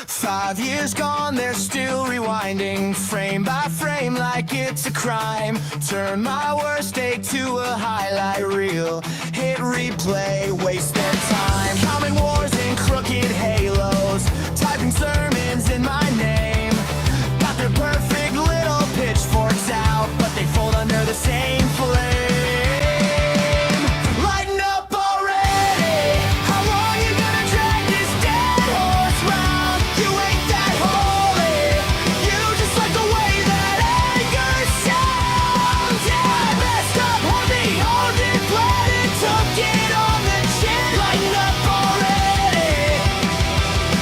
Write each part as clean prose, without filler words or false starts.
5 years gone, they're still rewinding, frame by frame like it's a crime. Turn my worst day to a highlight reel, hit replay, waste their time. Common wars and crooked halos, typing sermons in my name. Got their perfect little pitchforks out, but they fold under the same flame. Lighten up already, how long you gonna drag this dead horse round? You ain't that holy, you just like the way that anger sounds. Yeah, I messed up heavy, owned it, bled it, took it on the chin. Lighten up already,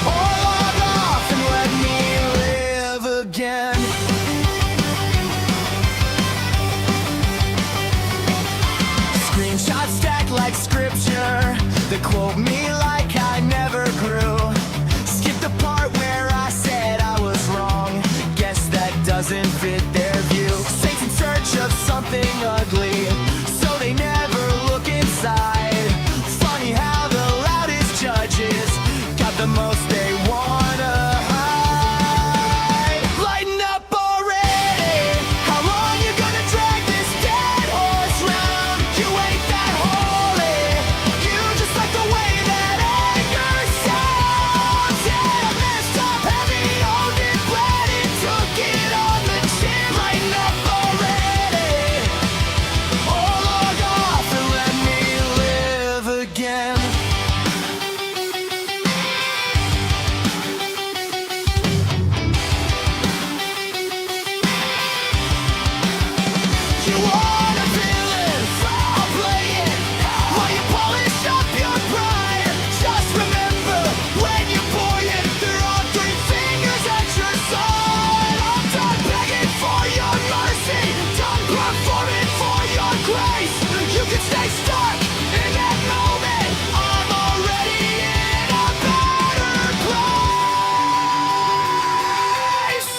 or log off and let me live again. Screenshots stacked like scripture, they quote me like I never grew. Skip the part where I said I was wrong, guess that doesn't fit their view. Saints in search of something ugly, so they never look inside. Funny how the loudest judges got the most they wanna hide. Lighten up already, how long you gonna drag this dead horse round? You ain't that holy, you just like the way that anger sounds. Yeah, I messed up heavy, owned it, bled it, took it on the chin. Lighten up already, or log off and let me live again. You want a villain, I'll play it while you polish up your pride. Just remember, when you're buoyant, there are 3 fingers at your side. I'm done begging for your mercy, done performing for your grace. You can stay stuck in that moment, I'm already in a better place.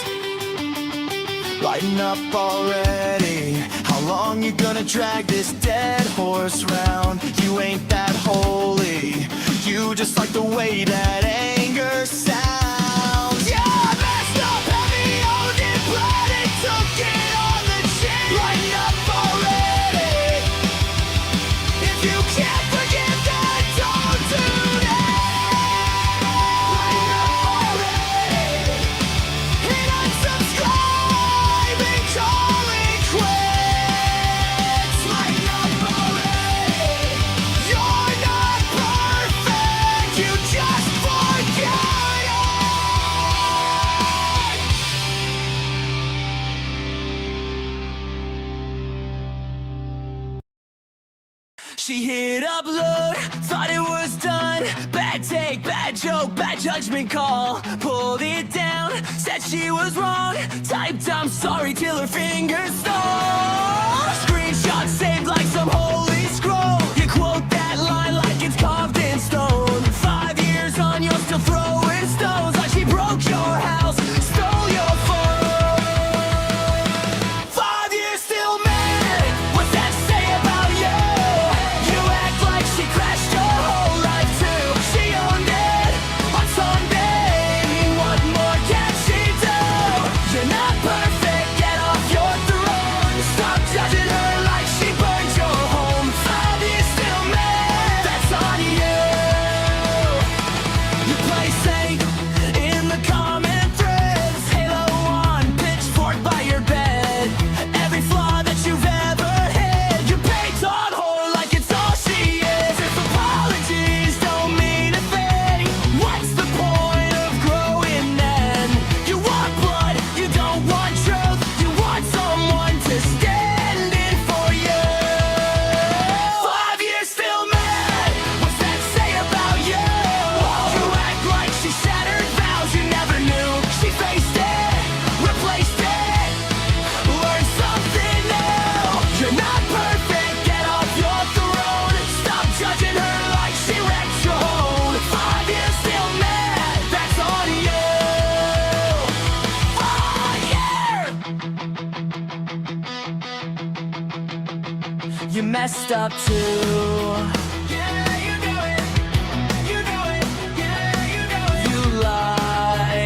Lighten up already, how long you gonna drag this dead horse round? You ain't that holy, you just like the way that anger sounds. Yeah, I messed up heavy, owned it, bled it, took it on the chin. Lighten up already, if you can't forgive that, don't do that. Lighten up already, hit unsubscribe and call it quits. Lighten up already, you're not perfect, you just forgot it. She hit upload, thought it was done. Bad take, bad joke, bad judgment call. Pulled it down, said she was wrong. Typed I'm sorry till her fingers stall. Screenshot saved like some holy scroll. You quote that line like it's carved in stone. 5 years on, you're still throwing stones like she broke your house, stole your phone. 5 years still mad, what's that say about you? You act like she crashed your whole life too. She owned it on Sunday, what more can she do? You're not perfect, get off your throne. Stop judging her like she burned your home. 5 years still mad, that's on you. You play safe in the comment threads, halo on, pitchfork by your bed. Every flaw that you've ever hid, you paint on whore like it's all she is. If apologies don't mean a thing, what's the point of growing then? You want blood, you don't want truth, you want someone to stand in for you. 5 years still mad, what's that say about you? You act like she shattered vows you never knew. She faced it, replaced it, learned something new. You're not perfect, get off your throne. Stop judging her like she wrecked your home. 5 years still mad, that's on you. 5 years. You messed up too. Yeah, you know it. You know it. Yeah, you know it. You lied.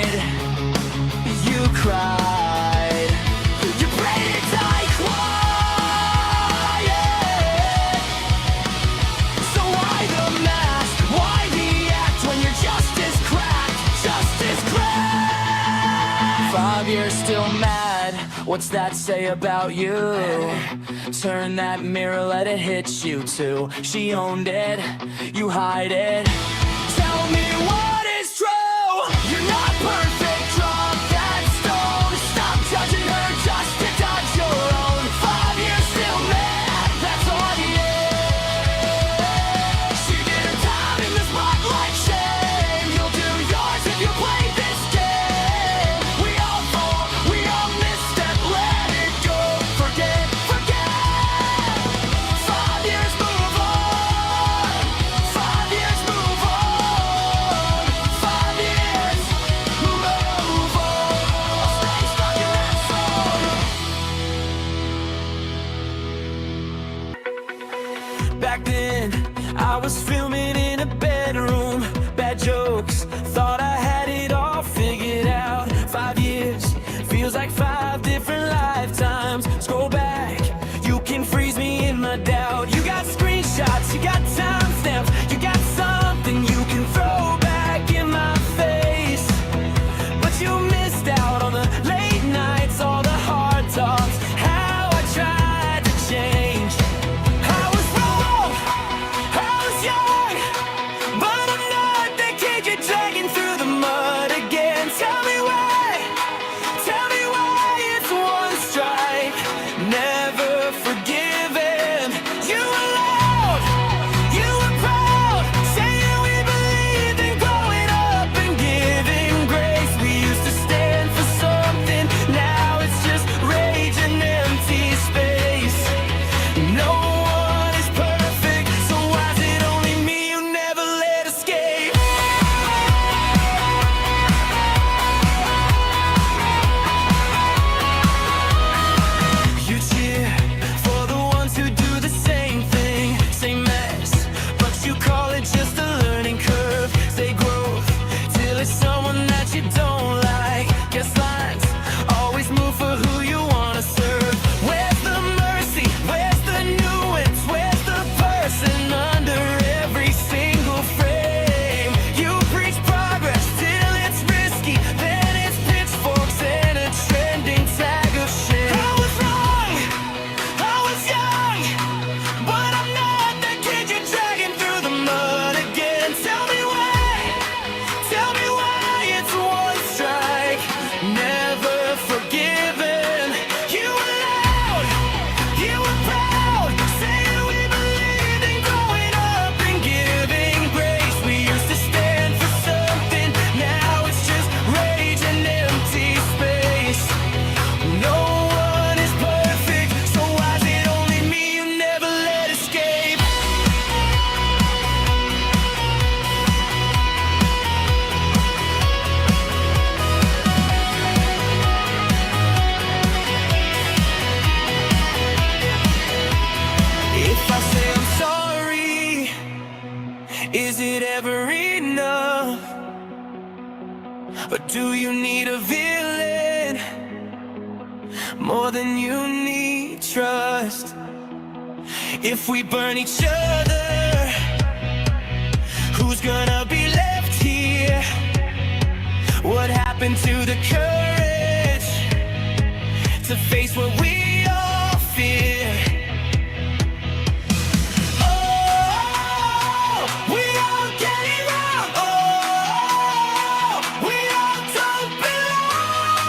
still mad? What's that say about you? Turn that mirror, let it hit you too. She owned it, you hide it. Tell me what is true. You're not perfect, drop that stone. Stop judging her just to dodge your own. 5 years still mad, that's on you. She did her time in the spotlight, shame. You'll do yours if you play this game. We all fall, we all misstep, let it go. Forget, forget. 5 years move on. 5 years move on. 5 years move on. Stay stuck in that song. Back then, I was filming in a bedroom. Bad jokes, thought I had it all figured out. 5 years, feels like 5 different lifetimes. Scroll back, you can freeze me in my doubt. You got screenshots, you got timestamps, you got something you can throw back in my face. But you missed out on the late nights, all the hard talks, how I tried to change. I was wrong, I was young, but I'm not the kid you're dragging through the mud again. Tell me why it's one strike, never forgiven. You were loud, you were proud, saying we believed in growing up and giving grace. We used to stand for something, now it's just rage and empty space. No one is perfect, so why is it only me you never let escape? You cheer for the ones who do the same thing, same mess, but you call it just a learning curve. Say growth till it's someone that you don't like. Guess lines always move for who you wanna serve. Where's the mercy? Where's the nuance? Where's the person under every single frame? You preach progress till it's risky, then it's pitchforks and a trending tag of shame. I was wrong, I was young, but I'm not the kid you're dragging through the mud again. Tell me why it's one strike, never forgiven. You were loud, you were proud, saying we believed in growing up and giving grace. We used to stand for something, now it's just rage and empty space. No one is perfect, so why is it only me you never let escape? If I say I'm sorry, is it ever enough? Or do you need a villain more than you need trust? If we burn each other, who's gonna be left here? What happened to the courage to face what we all fear? Oh, we all get it wrong. Oh, we all don't belong.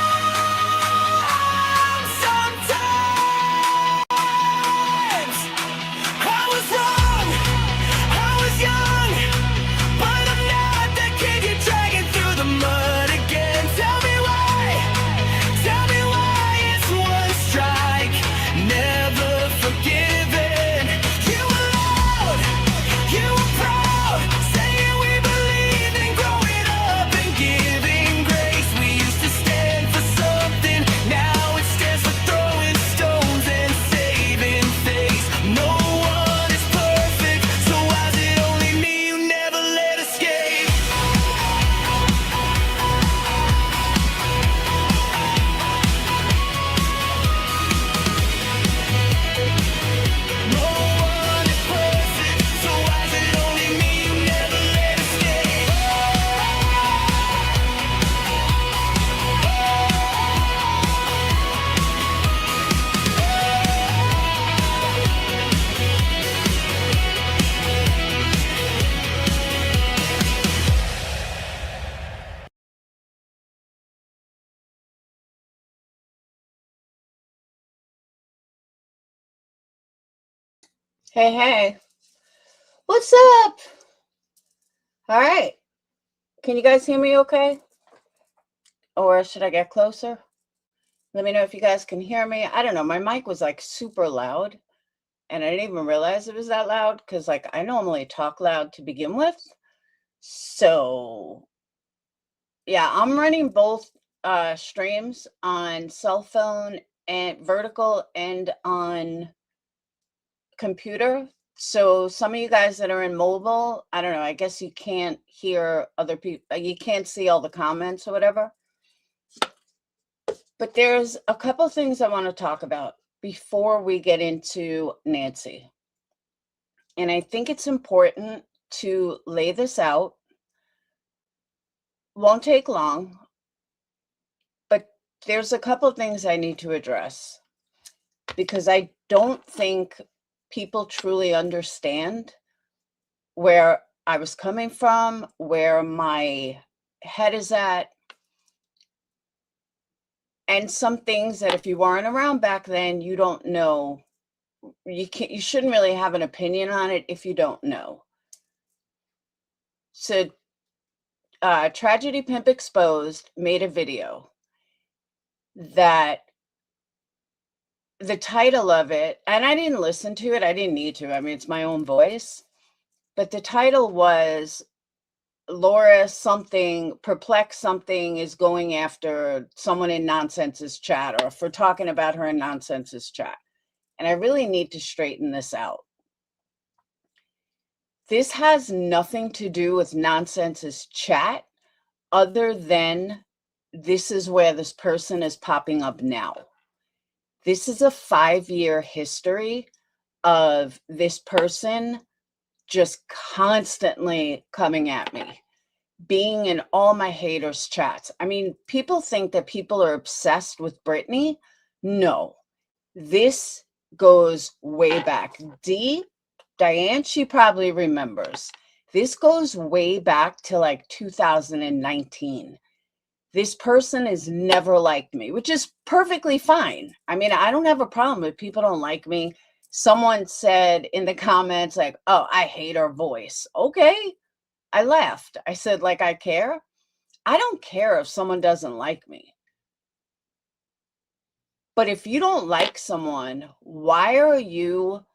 Sometimes I was wrong, I was young, but I'm not the kid you're dragging through the mud again. Tell me why it's one strike. Hey, hey, what's up? All right, can you guys hear me okay? Or should I get closer? Let me know if you guys can hear me. I don't know, my mic was like super loud, and I didn't even realize it was that loud because, like, I normally talk loud to begin with. So, yeah, I'm running both streams on cell phone and vertical and on computer. So some of you guys that are in mobile, I don't know, I guess you can't hear other people, you can't see all the comments or whatever. But there's a couple things I want to talk about before we get into Nancy. And I think it's important to lay this out. Won't take long, but there's a couple things I need to address because I don't think people truly understand where I was coming from, where my head is at, and some things that if you weren't around back then, you don't know. You shouldn't really have an opinion on it if you don't know. So, Tragedy Pimp Exposed made a video that the title of it, and I didn't listen to it. I didn't need to. I mean, it's my own voice. But the title was Laura something, perplexed something is going after someone in Nonsense's chat, or for talking about her in Nonsense's chat. And I really need to straighten this out. This has nothing to do with Nonsense's chat other than this is where this person is popping up now. This is a 5-year history of this person just constantly coming at me, being in all my haters' chats. I mean, people think that people are obsessed with Britney. No, this goes way back. Diane, she probably remembers. This goes way back to like 2019. This person has never liked me, which is perfectly fine. I mean, I don't have a problem if people don't like me. Someone said in the comments, like, oh, I hate her voice. Okay. I laughed. I said, like, I care. I don't care if someone doesn't like me. But if you don't like someone, why are you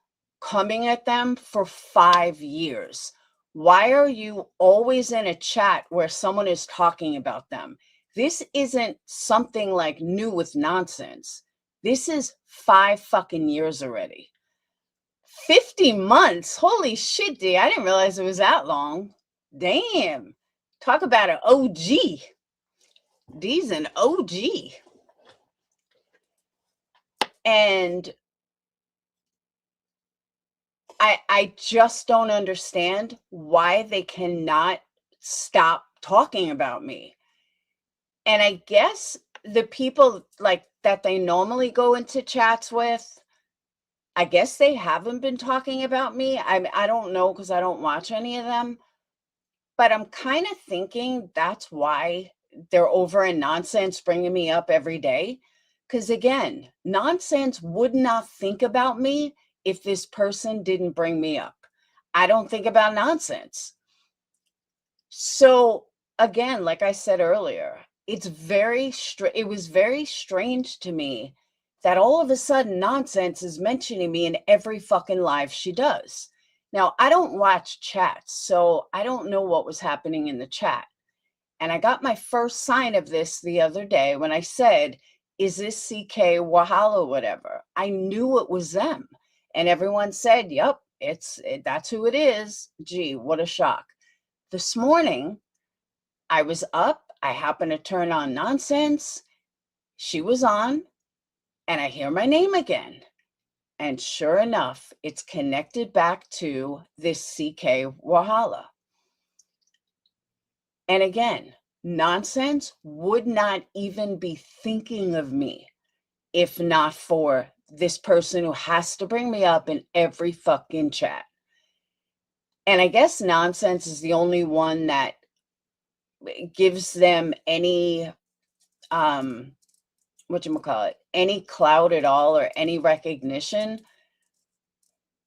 coming at them for 5 years? Why are you always in a chat where someone is talking about them? This isn't something like new with Nonsense. This is 5 fucking years already. 50 months. Holy shit, D. I didn't realize it was that long. Damn. Talk about an OG. D's an OG. And I just don't understand why they cannot stop talking about me. And I guess the people like that they normally go into chats with, I guess they haven't been talking about me. I don't know because I don't watch any of them. But I'm kind of thinking that's why they're over in Nonsense bringing me up every day. Because again, Nonsense would not think about me if this person didn't bring me up. I don't think about Nonsense. So again, like I said earlier, it was very strange to me that all of a sudden Nonsense is mentioning me in every fucking live she does. Now, I don't watch chats, so I don't know what was happening in the chat. And I got my first sign of this the other day when I said, is this CK Wahala, whatever? I knew it was them. And everyone said, yep, that's who it is. Gee, what a shock. This morning, I was up. I happened to turn on Nonsense. She was on, and I hear my name again. And sure enough, it's connected back to this CK Wahala. And again, Nonsense would not even be thinking of me if not for this person who has to bring me up in every fucking chat. And I guess Nonsense is the only one that gives them any whatchamacallit, any clout at all or any recognition,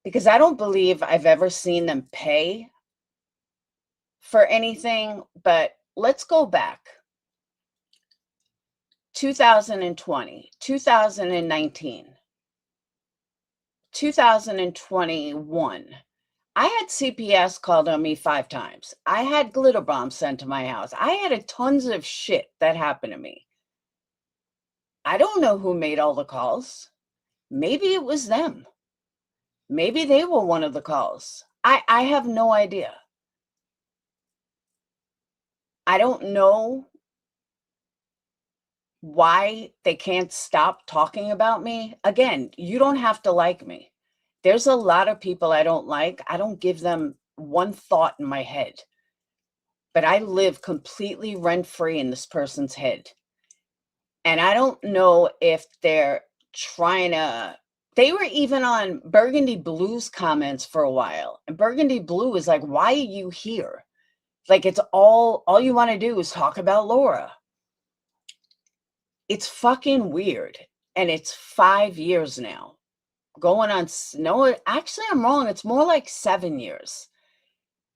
because I don't believe I've ever seen them pay for anything. But let's go back. 2020, 2019, 2021. I had CPS called on me 5 times. I had glitter bombs sent to my house. I had a tons of shit that happened to me. I don't know who made all the calls. Maybe it was them. Maybe they were one of the calls. I have no idea. I don't know why they can't stop talking about me. Again, you don't have to like me. There's a lot of people I don't like. I don't give them one thought in my head. But I live completely rent-free in this person's head. And I don't know if they're trying to. They were even on Burgundy Blue's comments for a while. And Burgundy Blue is like, why are you here? Like, it's all you want to do is talk about Laura. It's fucking weird. And it's 5 years now. Going on, no, actually, I'm wrong. It's more like 7 years.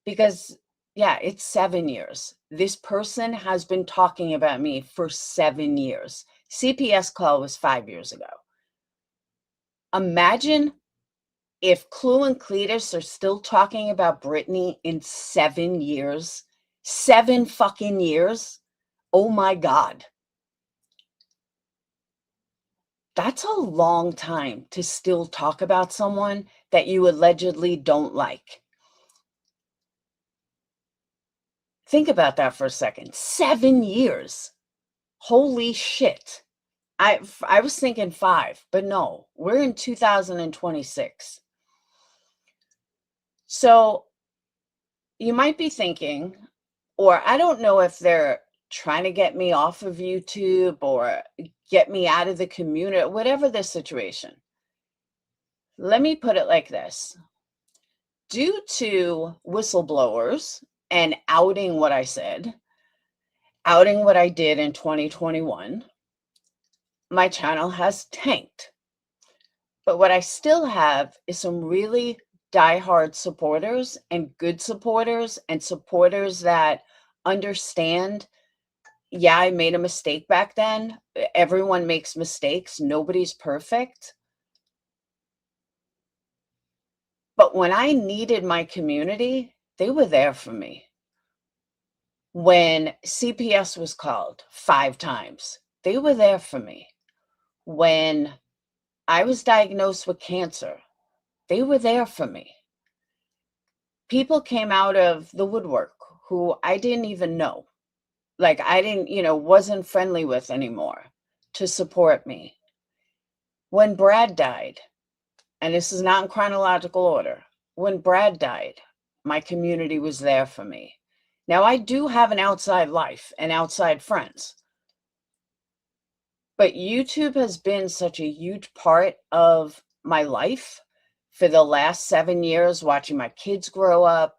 Because, yeah, it's 7 years. This person has been talking about me for 7 years. CPS call was 5 years ago. Imagine if Clue and Cletus are still talking about Britney in 7 years. 7 fucking years. Oh my God. That's a long time to still talk about someone that you allegedly don't like. Think about that for a second. 7 years. Holy shit. I was thinking 5, but no, we're in 2026. So you might be thinking, or I don't know if they're trying to get me off of YouTube or get me out of the community, whatever the situation. Let me put it like this. Due to whistleblowers and outing what I said, outing what I did in 2021, my channel has tanked. But what I still have is some really diehard supporters and good supporters and supporters that understand, yeah, I made a mistake back then. Everyone makes mistakes. Nobody's perfect. But when I needed my community, they were there for me. When CPS was called 5 times, they were there for me. When I was diagnosed with cancer, they were there for me. People came out of the woodwork who I didn't even know. Like I didn't, wasn't friendly with anymore to support me. When Brad died, and this is not in chronological order, when Brad died, my community was there for me. Now, I do have an outside life and outside friends. But YouTube has been such a huge part of my life for the last 7 years, watching my kids grow up.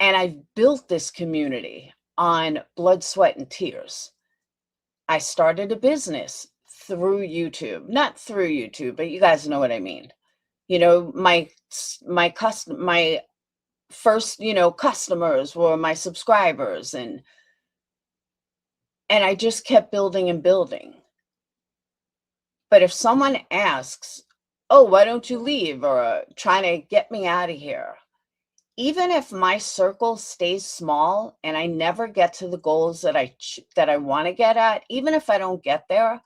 And I've built this community on blood, sweat, and tears. I started a business through YouTube, not through YouTube, but you guys know what I mean. My first, customers were my subscribers, and I just kept building and building. But if someone asks, "Oh, why don't you leave?" or trying to get me out of here, even if my circle stays small and I never get to the goals that I want to get at, even if I don't get there,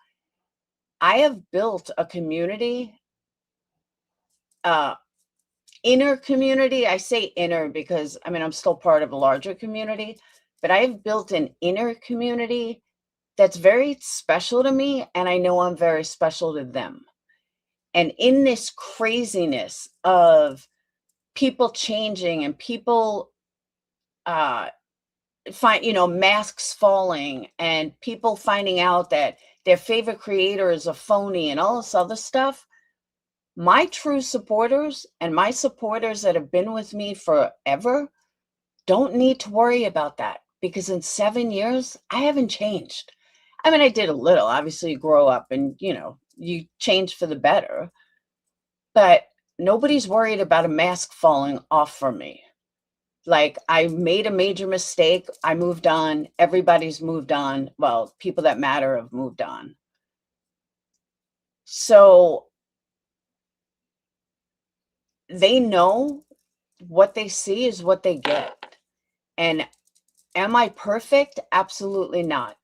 I have built a community, inner community. I say inner because I'm still part of a larger community, but I have built an inner community that's very special to me, and I know I'm very special to them. And in this craziness of people changing and people masks falling and people finding out that their favorite creator is a phony and all this other stuff, my true supporters and my supporters that have been with me forever don't need to worry about that, because in 7 years, I haven't changed. I did a little. Obviously, you grow up and, you change for the better. But nobody's worried about a mask falling off from me. Like, I made a major mistake. I moved on. Everybody's moved on. Well, people that matter have moved on. So they know what they see is what they get. And am I perfect? Absolutely not.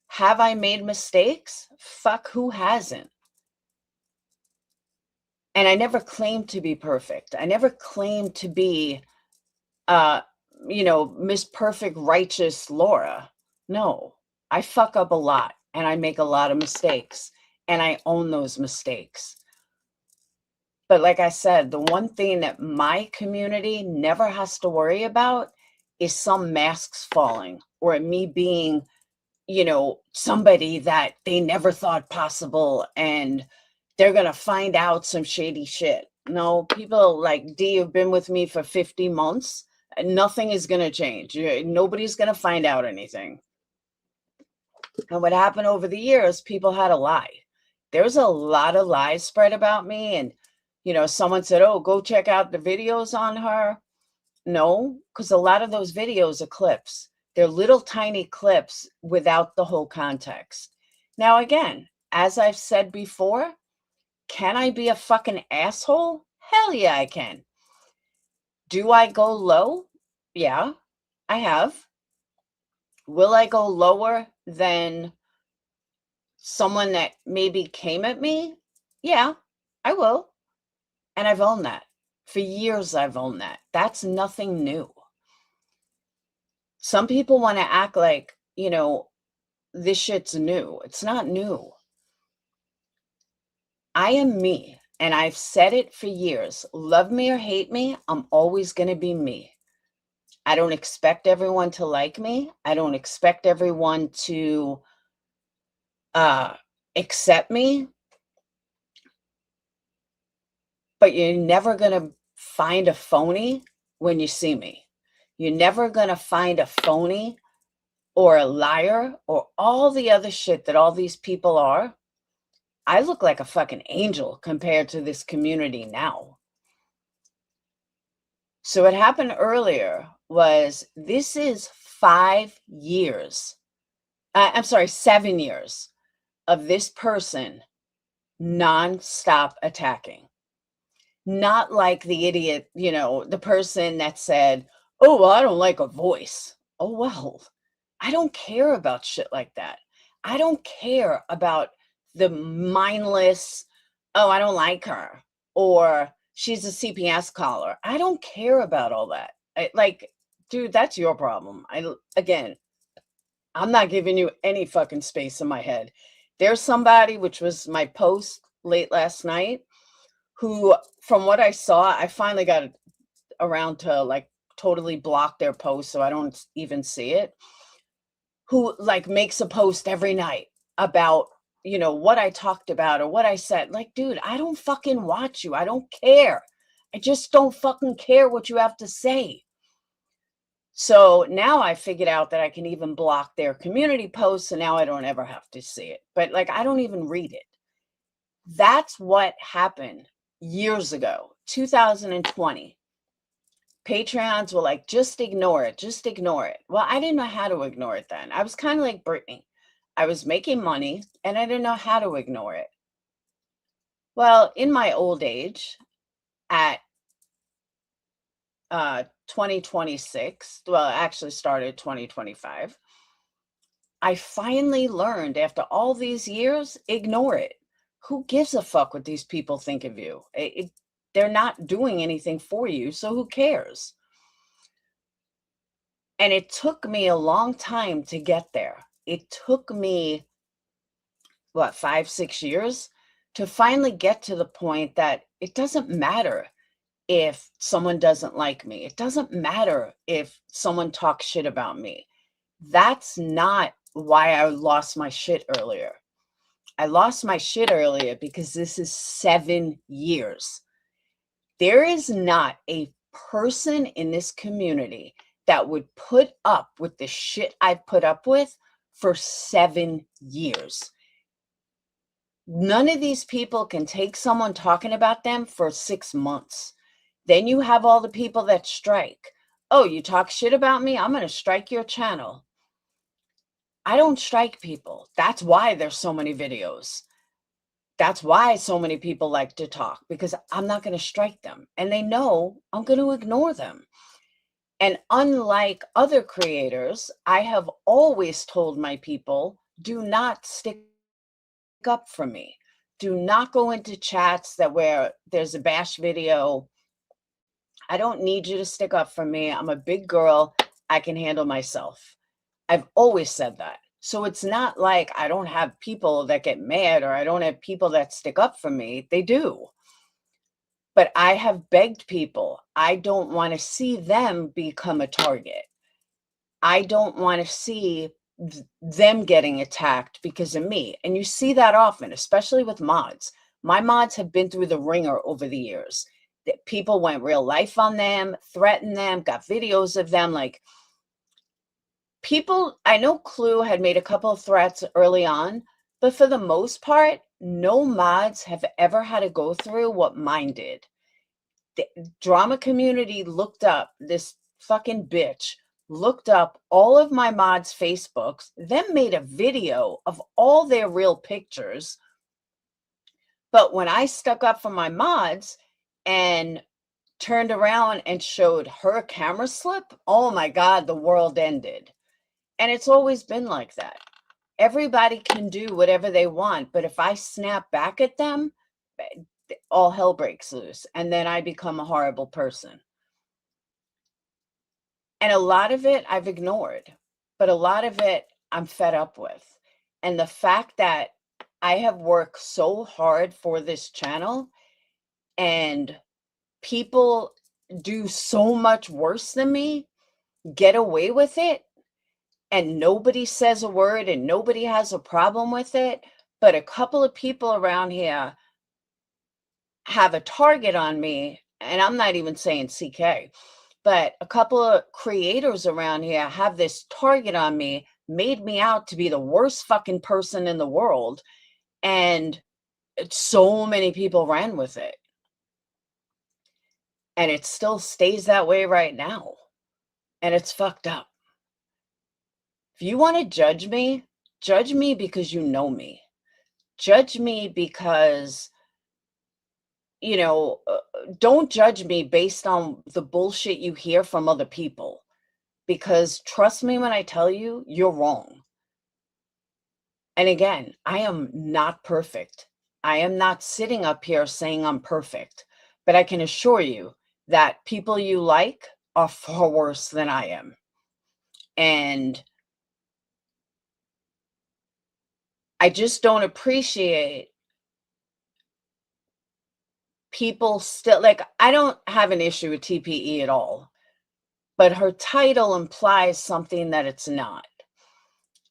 Have I made mistakes? Fuck, who hasn't? And I never claimed to be perfect. I never claimed to be, uh, Miss Perfect Righteous Laura. No, I fuck up a lot and I make a lot of mistakes and I own those mistakes. But like I said, the one thing that my community never has to worry about is some masks falling or me being, somebody that they never thought possible and they're going to find out some shady shit. No, people like D have been with me for 50 months. And nothing is going to change. Nobody's going to find out anything. And what happened over the years, people had to lie. There's a lot of lies spread about me. And, someone said, oh, go check out the videos on her. No, because a lot of those videos are clips. They're little tiny clips without the whole context. Now, again, as I've said before, can I be a fucking asshole? Hell yeah, I can. Do I go low? Yeah, I have. Will I go lower than someone that maybe came at me? Yeah, I will. And I've owned that. For years, I've owned that. That's nothing new. Some people want to act like, this shit's new. It's not new. I am me. And I've said it for years. Love me or hate me, I'm always going to be me. I don't expect everyone to like me. I don't expect everyone to accept me. But you're never going to find a phony when you see me. You're never going to find a phony or a liar or all the other shit that all these people are. I look like a fucking angel compared to this community now. So what happened earlier was this is 5 years. I'm sorry, 7 years of this person nonstop attacking. Not like the idiot, the person that said, oh, well, I don't like a voice. Oh, well, I don't care about shit like that. I don't care about the mindless, oh, I don't like her, or she's a CPS caller. I don't care about all that. Dude, that's your problem. Again, I'm not giving you any fucking space in my head. There's somebody, which was my post late last night, who, from what I saw, I finally got around to like totally block their post so I don't even see it, who like makes a post every night about, what I talked about or what I said. Like, dude, I don't fucking watch you. I don't care. I just don't fucking care what you have to say. So now I figured out that I can even block their community posts, and now I don't ever have to see it. But like, I don't even read it. That's what happened years ago, 2020. Patreons were like, just ignore it, just ignore it. Well, I didn't know how to ignore it then. I was kind of like Brittany. I was making money and I didn't know how to ignore it. Well, in my old age, at 2026, well, it actually started 2025, I finally learned after all these years, ignore it. Who gives a fuck what these people think of you? They're not doing anything for you, so who cares? And it took me a long time to get there. It took me, 5, 6 years to finally get to the point that it doesn't matter if someone doesn't like me. It doesn't matter if someone talks shit about me. That's not why I lost my shit earlier. I lost my shit earlier because this is 7 years. There is not a person in this community that would put up with the shit I've put up with for 7 years. None of these people can take someone talking about them for 6 months. Then you have all the people that strike. Oh, you talk shit about me? I'm going to strike your channel. I don't strike people. That's why there's so many videos. That's why so many people like to talk, because I'm not going to strike them. And they know I'm going to ignore them. And unlike other creators, I have always told my people, do not stick up for me. Do not go into chats that where there's a bash video. I don't need you to stick up for me. I'm a big girl. I can handle myself. I've always said that. So it's not like I don't have people that get mad or I don't have people that stick up for me. They do. But I have begged people. I don't want to see them become a target. I don't want to see them getting attacked because of me. And you see that often, especially with mods. My mods have been through the ringer over the years. That people went real life on them, threatened them, got videos of them. Like people, I know Clue had made a couple of threats early on, but for the most part, no mods have ever had to go through what mine did. The drama community looked up this fucking bitch, looked up all of my mods' Facebooks, then made a video of all their real pictures. But when I stuck up for my mods and turned around and showed her camera slip, oh my God, the world ended. And it's always been like that. Everybody can do whatever they want, but if I snap back at them, all hell breaks loose, and then I become a horrible person. And a lot of it I've ignored, but a lot of it I'm fed up with. And the fact that I have worked so hard for this channel and people do so much worse than me, get away with it, and nobody says a word and nobody has a problem with it, but a couple of people around here have a target on me, and I'm not even saying CK, but a couple of creators around here have this target on me, made me out to be the worst fucking person in the world, and so many people ran with it. And it still stays that way right now. And it's fucked up. If you want to judge me because you know me. Judge me because, don't judge me based on the bullshit you hear from other people. Because trust me when I tell you, you're wrong. And again, I am not perfect. I am not sitting up here saying I'm perfect. But I can assure you that people you like are far worse than I am. And I just don't appreciate people still like, I don't have an issue with TPE at all, but her title implies something that it's not.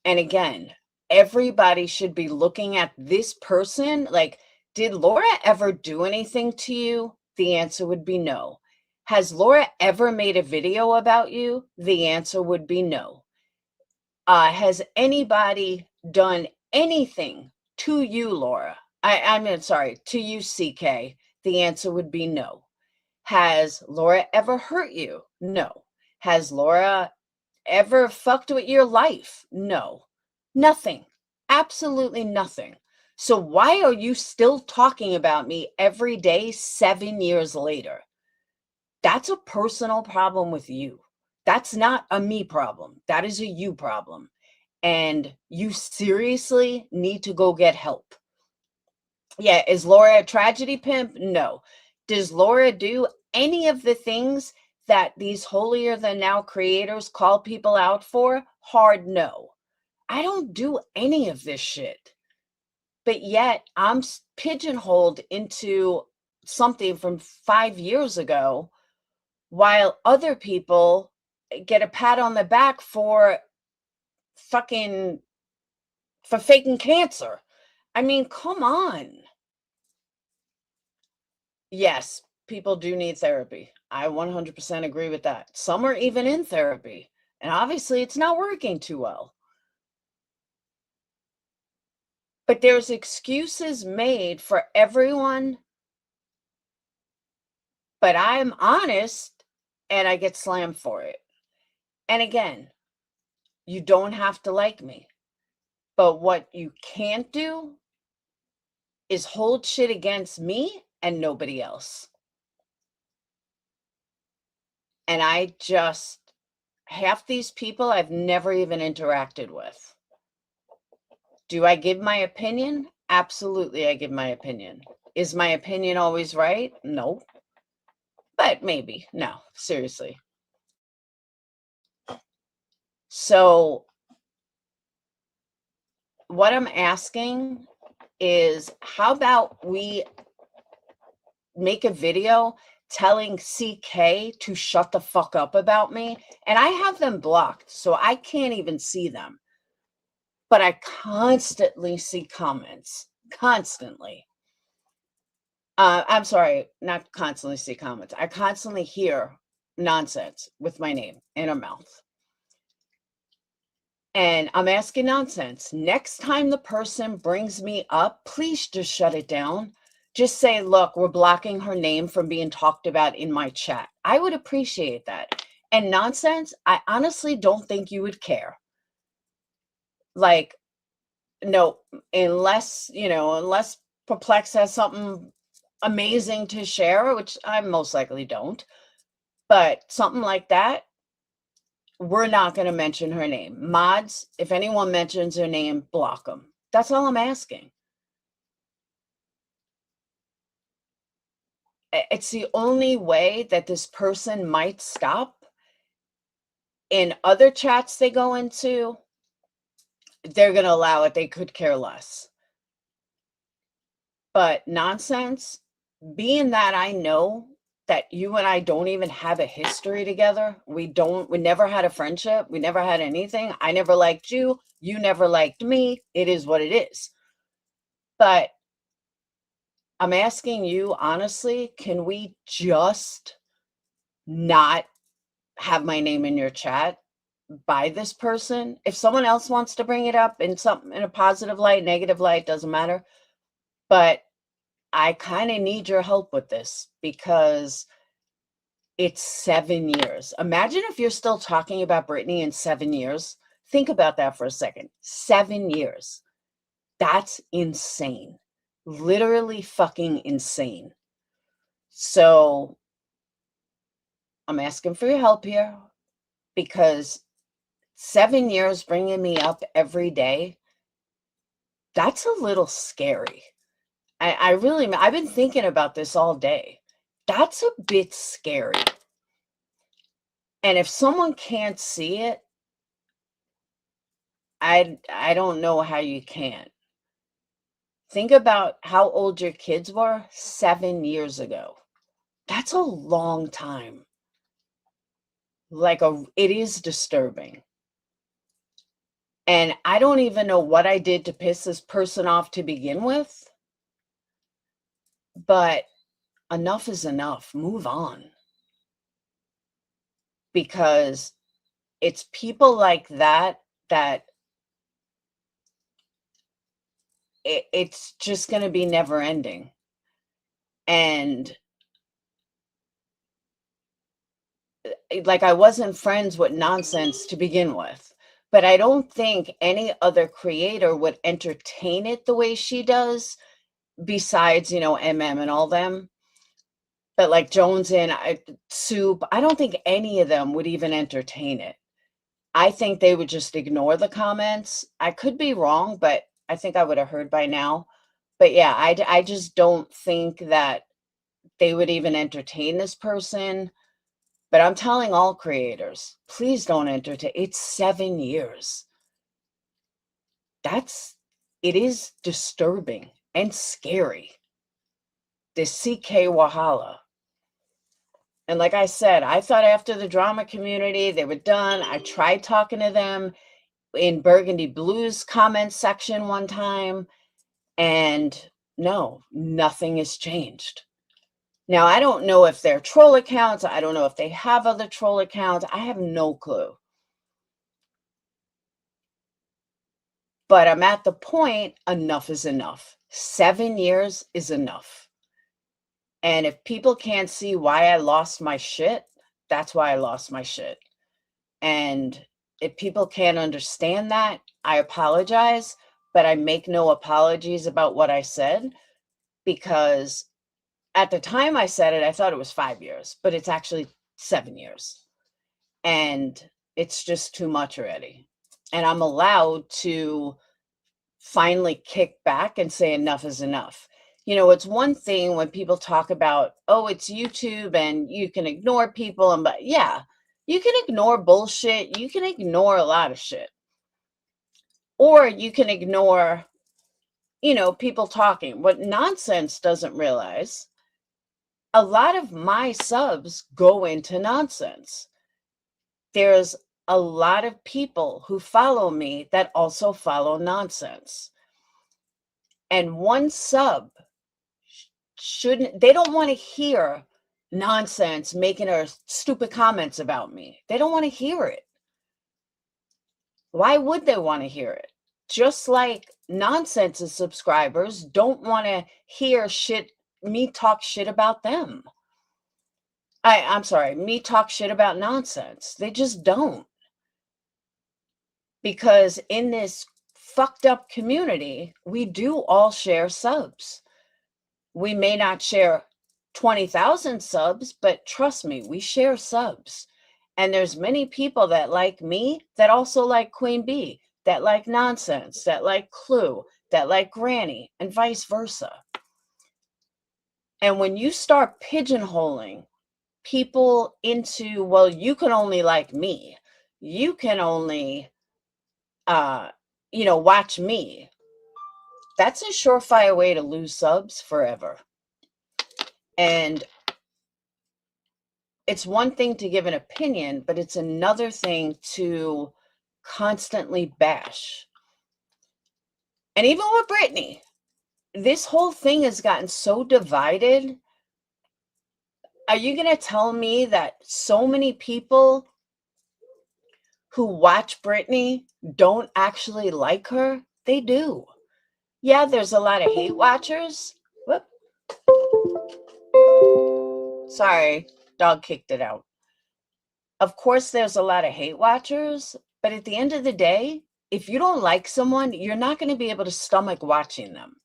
And again, everybody should be looking at this person like, did Laura ever do anything to you? The answer would be no. Has Laura ever made a video about you? The answer would be no. Has anybody done anything to you, Laura? I mean, sorry, to you, CK? The answer would be no. Has Laura ever hurt you? No. Has Laura ever fucked with your life? No. Nothing. Absolutely nothing. So why are you still talking about me every day 7 years later? That's a personal problem with you. That's not a me problem. That is a you problem. And you seriously need to go get help. Yeah, is Laura a tragedy pimp? No. Does Laura do any of the things that these holier than now creators call people out for? Hard no. I don't do any of this shit. But yet I'm pigeonholed into something from 5 years ago, while other people get a pat on the back for faking cancer. I mean, come on. Yes, people do need therapy. I 100% agree with that. Some are even in therapy, and obviously it's not working too well. But there's excuses made for everyone, but I'm honest and I get slammed for it. And again, you don't have to like me, but what you can't do is hold shit against me and nobody else. And I just, half these people I've never even interacted with. Do I give my opinion? Absolutely, I give my opinion. Is my opinion always right? No. But maybe. No, seriously. So, what I'm asking is how about we make a video telling CK to shut the fuck up about me? And I have them blocked, so I can't even see them. But I constantly see comments. Constantly. I'm sorry, not constantly see comments. I constantly hear nonsense with my name in her mouth. And I'm asking nonsense. Next time the person brings me up, please just shut it down. Just say, look, we're blocking her name from being talked about in my chat. I would appreciate that. And nonsense, I honestly don't think you would care. Like, no, unless Perplex has something amazing to share, which I most likely don't, but something like that, we're not going to mention her name. Mods, if anyone mentions her name, block them. That's all I'm asking. It's the only way that this person might stop. In other chats they go into, they're going to allow it. They could care less. But nonsense, being that I know that you and I don't even have a history together, we never had a friendship, we never had anything. I never liked you, you never liked me. It is what it is. But I'm asking you honestly, can we just not have my name in your chat by this person? If someone else wants to bring it up in a positive light, negative light, doesn't matter. But I kind of need your help with this because it's 7 years. Imagine if you're still talking about Britney in 7 years. Think about that for a second. 7 years. That's insane. Literally fucking insane. So I'm asking for your help here because 7 years bringing me up every day, that's a little scary. I've been thinking about this all day. That's a bit scary. And if someone can't see it, I don't know how you can't. Think about how old your kids were 7 years ago. That's a long time. It is disturbing. And I don't even know what I did to piss this person off to begin with. But enough is enough. Move on. Because it's people like that it's just going to be never ending. And like, I wasn't friends with nonsense to begin with, but I don't think any other creator would entertain it the way she does, besides, MM and all them. But like Jones and Soup, I don't think any of them would even entertain it. I think they would just ignore the comments. I could be wrong, but I think I would have heard by now. But yeah, I just don't think that they would even entertain this person. But I'm telling all creators, please don't entertain. It's 7 years. It is disturbing and scary. This CK Wahala. And like I said, I thought after the drama community, they were done. I tried talking to them in Burgundy Blues comment section one time, and no, nothing has changed. Now, I don't know if they're troll accounts. I don't know if they have other troll accounts. I have no clue. But I'm at the point, enough is enough. 7 years is enough. And if people can't see why I lost my shit, that's why I lost my shit. And if people can't understand that, I apologize, but I make no apologies about what I said, because at the time I said it, I thought it was 5 years, but it's actually 7 years. And it's just too much already. And I'm allowed to finally kick back and say enough is enough. You know, it's one thing when people talk about, oh, it's YouTube and you can ignore people. And but yeah, you can ignore bullshit. You can ignore a lot of shit. Or you can ignore, people talking. What nonsense doesn't realize, a lot of my subs go into nonsense. There's a lot of people who follow me that also follow nonsense. And one sub they don't want to hear nonsense making or stupid comments about me. They don't want to hear it. Why would they want to hear it? Just like nonsense subscribers don't want to hear me talk shit about them. I'm sorry, me talk shit about nonsense. They just don't. Because in this fucked up community, we do all share subs. We may not share 20,000 subs, but trust me, we share subs. And there's many people that like me that also like Queen Bee, that like nonsense, that like Clue, that like Granny, and vice versa. And when you start pigeonholing people into, well, you can only like me, you can only, watch me, that's a surefire way to lose subs forever. And it's one thing to give an opinion, but it's another thing to constantly bash. And even with Britney, this whole thing has gotten so divided. Are you going to tell me that so many people who watch Britney don't actually like her? They do. Yeah, there's a lot of hate watchers. Whoop. Sorry, dog kicked it out. Of course, there's a lot of hate watchers, but at the end of the day, if you don't like someone, you're not going to be able to stomach watching them.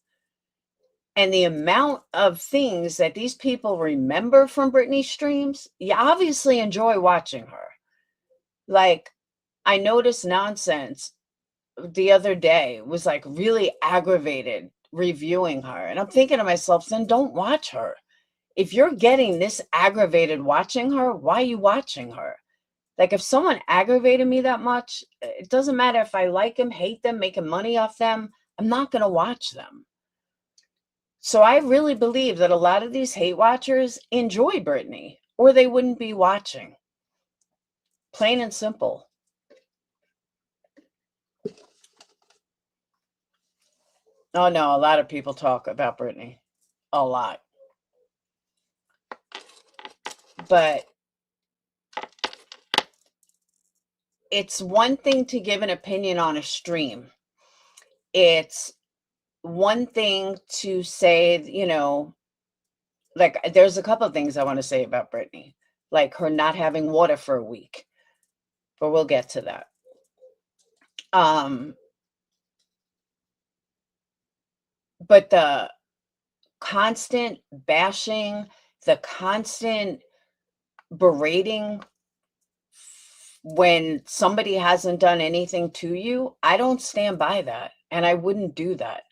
And the amount of things that these people remember from Britney streams, you obviously enjoy watching her. Like, I noticed Nonsense the other day was like really aggravated reviewing her. And I'm thinking to myself, then don't watch her. If you're getting this aggravated watching her, why are you watching her? Like, if someone aggravated me that much, it doesn't matter if I like them, hate them, making money off them, I'm not going to watch them. So I really believe that a lot of these hate watchers enjoy Britney, or they wouldn't be watching. Plain and simple. Oh no, a lot of people talk about Britney. A lot. But it's one thing to give an opinion on a stream. It's one thing to say, like, there's a couple of things I want to say about Britney, like her not having water for a week, but we'll get to that. But the constant bashing, the constant berating when somebody hasn't done anything to you, I don't stand by that, and I wouldn't do that.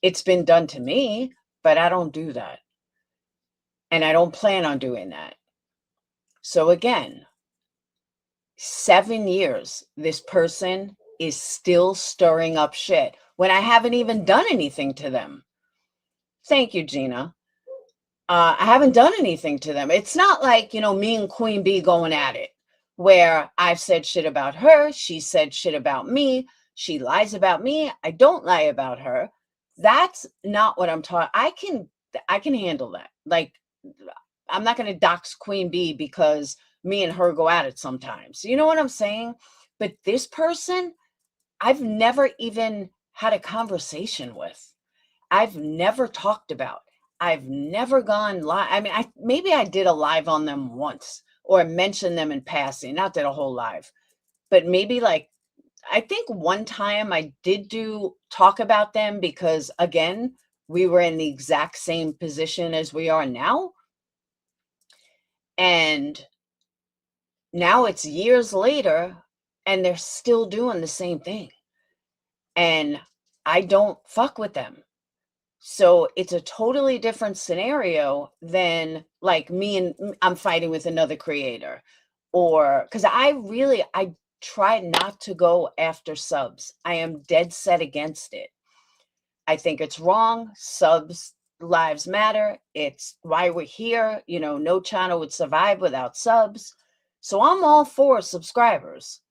It's been done to me, but I don't do that. And I don't plan on doing that. So again, 7 years, this person is still stirring up shit when I haven't even done anything to them. Thank you, Gina. I haven't done anything to them. It's not like, me and Queen Bee going at it, where I've said shit about her. She said shit about me. She lies about me. I don't lie about her. That's not what I'm talking. I can handle that. Like, I'm not going to dox Queen Bee because me and her go at it sometimes. You know what I'm saying? But this person, I've never even had a conversation with. I've never talked about. I've never gone live. I mean, maybe I did a live on them once or mentioned them in passing, not that a whole live, but maybe like I think one time I did talk about them because again, we were in the exact same position as we are now. And now it's years later and they're still doing the same thing. And I don't fuck with them. So it's a totally different scenario than like me and I'm fighting with another creator, or because I try not to go after subs. I am dead set against it. I think it's wrong. Subs lives matter. It's why we're here. You know, no channel would survive without subs. So I'm all for subscribers.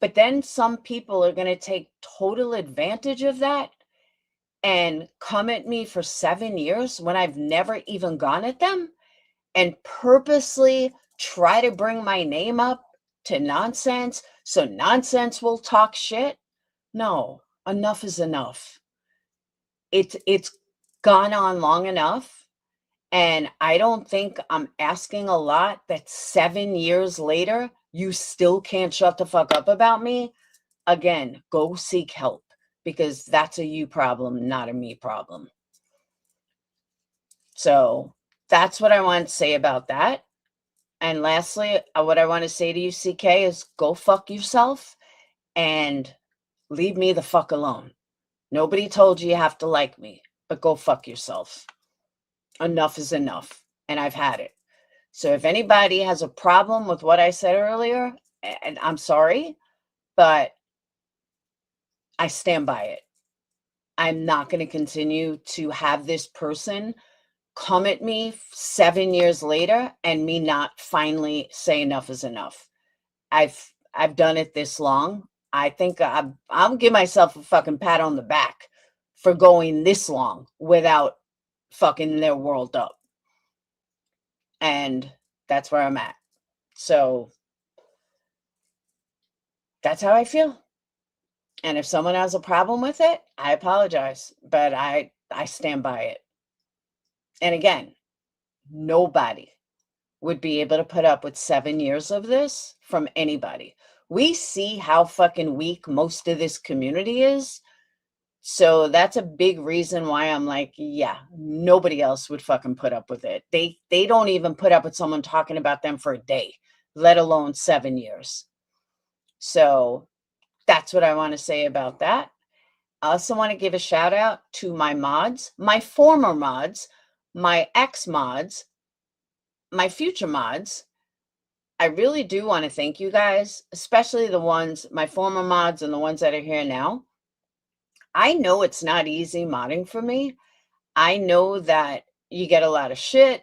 But then some people are going to take total advantage of that and come at me for 7 years when I've never even gone at them and purposely try to bring my name up to nonsense so nonsense will talk shit. No, enough is enough. It's gone on long enough, and I don't think I'm asking a lot that 7 years later you still can't shut the fuck up about me. Again, go seek help because that's a you problem, not a me problem. So that's what I want to say about that. And lastly, what I want to say to you, CK, is go fuck yourself and leave me the fuck alone. Nobody told you you have to like me, but go fuck yourself. Enough is enough, and I've had it. So if anybody has a problem with what I said earlier, and I'm sorry, but I stand by it. I'm not going to continue to have this person come at me 7 years later and me not finally say enough is enough. I've done it this long. I think I'll give myself a fucking pat on the back for going this long without fucking their world up. And that's where I'm at. So that's how I feel. And if someone has a problem with it, I apologize, but I stand by it. And again, nobody would be able to put up with 7 years of this from anybody. We see how fucking weak most of this community is. So that's a big reason why I'm like, yeah, nobody else would fucking put up with it. They don't even put up with someone talking about them for a day, let alone 7 years. So that's what I want to say about that. I also want to give a shout out to my mods, my former mods, my ex mods, my future mods. I really do want to thank you guys, especially the ones, my former mods and the ones that are here now. I know it's not easy modding for me. I know that you get a lot of shit.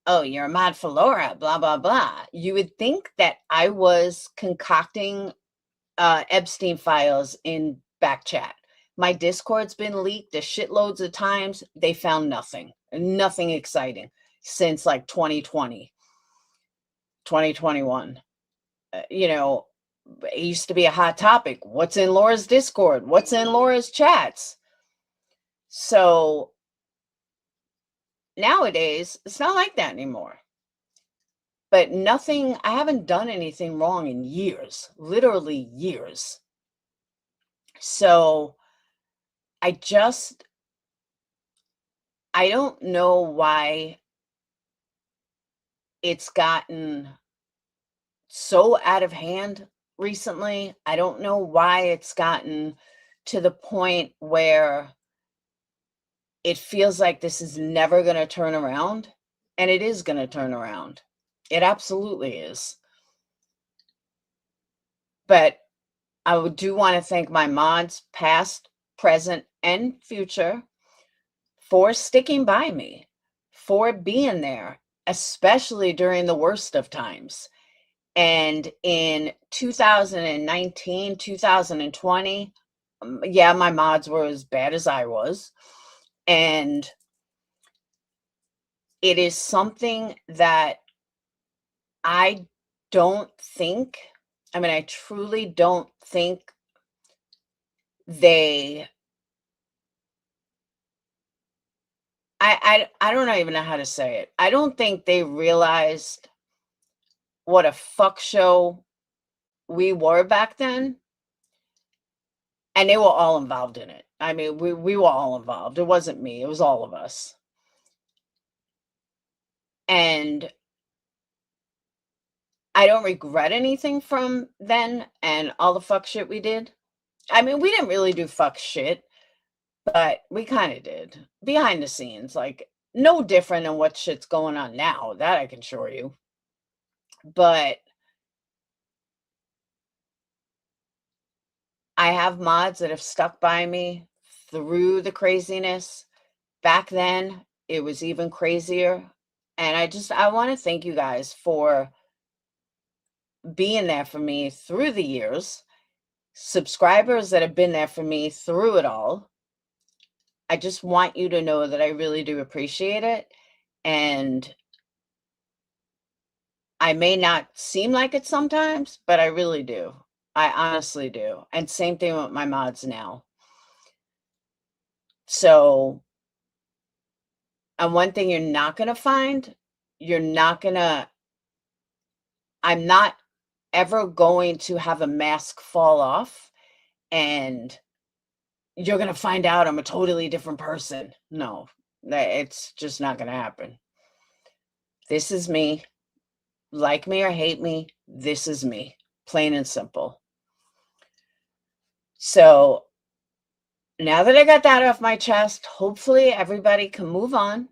Oh, you're a mod for Laura, blah, blah, blah. You would think that I was concocting Epstein files in back chat. My Discord's been leaked a shitloads of times. They found nothing exciting since like 2020, 2021. You know, it used to be a hot topic. What's in Laura's Discord? What's in Laura's chats? So nowadays, it's not like that anymore. But I haven't done anything wrong in years, literally years. So I don't know why it's gotten so out of hand recently. I don't know why it's gotten to the point where it feels like this is never going to turn around, and it is going to turn around. It absolutely is. But I do want to thank my mods, past, present, and future, for sticking by me, for being there, especially during the worst of times. And in 2019, 2020, yeah, my mods were as bad as I was. And it is something that I truly don't think they I don't even know how to say it. I don't think they realized what a fuck show we were back then, and they were all involved in it. I mean, we were all involved. It wasn't me, it was all of us. And I don't regret anything from then and all the fuck shit we did. I mean, we didn't really do fuck shit, but we kind of did behind the scenes, like no different than what shit's going on now. That I can assure you. But I have mods that have stuck by me through the craziness. Back then, it was even crazier. And I want to thank you guys for being there for me through the years. Subscribers that have been there for me through it all. I just want you to know that I really do appreciate it. And I may not seem like it sometimes, but I really do. I honestly do. And same thing with my mods now. So, and one thing you're not going to find, you're not going to, I'm not ever going to have a mask fall off and you're going to find out I'm a totally different person. No, it's just not going to happen. This is me. Like me or hate me, this is me. Plain and simple. So now that I got that off my chest, hopefully everybody can move on.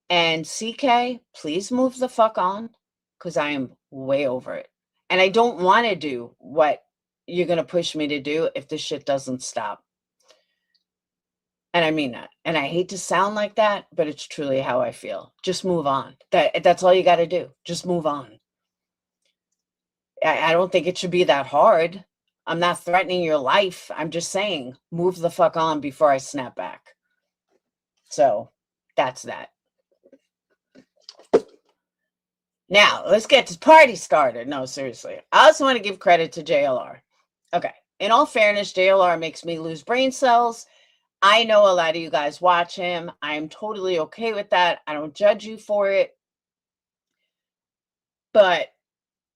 And CK, please move the fuck on because I am way over it. And I don't want to do what you're going to push me to do if this shit doesn't stop. And I mean that. And I hate to sound like that, but it's truly how I feel. Just move on. That's all you got to do. Just move on. I don't think it should be that hard. I'm not threatening your life. I'm just saying, move the fuck on before I snap back. So that's that. Now, let's get this party started. No, seriously. I also want to give credit to JLR. Okay. In all fairness, JLR makes me lose brain cells. I know a lot of you guys watch him. I am totally okay with that. I don't judge you for it. But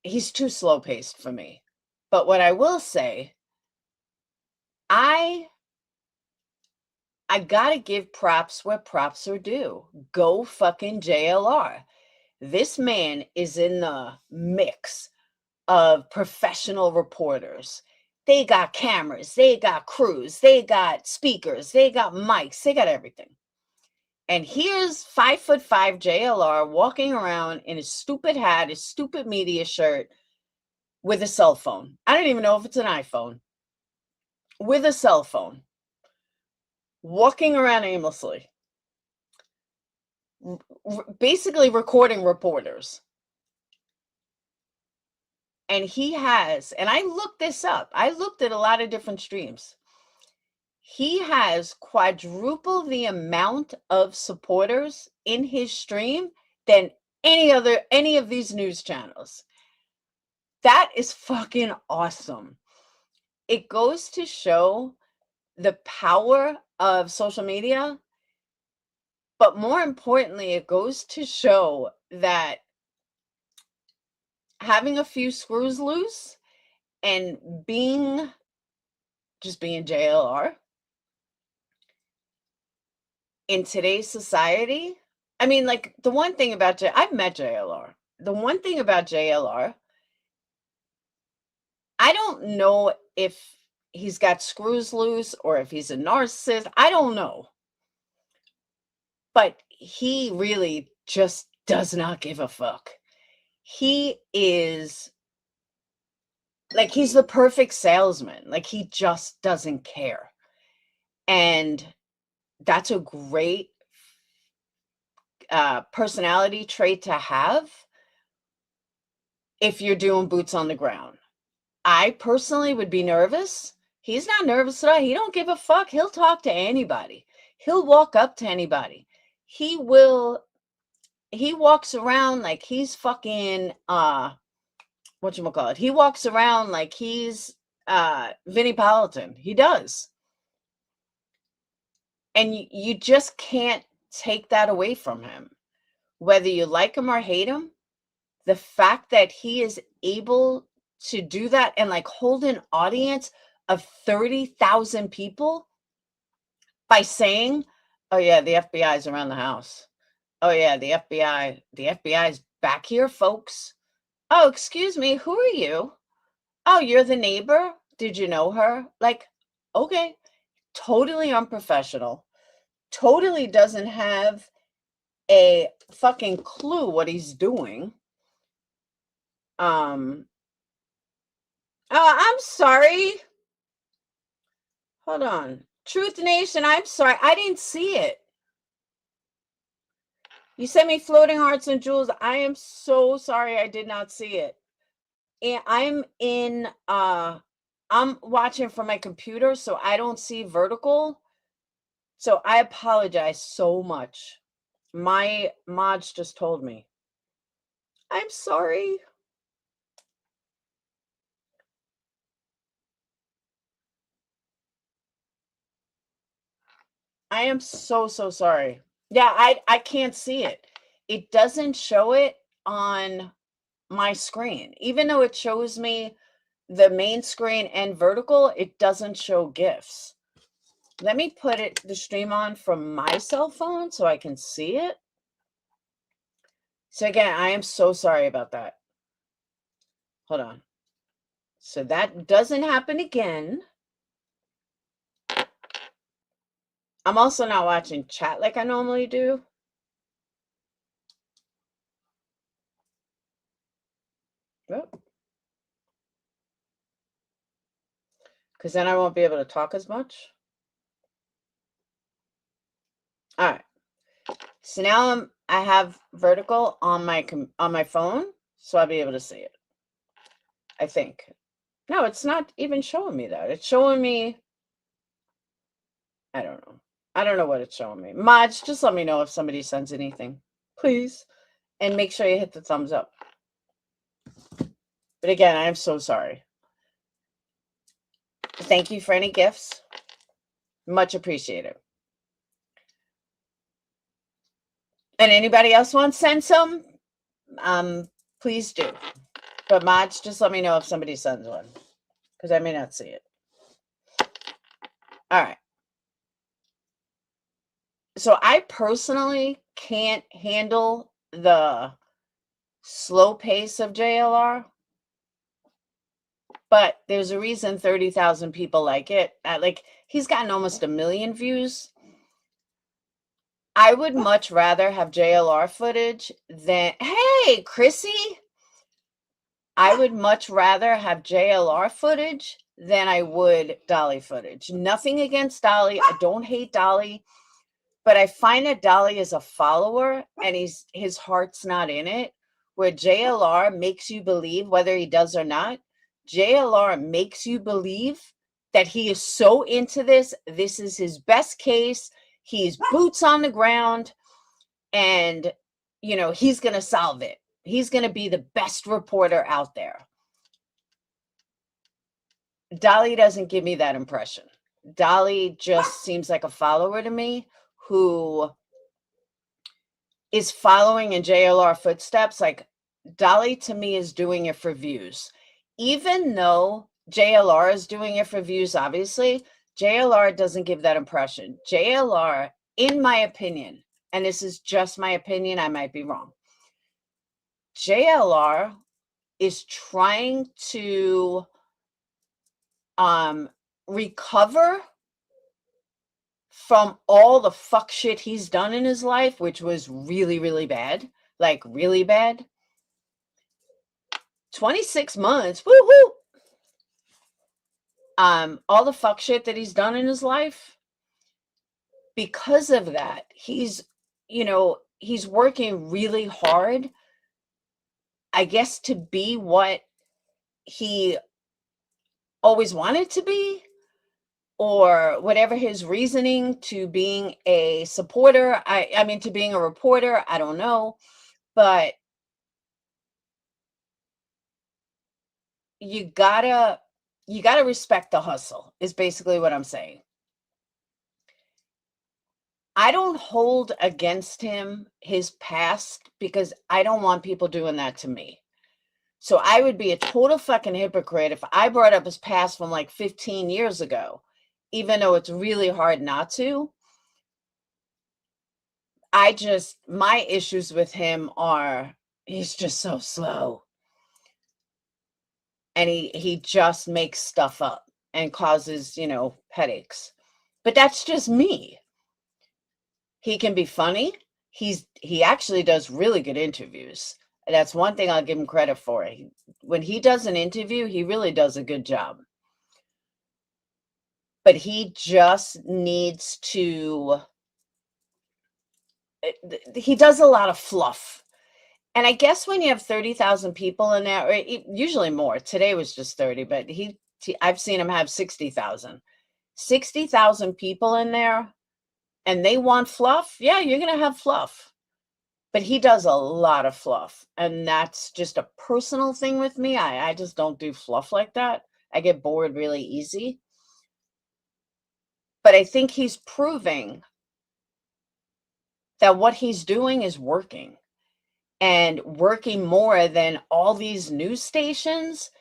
he's too slow paced for me. But what I will say, I gotta give props where props are due. Go fucking JLR. This man is in the mix of professional reporters. They got cameras, they got crews, they got speakers, they got mics, they got everything. And here's 5'5" JLR walking around in his stupid hat, his stupid media shirt with a cell phone. I don't even know if it's an iPhone. With a cell phone. Walking around aimlessly. Basically recording reporters. And he has, and I looked this up. I looked at a lot of different streams. He has quadruple the amount of supporters in his stream than any of these news channels. That is fucking awesome. It goes to show the power of social media, but more importantly, it goes to show that having a few screws loose and being JLR in today's society. I mean, like the one thing about I've met JLR. The one thing about JLR, I don't know if he's got screws loose or if he's a narcissist. I don't know. But he really just does not give a fuck. He is like, he's the perfect salesman. Like, he just doesn't care. And that's a great personality trait to have if you're doing boots on the ground. I personally would be nervous. He's not nervous at all. He don't give a fuck. He'll talk to anybody. He'll walk up to anybody. He walks around like he's fucking whatchamacallit. He walks around like he's Vinnie Politan. He does. And you just can't take that away from him. Whether you like him or hate him, the fact that he is able to do that and like hold an audience of 30,000 people by saying, oh yeah, the FBI is around the house. Oh yeah, the FBI is back here, folks. Oh, excuse me, who are you? Oh, you're the neighbor? Did you know her? Like, okay, totally unprofessional. Totally doesn't have a fucking clue what he's doing. Oh, I'm sorry. Hold on. Truth Nation, I'm sorry. I didn't see it. You sent me floating hearts and jewels. I am so sorry I did not see it. And I'm watching from my computer, so I don't see vertical. So I apologize so much. My mods just told me. I'm sorry. I am so sorry. Yeah, I can't see it. It doesn't show it on my screen. Even though it shows me the main screen and vertical, it doesn't show GIFs. Let me put the stream on from my cell phone so I can see it. So again, I am so sorry about that. Hold on. So that doesn't happen again. I'm also not watching chat like I normally do. Because then I won't be able to talk as much. All right. So now I have vertical on my phone, so I'll be able to see it. I think. No, it's not even showing me that. It's showing me, I don't know. I don't know what it's showing me. Mods, just let me know if somebody sends anything, please. And make sure you hit the thumbs up. But again, I am so sorry. Thank you for any gifts. Much appreciated. And anybody else want to send some? Please do. But mods, just let me know if somebody sends one, because I may not see it. All right. So I personally can't handle the slow pace of JLR, but there's a reason 30,000 people like it. Like, he's gotten almost 1 million views. I would much rather have JLR footage than, hey, Chrissy, I would much rather have JLR footage than I would Dolly footage. Nothing against Dolly. I don't hate Dolly. But I find that Dolly is a follower and his heart's not in it, where JLR makes you believe, whether he does or not, JLR makes you believe that he is so into this. This is his best case. He's boots on the ground and, you know, he's going to solve it. He's going to be the best reporter out there. Dolly doesn't give me that impression. Dolly just seems like a follower to me who is following in JLR footsteps. Like, Dolly to me is doing it for views. Even though JLR is doing it for views, obviously, JLR doesn't give that impression. JLR, in my opinion, and this is just my opinion, I might be wrong, JLR is trying to recover from all the fuck shit he's done in his life, which was really, really bad. Like, really bad. 26 months. Woo-hoo! All the fuck shit that he's done in his life. Because of that, he's working really hard, I guess, to be what he always wanted to be, or whatever his reasoning to being a supporter. I mean, to being a reporter, I don't know. But you gotta you got to respect the hustle, is basically what I'm saying. I don't hold against him his past because I don't want people doing that to me. So I would be a total fucking hypocrite if I brought up his past from like 15 years ago, even though it's really hard not to. My issues with him are he's just so slow. And he just makes stuff up and causes, headaches. But that's just me. He can be funny. He actually does really good interviews. That's one thing I'll give him credit for. When he does an interview, he really does a good job. But he just needs to he does a lot of fluff. And I guess when you have 30,000 people in there, or usually more. Today was just 30, but I've seen him have 60,000. 60,000 people in there and they want fluff. Yeah, you're going to have fluff. But he does a lot of fluff, and that's just a personal thing with me. I just don't do fluff like that. I get bored really easy. But I think he's proving that what he's doing is working, and working more than all these news stations.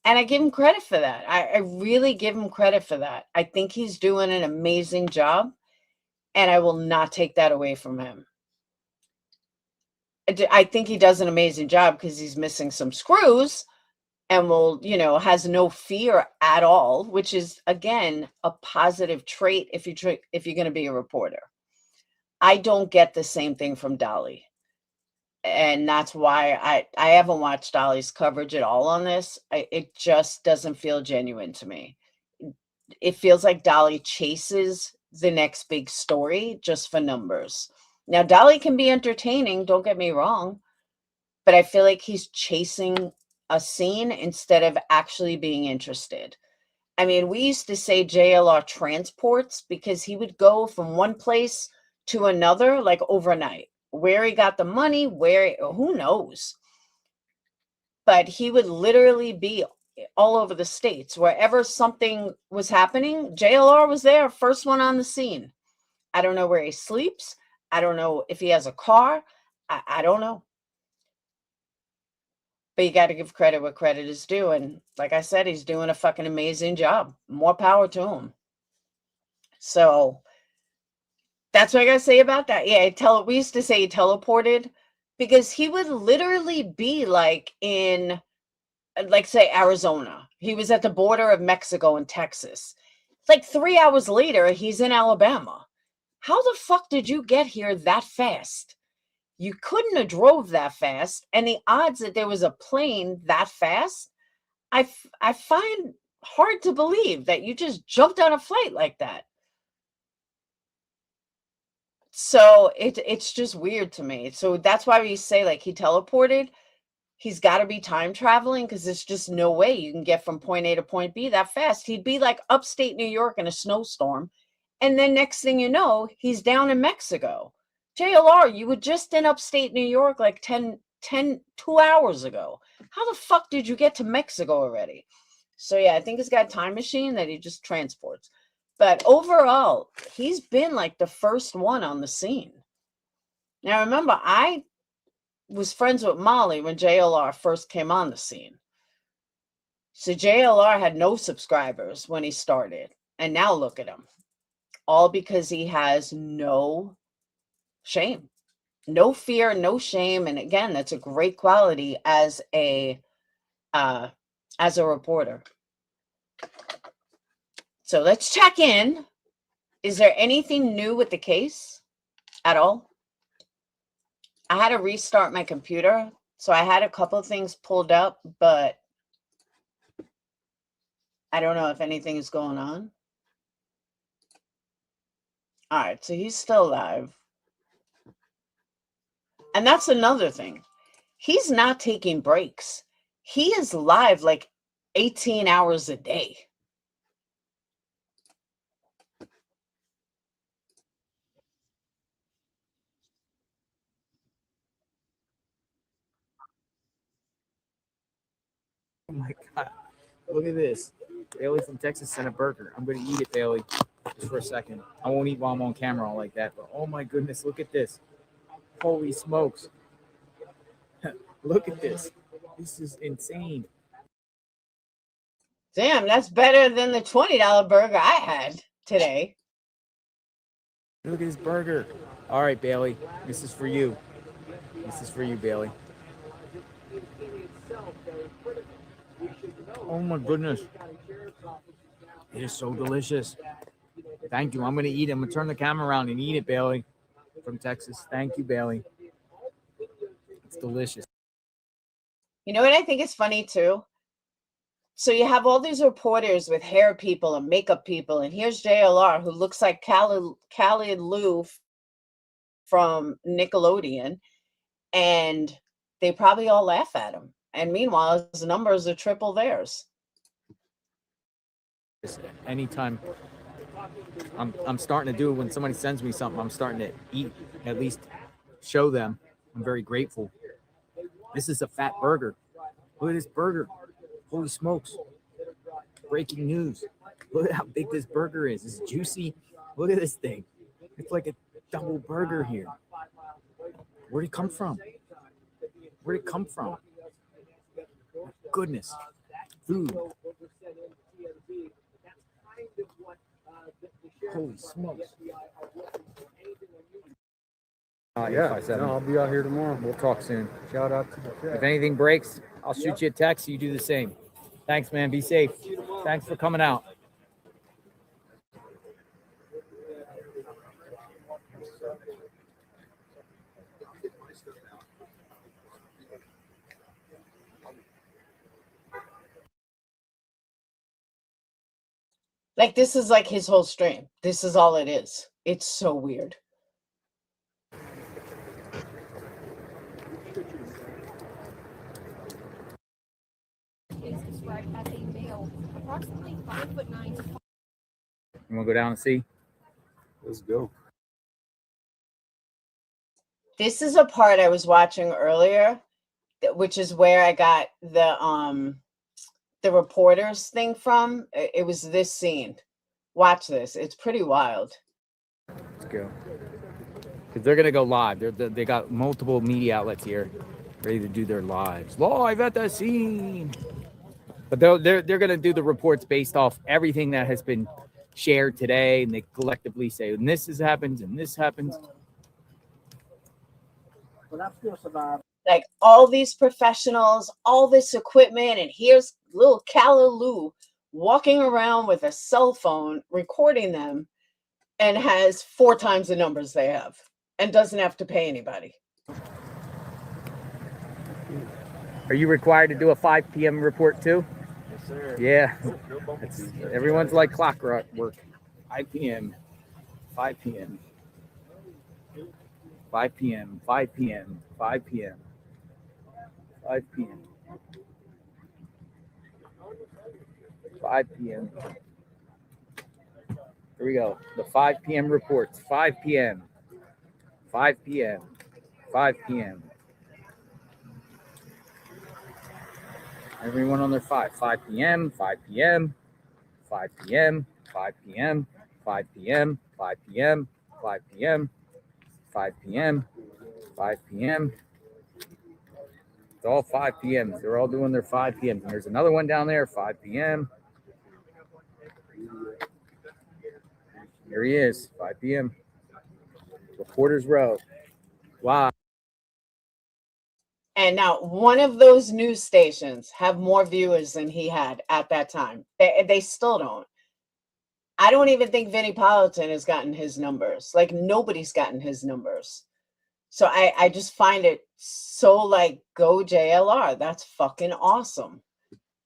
And I give him credit for that. I really give him credit for that. I think he's doing an amazing job, and I will not take that away from him. I think he does an amazing job because he's missing some screws and has no fear at all, which is, again, a positive trait if you're going to be a reporter. I don't get the same thing from Dolly. And that's why I haven't watched Dolly's coverage at all on this. It just doesn't feel genuine to me. It feels like Dolly chases the next big story just for numbers. Now, Dolly can be entertaining, don't get me wrong, but I feel like he's chasing a scene instead of actually being interested. I mean, we used to say JLR transports because he would go from one place to another like overnight. Where he got the money, who knows? But he would literally be all over the states. Wherever something was happening, JLR was there, first one on the scene. I don't know where he sleeps. I don't know if he has a car. I don't know. But you got to give credit where credit is due. And like I said, he's doing a fucking amazing job. More power to him. So that's what I got to say about that. Yeah, we used to say he teleported because he would literally be like in, like, say, Arizona. He was at the border of Mexico and Texas. Like 3 hours later, he's in Alabama. How the fuck did you get here that fast? You couldn't have drove that fast, and the odds that there was a plane that fast, I find hard to believe that you just jumped on a flight like that. So it's just weird to me. So that's why we say like he teleported. He's got to be time traveling because there's just no way you can get from point A to point B that fast. He'd be like upstate New York in a snowstorm, and then next thing you know, he's down in Mexico. JLR, you were just in upstate New York like 2 hours ago. How the fuck did you get to Mexico already? So yeah, I think he's got a time machine that he just transports. But overall, he's been like the first one on the scene. Now remember, I was friends with Molly when JLR first came on the scene. So JLR had no subscribers when he started. And now look at him. All because he has no shame, no fear, no shame. And again, that's a great quality as a reporter. So let's check in. Is there anything new with the case at all? I had to restart my computer. So I had a couple of things pulled up, but I don't know if anything is going on. All right, so he's still alive. And that's another thing. He's not taking breaks. He is live like 18 hours a day. Oh my God. Look at this. Bailey from Texas sent a burger. I'm going to eat it, Bailey, just for a second. I won't eat while I'm on camera like that. But oh my goodness, look at this. Holy smokes. Look at this. This is insane. Damn, that's better than the $20 burger I had today. Look at this burger. All right, Bailey. This is for you. This is for you, Bailey. Oh my goodness. It is so delicious. Thank you. I'm going to eat it. I'm going to turn the camera around and eat it, Bailey from Texas. Thank you, Bailey. It's delicious. You know what I think is funny too? So you have all these reporters with hair people and makeup people, and here's JLR who looks like Callie Lou from Nickelodeon, and they probably all laugh at him. And meanwhile, his numbers are triple theirs. Anytime I'm starting to do it when somebody sends me something, I'm starting to eat, at least show them I'm very grateful. This is a fat burger. Look at this burger. Holy smokes. Breaking news. Look at how big this burger is. It's juicy. Look at this thing. It's like a double burger here. Where'd it come from? Where'd it come from? Goodness. Food. Holy smokes. Yeah, no, I'll be out here tomorrow. We'll talk soon. Shout out to the chat. If anything breaks, I'll shoot you a text. You do the same. Thanks, man. Be safe. Thanks for coming out. Like, this is like his whole stream. This is all it is. It's so weird. Is described as a male, approximately 5'9". You want to go down and see? Let's go. This is a part I was watching earlier, which is where I got the reporters thing from. It was this scene. Watch this. It's pretty wild. Let's go. Because they're going to go live. They got multiple media outlets here ready to do their lives. Live at the scene. But they're going to do the reports based off everything that has been shared today. And they collectively say, and this has happened, and this happens. Like, all these professionals, all this equipment, and here's little Callaloo walking around with a cell phone recording them and has 4 times the numbers they have and doesn't have to pay anybody. Are you required to do a 5 p.m. report too? Yes, sir. Yeah. Everyone's like clockwork. 5 p.m. 5 p.m. 5 p.m. 5 p.m. 5 p.m. 5 p.m. 5 p.m. Here we go. The 5 p.m. reports. 5 p.m. 5 p.m. 5 p.m. Everyone on their 5. 5 p.m. 5 p.m. 5 p.m. 5 p.m. 5 p.m. 5 p.m. 5 p.m. 5 p.m. 5 p.m. It's all 5 p.m. They're all doing their 5 p.m. There's another one down there, 5 p.m. Here he is, 5 p.m. Reporters Row. Wow. And now one of those news stations have more viewers than he had at that time. They still don't. I don't even think Vinnie Politan has gotten his numbers. Like, nobody's gotten his numbers. So I just find it so, like, go JLR. That's fucking awesome.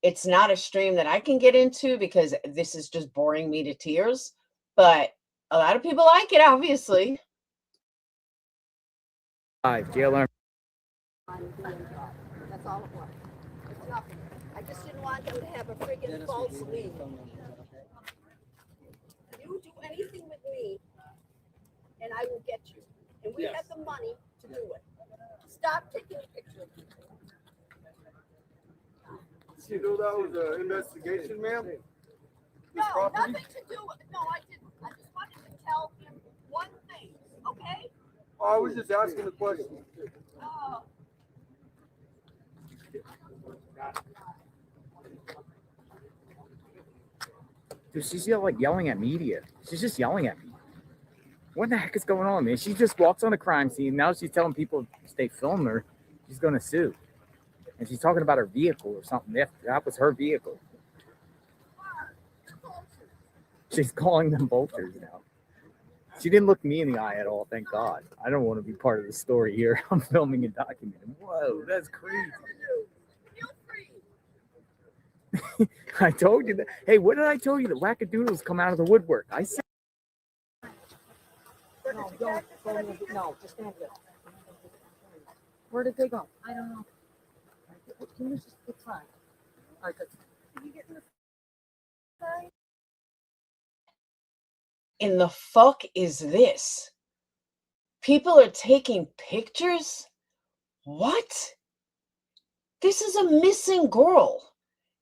It's not a stream that I can get into because this is just boring me to tears. But a lot of people like it, obviously. 5, JLR. That's all it was. It's nothing. I just didn't want them to have a friggin' false lead. You do anything with me, and I will get you. And we have the money to do it. Stop taking a picture of people. you know that was an investigation, ma'am? No, property? nothing to do with, no, I didn't. I just wanted to tell him one thing, okay? Oh, I was just asking a question. Oh, Dude, she's yelling at media. She's just yelling at me. What the heck is going on, man? She just walks on a crime scene. Now she's telling people if they film her, she's going to sue. And she's talking about her vehicle or something. That was her vehicle. She's calling them vultures now. She didn't look me in the eye at all, thank God. I don't want to be part of the story here. I'm filming and documenting. Whoa, that's crazy. I told you that. Hey, what did I tell you? The wackadoodles come out of the woodwork. I said. No, don't. No, just stand there. Where did they go? I don't know. Can you just get time? All right, good. Can you get in the side? In the fuck is this? People are taking pictures? What? This is a missing girl.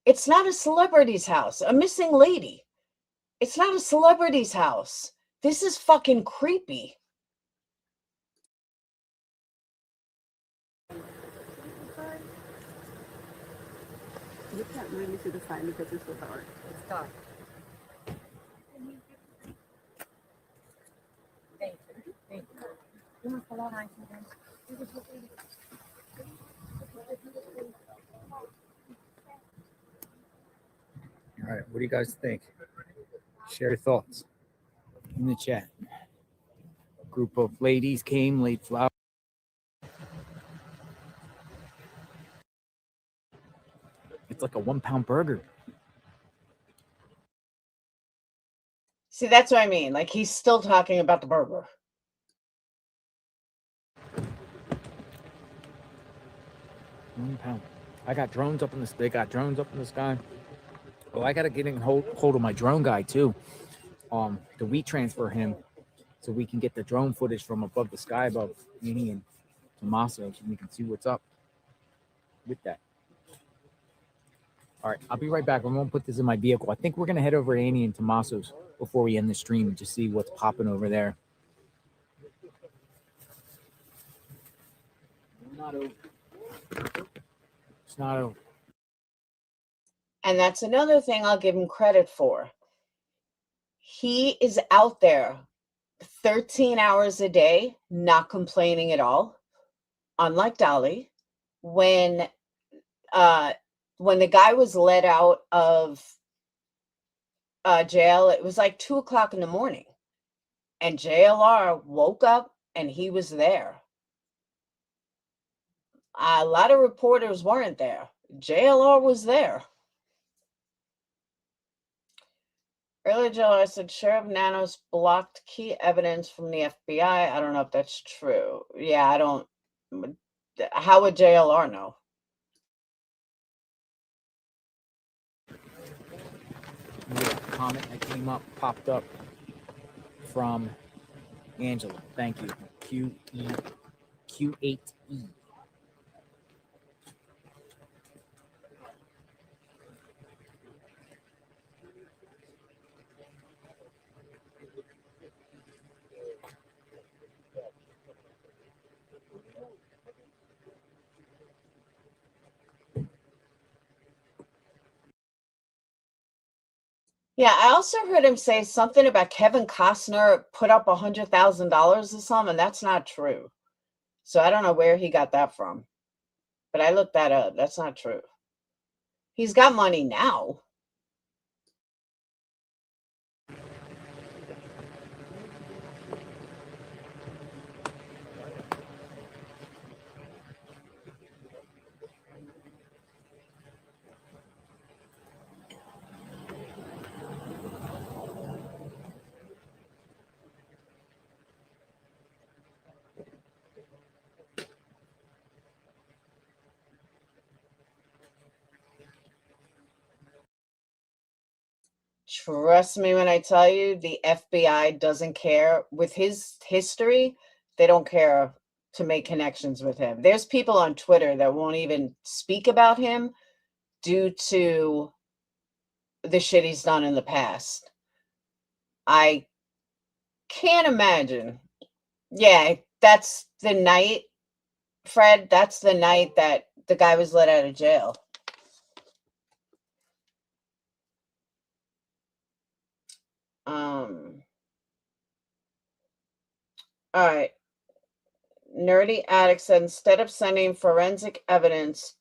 It's not a celebrity's house. A missing lady. It's not a celebrity's house. This is fucking creepy. You can't really see the sign because it's so dark. It's dark. Thank you. Thank you. You must follow on again. All right, what do you guys think? Share your thoughts in the chat. A group of ladies came, laid flowers. It's like a 1 pound burger. See, that's what I mean. Like, he's still talking about the burger. £1. I got drones up in the. They got drones up in the sky. Oh, I gotta get in hold of my drone guy too. To we transfer him so we can get the drone footage from above the sky above me and Tommaso, so we can see what's up with that. All right, I'll be right back. I'm gonna put this in my vehicle. I think we're gonna head over to Annie and Tommaso's before we end the stream and just see what's popping over there. Not over. It's not over. And that's another thing I'll give him credit for. He is out there 13 hours a day, not complaining at all. Unlike Dolly, when the guy was let out of jail, it was like 2 o'clock in the morning. And JLR woke up and he was there. A lot of reporters weren't there. JLR was there. Earlier, JLR said Sheriff Nanos blocked key evidence from the FBI. I don't know if that's true. Yeah, I don't. How would JLR know? Comment that came up, popped up from Angela. Thank you. Q8E. Yeah, I also heard him say something about Kevin Costner put up $100,000 or something. That's not true. So I don't know where he got that from. But I looked that up. That's not true. He's got money now. Trust me when I tell you, the FBI doesn't care. With his history, they don't care to make connections with him. There's people on Twitter that won't even speak about him due to the shit he's done in the past. I can't imagine. Yeah, that's the night, Fred, that's the night that the guy was let out of jail. All right. Nerdy Addict said instead of sending forensic evidence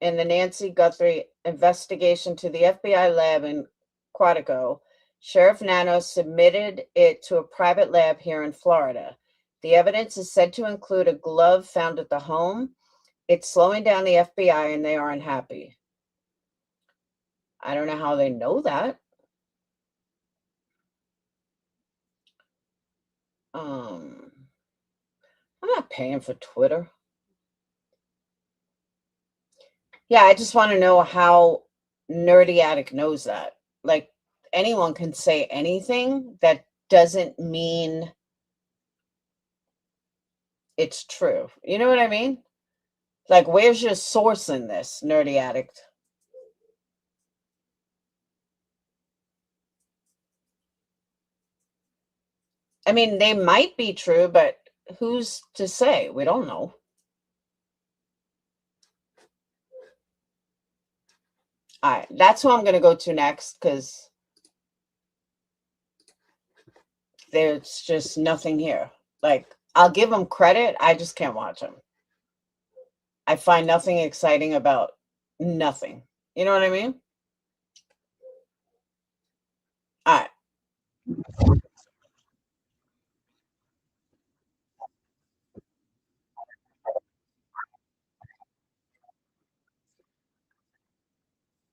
in the Nancy Guthrie investigation to the FBI lab in Quantico, Sheriff Nano submitted it to a private lab here in Florida. The evidence is said to include a glove found at the home. It's slowing down the FBI and they are unhappy. I don't know how they know that. I'm not paying for Twitter. Yeah, I just want to know how Nerdy Addict knows that. Like, anyone can say anything. That doesn't mean it's true. You know what I mean? Like, where's your source in this, Nerdy Addict? I mean, they might be true, but who's to say? We don't know. All right, that's who I'm going to go to next because there's just nothing here. Like, I'll give them credit. I just can't watch them. I find nothing exciting about nothing. You know what I mean? All right.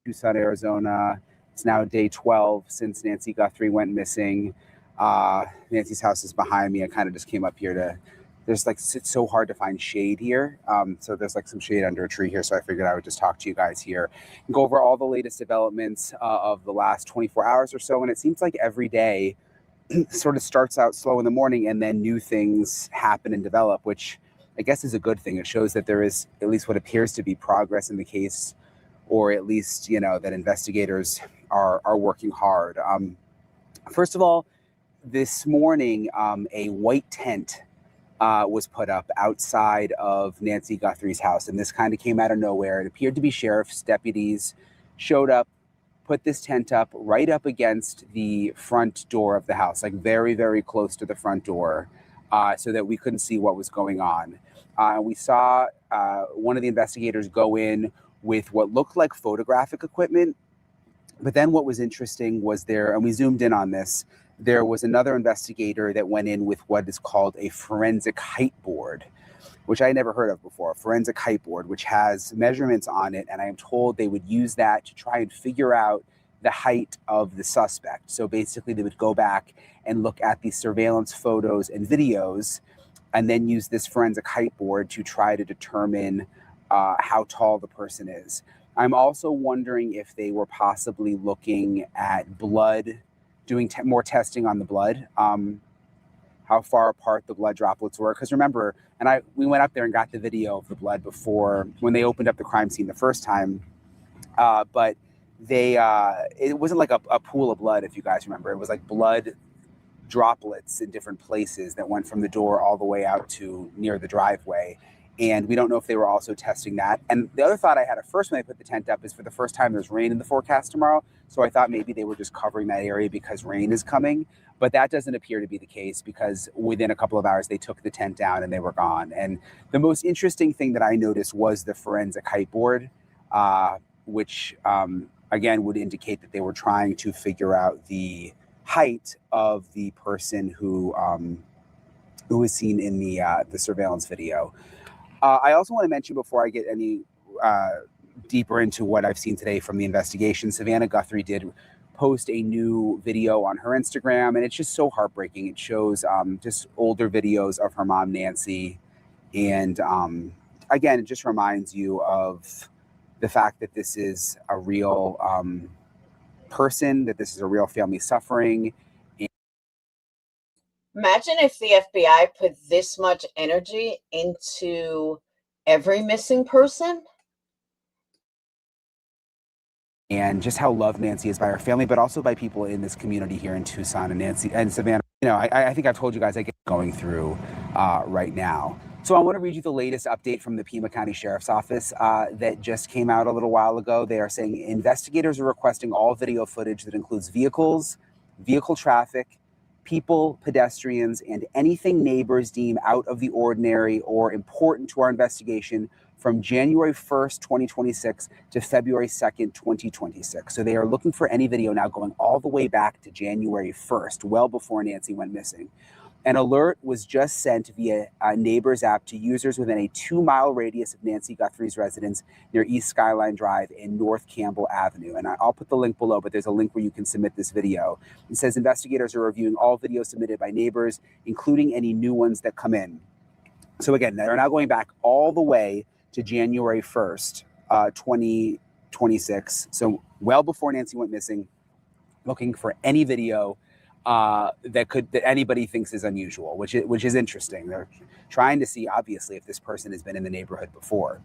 Tucson, Arizona. It's now day 12 since Nancy Guthrie went missing. Nancy's house is behind me. I kind of just came up here to. There's like it's so hard to find shade here. So there's like some shade under a tree here. So I figured I would just talk to you guys here and go over all the latest developments of the last 24 hours or so. And it seems like every day sort of starts out slow in the morning and then new things happen and develop, which I guess is a good thing. It shows that there is at least what appears to be progress in the case, or at least, that investigators are working hard. First of all, this morning, a white tent was put up outside of Nancy Guthrie's house, and this kind of came out of nowhere. It appeared to be sheriff's deputies showed up, put this tent up right up against the front door of the house, like very, very close to the front door, so that we couldn't see what was going on. We saw one of the investigators go in with what looked like photographic equipment. But then what was interesting was and we zoomed in on this, there was another investigator that went in with what is called a forensic height board, which I had never heard of before, a forensic height board, which has measurements on it. And I am told they would use that to try and figure out the height of the suspect. So basically they would go back and look at the surveillance photos and videos and then use this forensic height board to try to determine how tall the person is. I'm also wondering if they were possibly looking at blood, doing more testing on the blood, how far apart the blood droplets were. Because remember, we went up there and got the video of the blood before when they opened up the crime scene the first time, but it wasn't like a pool of blood, if you guys remember. It was like blood droplets in different places that went from the door all the way out to near the driveway. And we don't know if they were also testing that. And the other thought I had at first when they put the tent up is for the first time there's rain in the forecast tomorrow. So I thought maybe they were just covering that area because rain is coming. But that doesn't appear to be the case because within a couple of hours they took the tent down and they were gone. And the most interesting thing that I noticed was the forensic height board, which again would indicate that they were trying to figure out the height of the person who was seen in the surveillance video. I also want to mention before I get any deeper into what I've seen today from the investigation, Savannah Guthrie did post a new video on her Instagram, and it's just so heartbreaking. It shows just older videos of her mom, Nancy. And again, it just reminds you of the fact that this is a real person, that this is a real family suffering. Imagine if the FBI put this much energy into every missing person. and just how loved Nancy is by her family, but also by people in this community here in Tucson. And Nancy and Savannah, you know, I think I've told you guys I get going through right now. So I want to read you the latest update from the Pima County Sheriff's Office that just came out a little while ago. They are saying investigators are requesting all video footage that includes vehicles, vehicle traffic, people, pedestrians, and anything neighbors deem out of the ordinary or important to our investigation from January 1st, 2026 to February 2nd, 2026. So they are looking for any video now going all the way back to January 1st, well before Nancy went missing. An alert was just sent via a Neighbors app to users within a 2-mile radius of Nancy Guthrie's residence near East Skyline Drive and North Campbell Avenue. And I'll put the link below, but there's a link where you can submit this video. It says investigators are reviewing all videos submitted by neighbors, including any new ones that come in. So again, they're now going back all the way to January 1st, 2026. So well before Nancy went missing, looking for any video that anybody thinks is unusual, which is interesting. They're trying to see, obviously, if this person has been in the neighborhood before.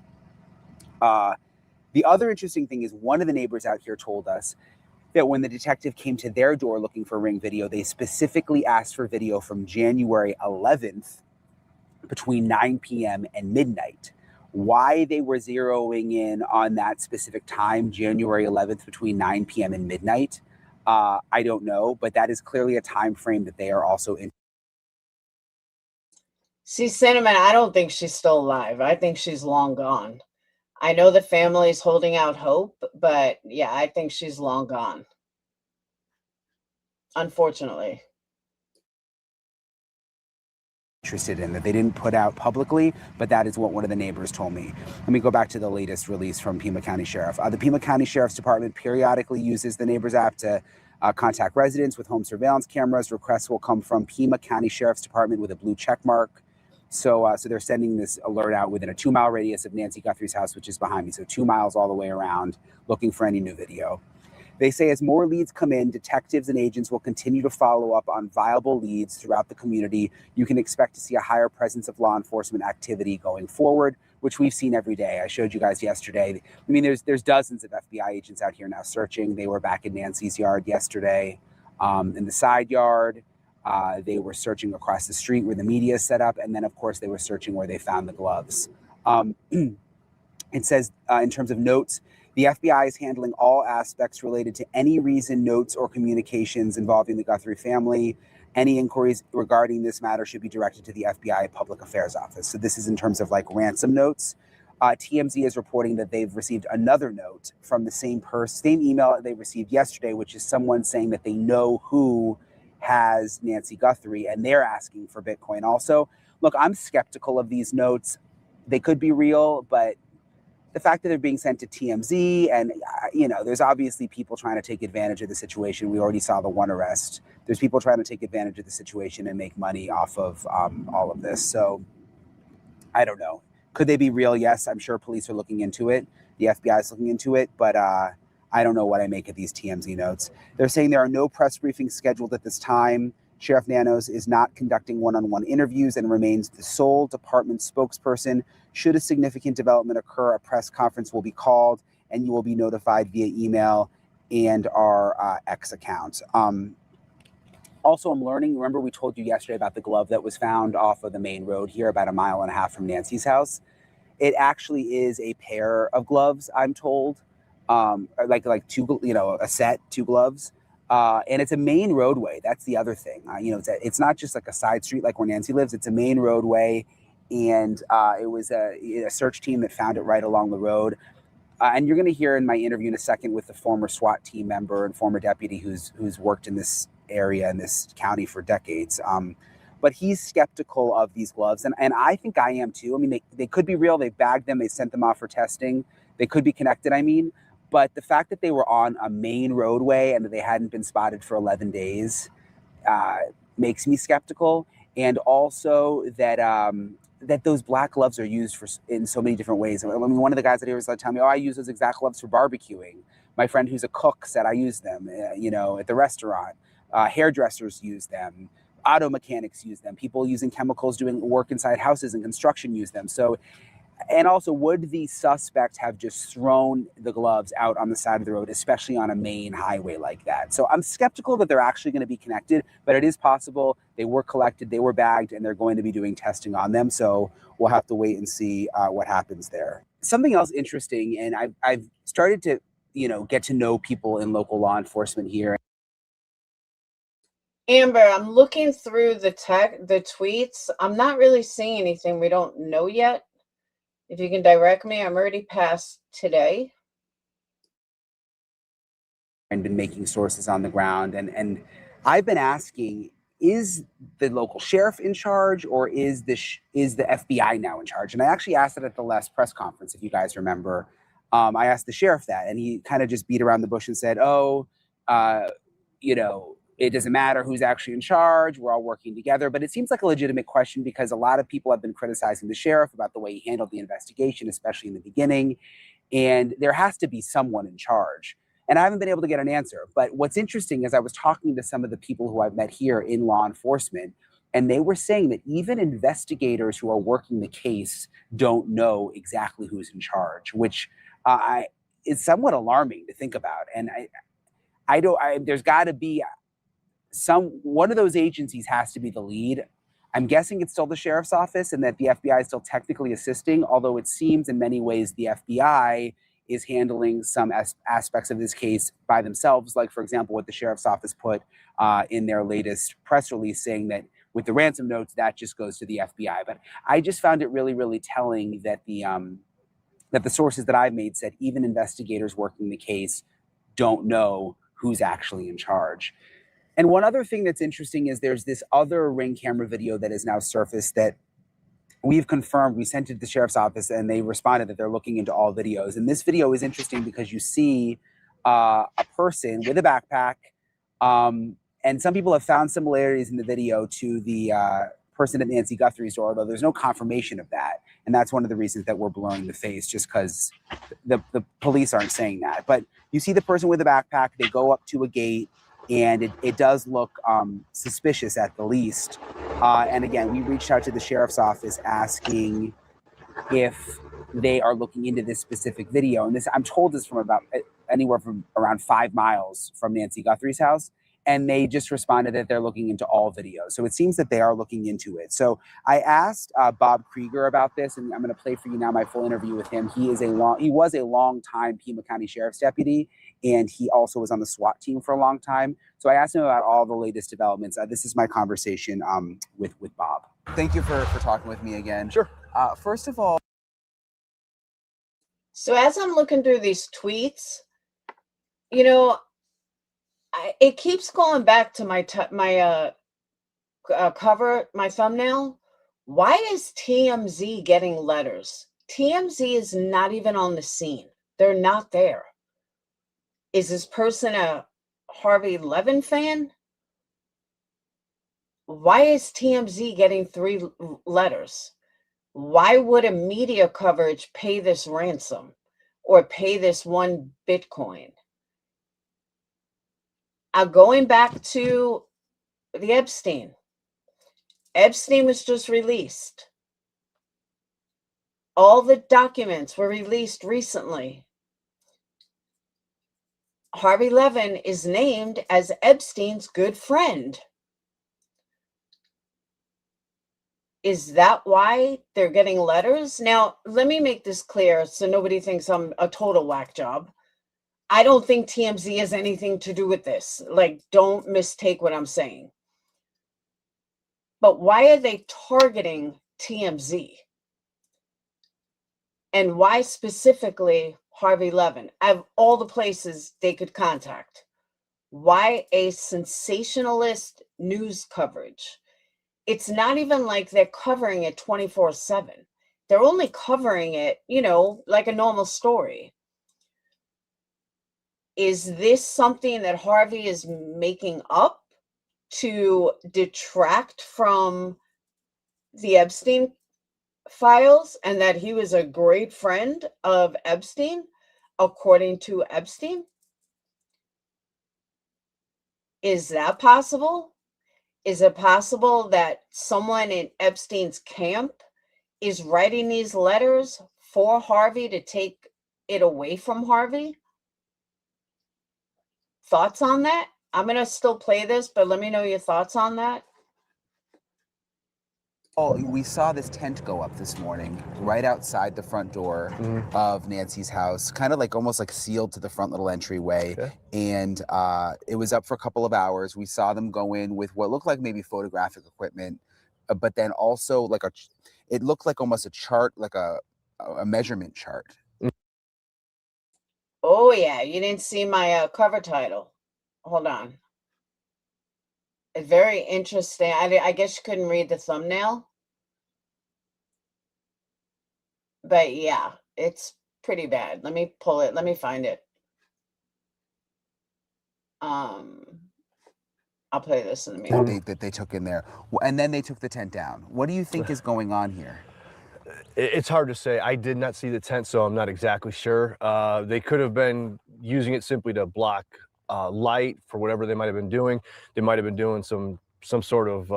The other interesting thing is one of the neighbors out here told us that when the detective came to their door looking for ring video, they specifically asked for video from January 11th between 9 p.m. and midnight. Why they were zeroing in on that specific time, January 11th, between 9 p.m. and midnight, I don't know, but that is clearly a time frame that they are also in. See, Cinnamon, I don't think she's still alive. I think she's long gone. I know the family's holding out hope, but yeah, I think she's long gone. Unfortunately. Interested in that they didn't put out publicly, but that is what one of the neighbors told me. Let me go back to the latest release from Pima County Sheriff. The Pima County Sheriff's Department periodically uses the Neighbors app to contact residents with home surveillance cameras. Requests will come from Pima County Sheriff's Department with a blue check mark. So they're sending this alert out within a 2-mile radius of Nancy Guthrie's house, which is behind me. So 2 miles all the way around, looking for any new video. They say as more leads come in, detectives and agents will continue to follow up on viable leads throughout the community. You can expect to see a higher presence of law enforcement activity going forward, which we've seen every day. I showed you guys yesterday. I mean, there's dozens of FBI agents out here now searching. They were back in Nancy's yard yesterday, in the side yard. They were searching across the street where the media is set up. And then, of course, they were searching where they found the gloves. It says, in terms of notes, the FBI is handling all aspects related to any reason, notes, or communications involving the Guthrie family. Any inquiries regarding this matter should be directed to the FBI Public Affairs Office. So this is in terms of like ransom notes. TMZ is reporting that they've received another note from the same email that they received yesterday, which is someone saying that they know who has Nancy Guthrie, and they're asking for Bitcoin also. Look, I'm skeptical of these notes. They could be real, but the fact that they're being sent to TMZ and, there's obviously people trying to take advantage of the situation. We already saw the one arrest. There's people trying to take advantage of the situation and make money off of all of this. So I don't know. Could they be real? Yes, I'm sure police are looking into it. The FBI is looking into it, but I don't know what I make of these TMZ notes. They're saying there are no press briefings scheduled at this time. Sheriff Nanos is not conducting one-on-one interviews and remains the sole department spokesperson. Should a significant development occur, a press conference will be called and you will be notified via email and our X account. Also, I'm learning, remember we told you yesterday about the glove that was found off of the main road here about 1.5 miles from Nancy's house. It actually is a pair of gloves, I'm told, like two, a set, 2 gloves. And it's a main roadway. That's the other thing. It's not just like a side street like where Nancy lives. It's a main roadway. And it was a search team that found it right along the road. And you're going to hear in my interview in a second with the former SWAT team member and former deputy who's worked in this area in this county for decades. But he's skeptical of these gloves. And I think I am too. I mean, they could be real. They bagged them. They sent them off for testing. They could be connected, But the fact that they were on a main roadway and that they hadn't been spotted for 11 days makes me skeptical. And also that those black gloves are used in so many different ways. I mean, one of the guys that here was telling me, I use those exact gloves for barbecuing. My friend who's a cook said I use them, at the restaurant. Hairdressers use them. Auto mechanics use them. People using chemicals doing work inside houses and construction use them. So And also, would the suspect have just thrown the gloves out on the side of the road, especially on a main highway like that? So I'm skeptical that they're actually going to be connected, but it is possible they were collected, they were bagged, and they're going to be doing testing on them. So we'll have to wait and see what happens there. Something else interesting, and I've started to, get to know people in local law enforcement here. Amber, I'm looking through the tweets. I'm not really seeing anything we don't know yet. If you can direct me, I'm already past today. And been making sources on the ground. And I've been asking, is the local sheriff in charge, or is the FBI now in charge? And I actually asked it at the last press conference, if you guys remember. I asked the sheriff that, and he kind of just beat around the bush and said, it doesn't matter who's actually in charge. We're all working together. But it seems like a legitimate question because a lot of people have been criticizing the sheriff about the way he handled the investigation, especially in the beginning. And there has to be someone in charge. And I haven't been able to get an answer. But what's interesting is I was talking to some of the people who I've met here in law enforcement, and they were saying that even investigators who are working the case don't know exactly who's in charge, which is somewhat alarming to think about. And there's got to be one of those agencies has to be the lead. I'm guessing it's still the sheriff's office and that the FBI is still technically assisting, although it seems in many ways the FBI is handling some aspects of this case by themselves. Like, for example, what the sheriff's office put in their latest press release saying that with the ransom notes, that just goes to the FBI. But I just found it really, really telling that the sources that I've made said even investigators working the case don't know who's actually in charge. And one other thing that's interesting is there's this other Ring camera video that has now surfaced that we've confirmed. We sent it to the sheriff's office and they responded that they're looking into all videos. And this video is interesting because you see a person with a backpack. And some people have found similarities in the video to the person at Nancy Guthrie's door, although there's no confirmation of that. And that's one of the reasons that we're blurring the face, just because the police aren't saying that. But you see the person with the backpack, they go up to a gate, and it does look suspicious at the least. And again, we reached out to the sheriff's office asking if they are looking into this specific video. And this, I'm told, is from about anywhere from around 5 miles from Nancy Guthrie's house. And they just responded that they're looking into all videos. So it seems that they are looking into it. So I asked Bob Krieger about this, and I'm going to play for you now my full interview with him. He was a long-time Pima County Sheriff's deputy, and he also was on the SWAT team for a long time. So I asked him about all the latest developments. This is my conversation with Bob. Thank you for talking with me again. Sure. First of all, So as I'm looking through these tweets, it keeps going back to my cover, my thumbnail. Why is TMZ getting letters? TMZ is not even on the scene. They're not there. Is this person a Harvey Levin fan? Why is TMZ getting 3 letters? Why would a media coverage pay this ransom or pay this 1 Bitcoin? Going back to the Epstein. Epstein was just released. All the documents were released recently. Harvey Levin is named as Epstein's good friend. Is that why they're getting letters? Now, let me make this clear so nobody thinks I'm a total whack job. I don't think TMZ has anything to do with this. Like, don't mistake what I'm saying. But why are they targeting TMZ? And why specifically Harvey Levin? Of all the places they could contact. Why a sensationalist news coverage? It's not even like they're covering it 24/7. They're only covering it, like a normal story. Is this something that Harvey is making up to detract from the Epstein files and that he was a great friend of Epstein, according to Epstein? Is that possible? Is it possible that someone in Epstein's camp is writing these letters for Harvey to take it away from Harvey? Thoughts on that? I'm going to still play this, but let me know your thoughts on that. Oh, we saw this tent go up this morning right outside the front door of Nancy's house, kind of like almost like sealed to the front little entryway. Okay. And it was up for a couple of hours. We saw them go in with what looked like maybe photographic equipment, but then also like it looked like almost a chart, like a measurement chart. Oh, yeah. You didn't see my cover title. Hold on. It's very interesting. I guess you couldn't read the thumbnail. But yeah, it's pretty bad. Let me pull it. Let me find it. I'll play this in a minute. That they took in there. And then they took the tent down. What do you think is going on here? It's hard to say. I did not see the tent, so I'm not exactly sure. They could have been using it simply to block light for whatever they might have been doing. They might have been doing some sort of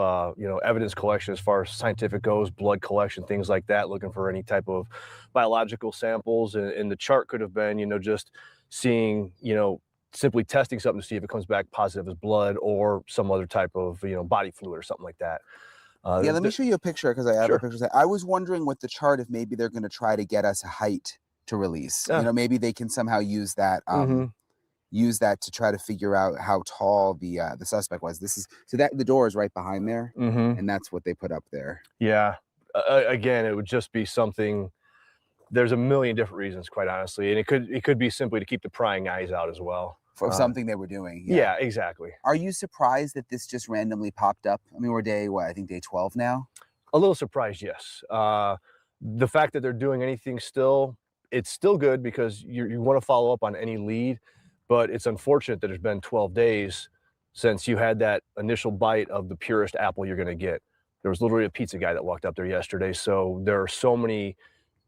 evidence collection as far as scientific goes, blood collection, things like that, looking for any type of biological samples. And the chart could have been, just seeing, simply testing something to see if it comes back positive as blood or some other type of, body fluid or something like that. Yeah, let me show you a picture because I have Sure. a picture. I was wondering with the chart if maybe they're going to try to get us a height to release. Maybe they can somehow use that to try to figure out how tall the suspect was. The door is right behind there, and that's what they put up there. Yeah. Again, it would just be something. There's a million different reasons, quite honestly, and it could be simply to keep the prying eyes out as well. For something they were doing. Yeah, exactly. Are you surprised that this just randomly popped up? I mean, we're day 12 now? A little surprised, yes. The fact that they're doing anything still, it's still good because you want to follow up on any lead, but it's unfortunate that there's been 12 days since you had that initial bite of the purest apple you're going to get. There was literally a pizza guy that walked up there yesterday, so there are so many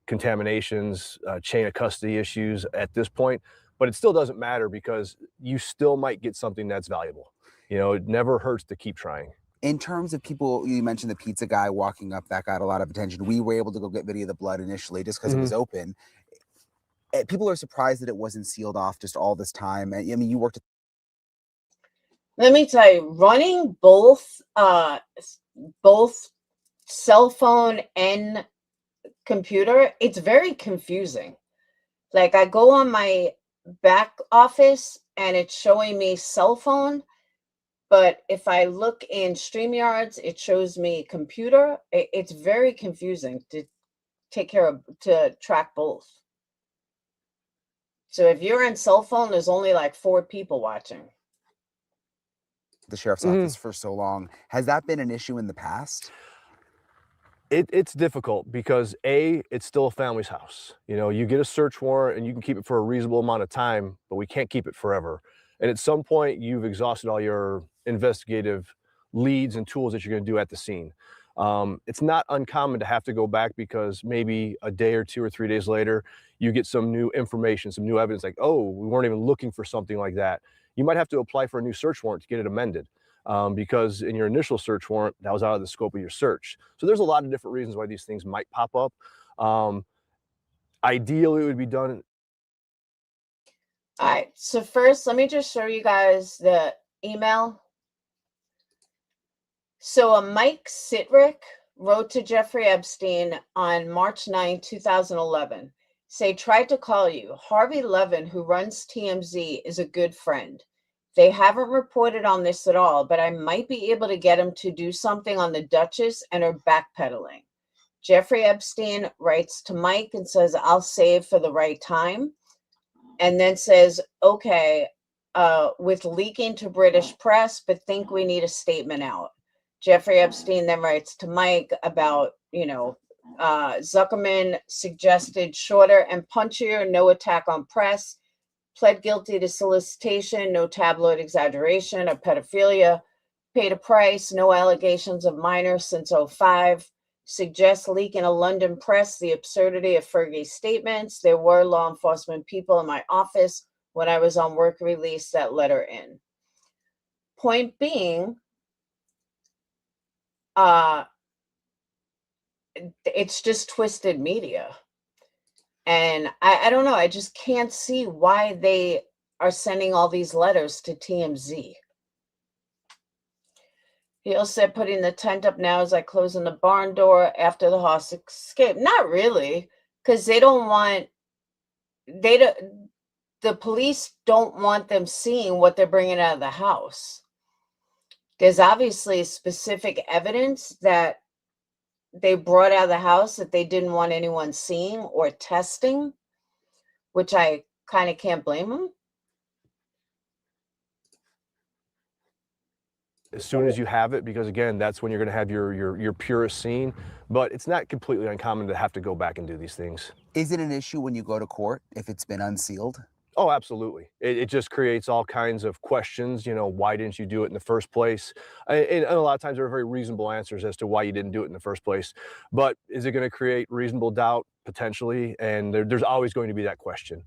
contaminations, chain of custody issues at this point, but it still doesn't matter because you still might get something that's valuable. It never hurts to keep trying. In terms of people, you mentioned the pizza guy walking up, that got a lot of attention. We were able to go get video of the blood initially just because it was open. People are surprised that it wasn't sealed off just all this time. I mean, you worked at... Let me tell you, running both cell phone and computer, it's very confusing. Like I go on my back office and it's showing me cell phone, but if I look in StreamYards, it shows me computer. It's very confusing to track both. So if you're in cell phone, there's only like 4 people watching. The sheriff's office for so long. Has that been an issue in the past? It's difficult because it's still a family's house. You get a search warrant and you can keep it for a reasonable amount of time, but we can't keep it forever. And at some point you've exhausted all your investigative leads and tools that you're going to do at the scene. It's not uncommon to have to go back because maybe a day or 2 or 3 days later, you get some new information, some new evidence like, oh, we weren't even looking for something like that. You might have to apply for a new search warrant to get it amended. Because in your initial search warrant, that was out of the scope of your search. So there's a lot of different reasons why these things might pop up. Ideally, it would be done. All right. So first, let me just show you guys the email. So Mike Sitrick wrote to Jeffrey Epstein on March 9, 2011. Say, tried to call you. Harvey Levin, who runs TMZ, is a good friend. They haven't reported on this at all, but I might be able to get him to do something on the Duchess and are backpedaling. Jeffrey Epstein writes to Mike and says, I'll save for the right time. And then says, okay, with leaking to British press, but think we need a statement out. Jeffrey Epstein then writes to Mike about, Zuckerman suggested shorter and punchier, no attack on press. Pled guilty to solicitation, no tabloid exaggeration or pedophilia, paid a price, no allegations of minors since 2005, suggests leak in a London press the absurdity of Fergie's statements. There were law enforcement people in my office when I was on work release that let her in. Point being, it's just twisted media. And I don't know, I just can't see why they are sending all these letters to TMZ. He also said putting the tent up now is like closing the barn door after the horse escaped. Not really, because they don't want, the police don't want them seeing what they're bringing out of the house. There's obviously specific evidence that they brought out of the house that they didn't want anyone seeing or testing, which I kind of can't blame them. As soon as you have it, because again, that's when you're going to have your purest scene. But it's not completely uncommon to have to go back and do these things. Is it an issue when you go to court if it's been unsealed? Oh, absolutely. It just creates all kinds of questions. You know, why didn't you do it in the first place? And a lot of times there are very reasonable answers as to why you didn't do it in the first place. But is it going to create reasonable doubt? Potentially. And there's always going to be that question.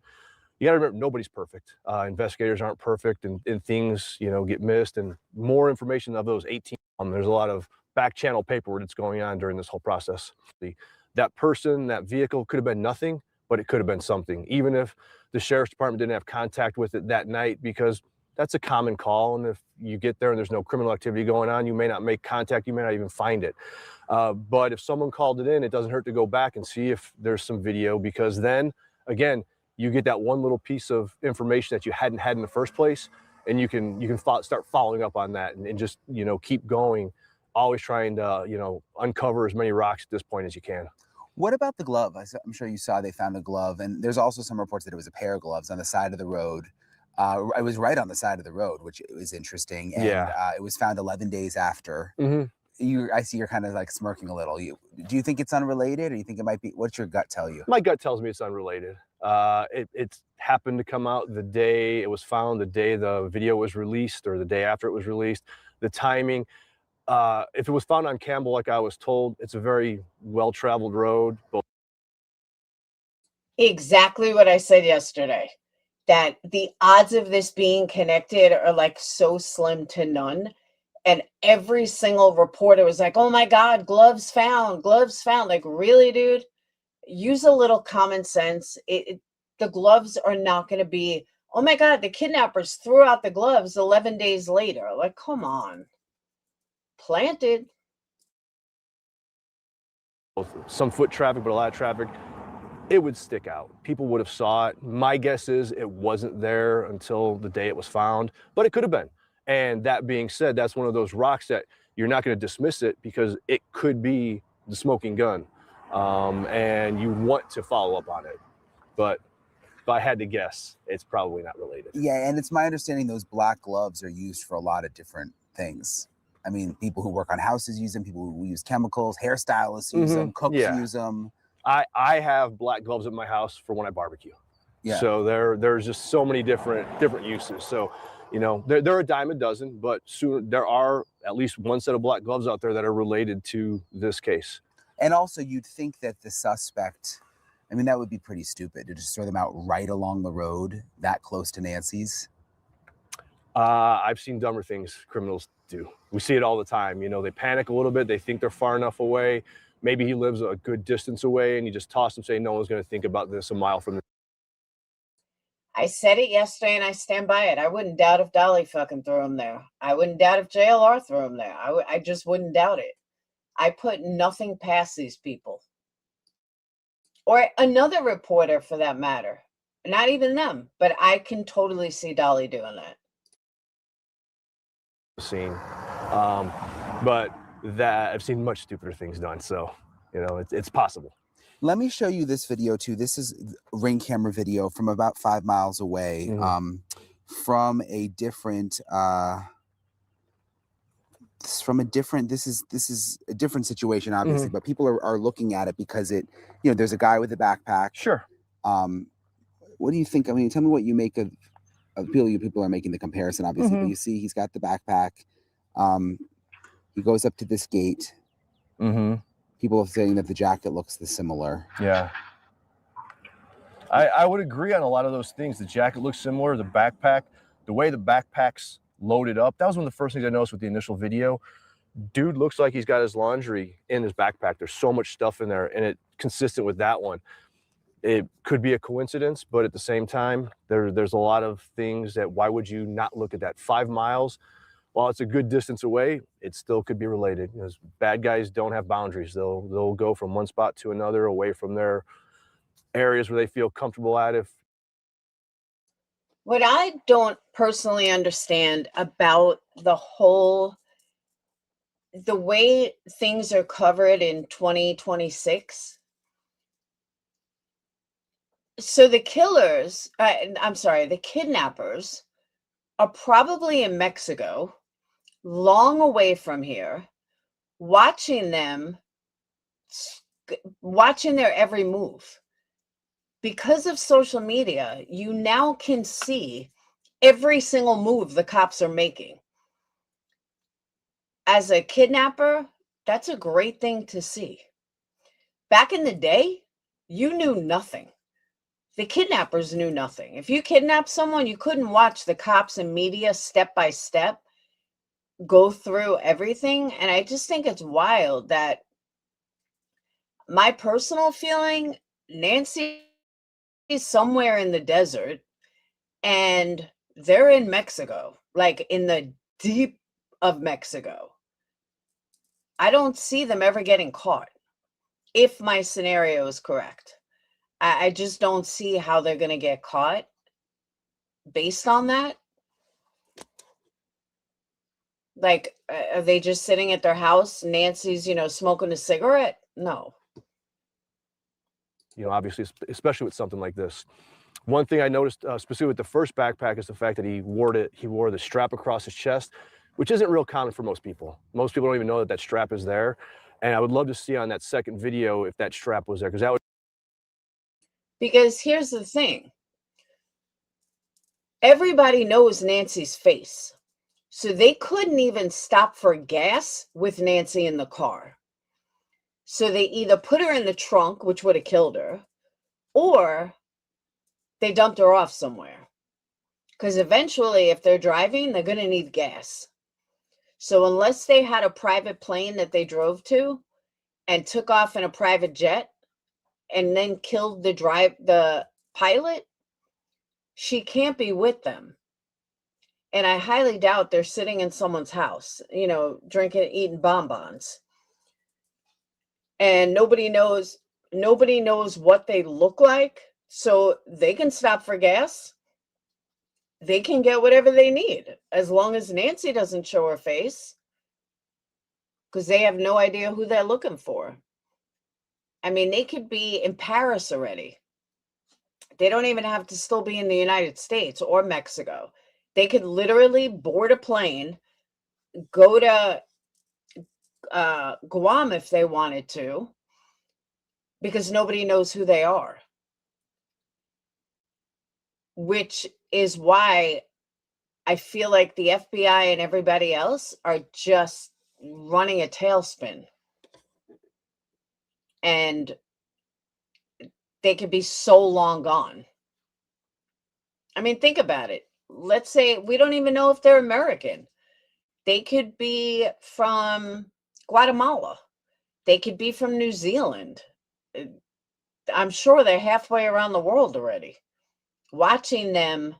You got to remember, nobody's perfect. Investigators aren't perfect, and things, you know, get missed. And more information of those 18, there's a lot of back channel paperwork that's going on during this whole process. That person, that vehicle could have been nothing, but it could have been something. Even if the sheriff's department didn't have contact with it that night, because that's a common call. And if you get there and there's no criminal activity going on, you may not make contact, you may not even find it. But if someone called it in, it doesn't hurt to go back and see if there's some video, because then, again, you get that one little piece of information that you hadn't had in the first place, and you can start following up on that and just, you know, keep going, always trying to, you know, uncover as many rocks at this point as you can. What about the glove? I'm sure you saw they found a glove, and there's also some reports that it was a pair of gloves on the side of the road. It was right on the side of the road, which was interesting. And it was found 11 days after. I see you're kind of like smirking a little. Do you think it's unrelated, or you think it might be? What's your gut tell you? My gut tells me it's unrelated. It happened to come out the day it was found, the day the video was released, or the day after it was released. The timing. If it was found on Campbell, like I was told, it's a very well-traveled road. Exactly what I said yesterday, that the odds of this being connected are like so slim to none. And every single reporter was like, oh my God, gloves found, gloves found. Like, really, dude? Use a little common sense. The gloves are not going to be, oh my God, the kidnappers threw out the gloves 11 days later. Like, come on. Planted. Some foot traffic, but a lot of traffic. It would stick out. People would have saw it. My guess is it wasn't there until the day it was found, but it could have been. And that being said, that's one of those rocks that you're not going to dismiss it, because it could be the smoking gun. And you want to follow up on it. But if I had to guess, it's probably not related. Yeah, and it's my understanding those black gloves are used for a lot of different things. I mean, people who work on houses use them, people who use chemicals, hairstylists use them, cooks use them. I have black gloves at my house for when I barbecue. Yeah. So there's just so many different uses. So, you know, they're a dime a dozen, but soon there are at least one set of black gloves out there that are related to this case. And also, you'd think that the suspect, I mean, that would be pretty stupid to just throw them out right along the road that close to Nancy's. I've seen dumber things criminals do. We see it all the time. You know, they panic a little bit. They think they're far enough away. Maybe he lives a good distance away, and you just toss him, say, no one's going to think about this a mile from the. I said it yesterday, and I stand by it. I wouldn't doubt if Dolly fucking threw him there. I wouldn't doubt if JLR threw him there. I just wouldn't doubt it. I put nothing past these people. Or another reporter, for that matter. Not even them, but I can totally see Dolly doing that. Scene. But that I've seen much stupider things done. So, you know, it's possible. Let me show you this video too. This is ring camera video from about 5 miles away, from a different, this is a different situation, obviously, but people are looking at it because it, you know, there's a guy with a backpack. Sure. What do you think? I mean, tell me what you make of people are making the comparison, obviously, but you see he's got the backpack. He goes up to this gate. People are saying that the jacket looks similar. Yeah. I would agree on a lot of those things. The jacket looks similar, the backpack, the way the backpack's loaded up. That was one of the first things I noticed with the initial video. dude looks like he's got his laundry in his backpack. There's so much stuff in there, and it consistent with that one. It could be a coincidence, but at the same time, there's a lot of things that why would you not look at that? 5 miles, while it's a good distance away, it still could be related. Because bad guys don't have boundaries. They'll go from one spot to another away from their areas where they feel comfortable at. What I don't personally understand about the way things are covered in 2026. So the the kidnappers are probably in Mexico, long away from here, watching their every move. Because of social media, you now can see every single move the cops are making. As a kidnapper, that's a great thing to see. Back in the day, you knew nothing. The kidnappers knew nothing. If you kidnapped someone, you couldn't watch the cops and media step by step go through everything. And I just think it's wild that my personal feeling, Nancy is somewhere in the desert and they're in Mexico, like in the deep of Mexico. I don't see them ever getting caught if my scenario is correct. I just don't see how they're going to get caught based on that. Like, are they just sitting at their house? Nancy's, smoking a cigarette? No. Obviously, especially with something like this. One thing I noticed, specifically with the first backpack, is the fact that he wore the strap across his chest, which isn't real common for most people. Most people don't even know that strap is there. And I would love to see on that second video if that strap was there, Because here's the thing. Everybody knows Nancy's face. So they couldn't even stop for gas with Nancy in the car. So they either put her in the trunk, which would have killed her, or they dumped her off somewhere. Because eventually, if they're driving, they're going to need gas. So unless they had a private plane that they drove to and took off in a private jet and then killed the pilot, she can't be with them. And I highly doubt they're sitting in someone's house, drinking, eating bonbons. And nobody knows what they look like, so they can stop for gas. They can get whatever they need as long as Nancy doesn't show her face, because they have no idea who they're looking for. I mean, they could be in Paris already. They don't even have to still be in the United States or Mexico. They could literally board a plane, go to Guam if they wanted to, because nobody knows who they are. Which is why I feel like the FBI and everybody else are just running a tailspin. And they could be so long gone. I mean, think about it. Let's say we don't even know if they're American. They could be from Guatemala. They could be from New Zealand. I'm sure they're halfway around the world already. Watching them,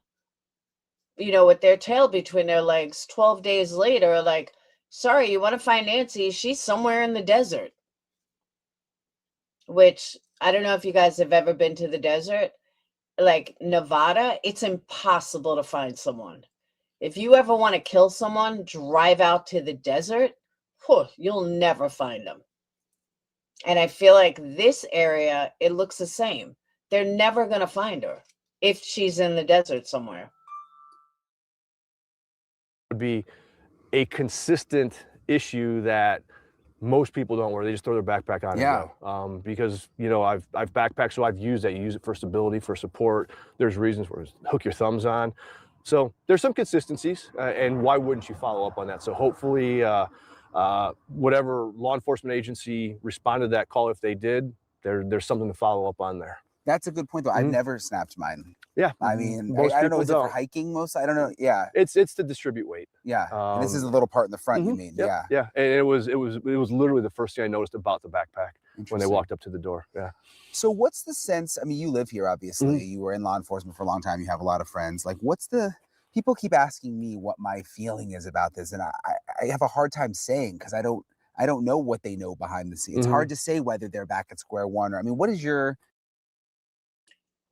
with their tail between their legs 12 days later, like, sorry, you want to find Nancy? She's somewhere in the desert. Which, I don't know if you guys have ever been to the desert. Like Nevada, it's impossible to find someone. If you ever want to kill someone, drive out to the desert, you'll never find them. And I feel like this area, it looks the same. They're never going to find her if she's in the desert somewhere. would be a consistent issue that most people don't wear. They just throw their backpack on and go. Because I've backpacked, so I've used that. You use it for stability, for support. There's reasons for it. Hook your thumbs on. So there's some consistencies, and why wouldn't you follow up on that? So hopefully, whatever law enforcement agency responded to that call, if they did, there's something to follow up on there. That's a good point, though. I've never snapped mine. Yeah. I mean, most I don't know. people Is it for don't. hiking most? I don't know. Yeah. It's to distribute weight. Yeah. And this is Um, the little part in the front, you Mhm. mean? Yep, Yeah. yeah. And it was literally the first thing I noticed about the backpack when they Interesting. walked up to the door. Yeah. So what's the sense? I mean, you live here, obviously. Mhm. You were in law enforcement for a long time. You have a lot of friends. Like, what's the people keep asking me what my feeling is about this, and I have a hard time saying because I don't know what they know behind the scenes. It's hard to say whether they're back at square one or I mean, what is your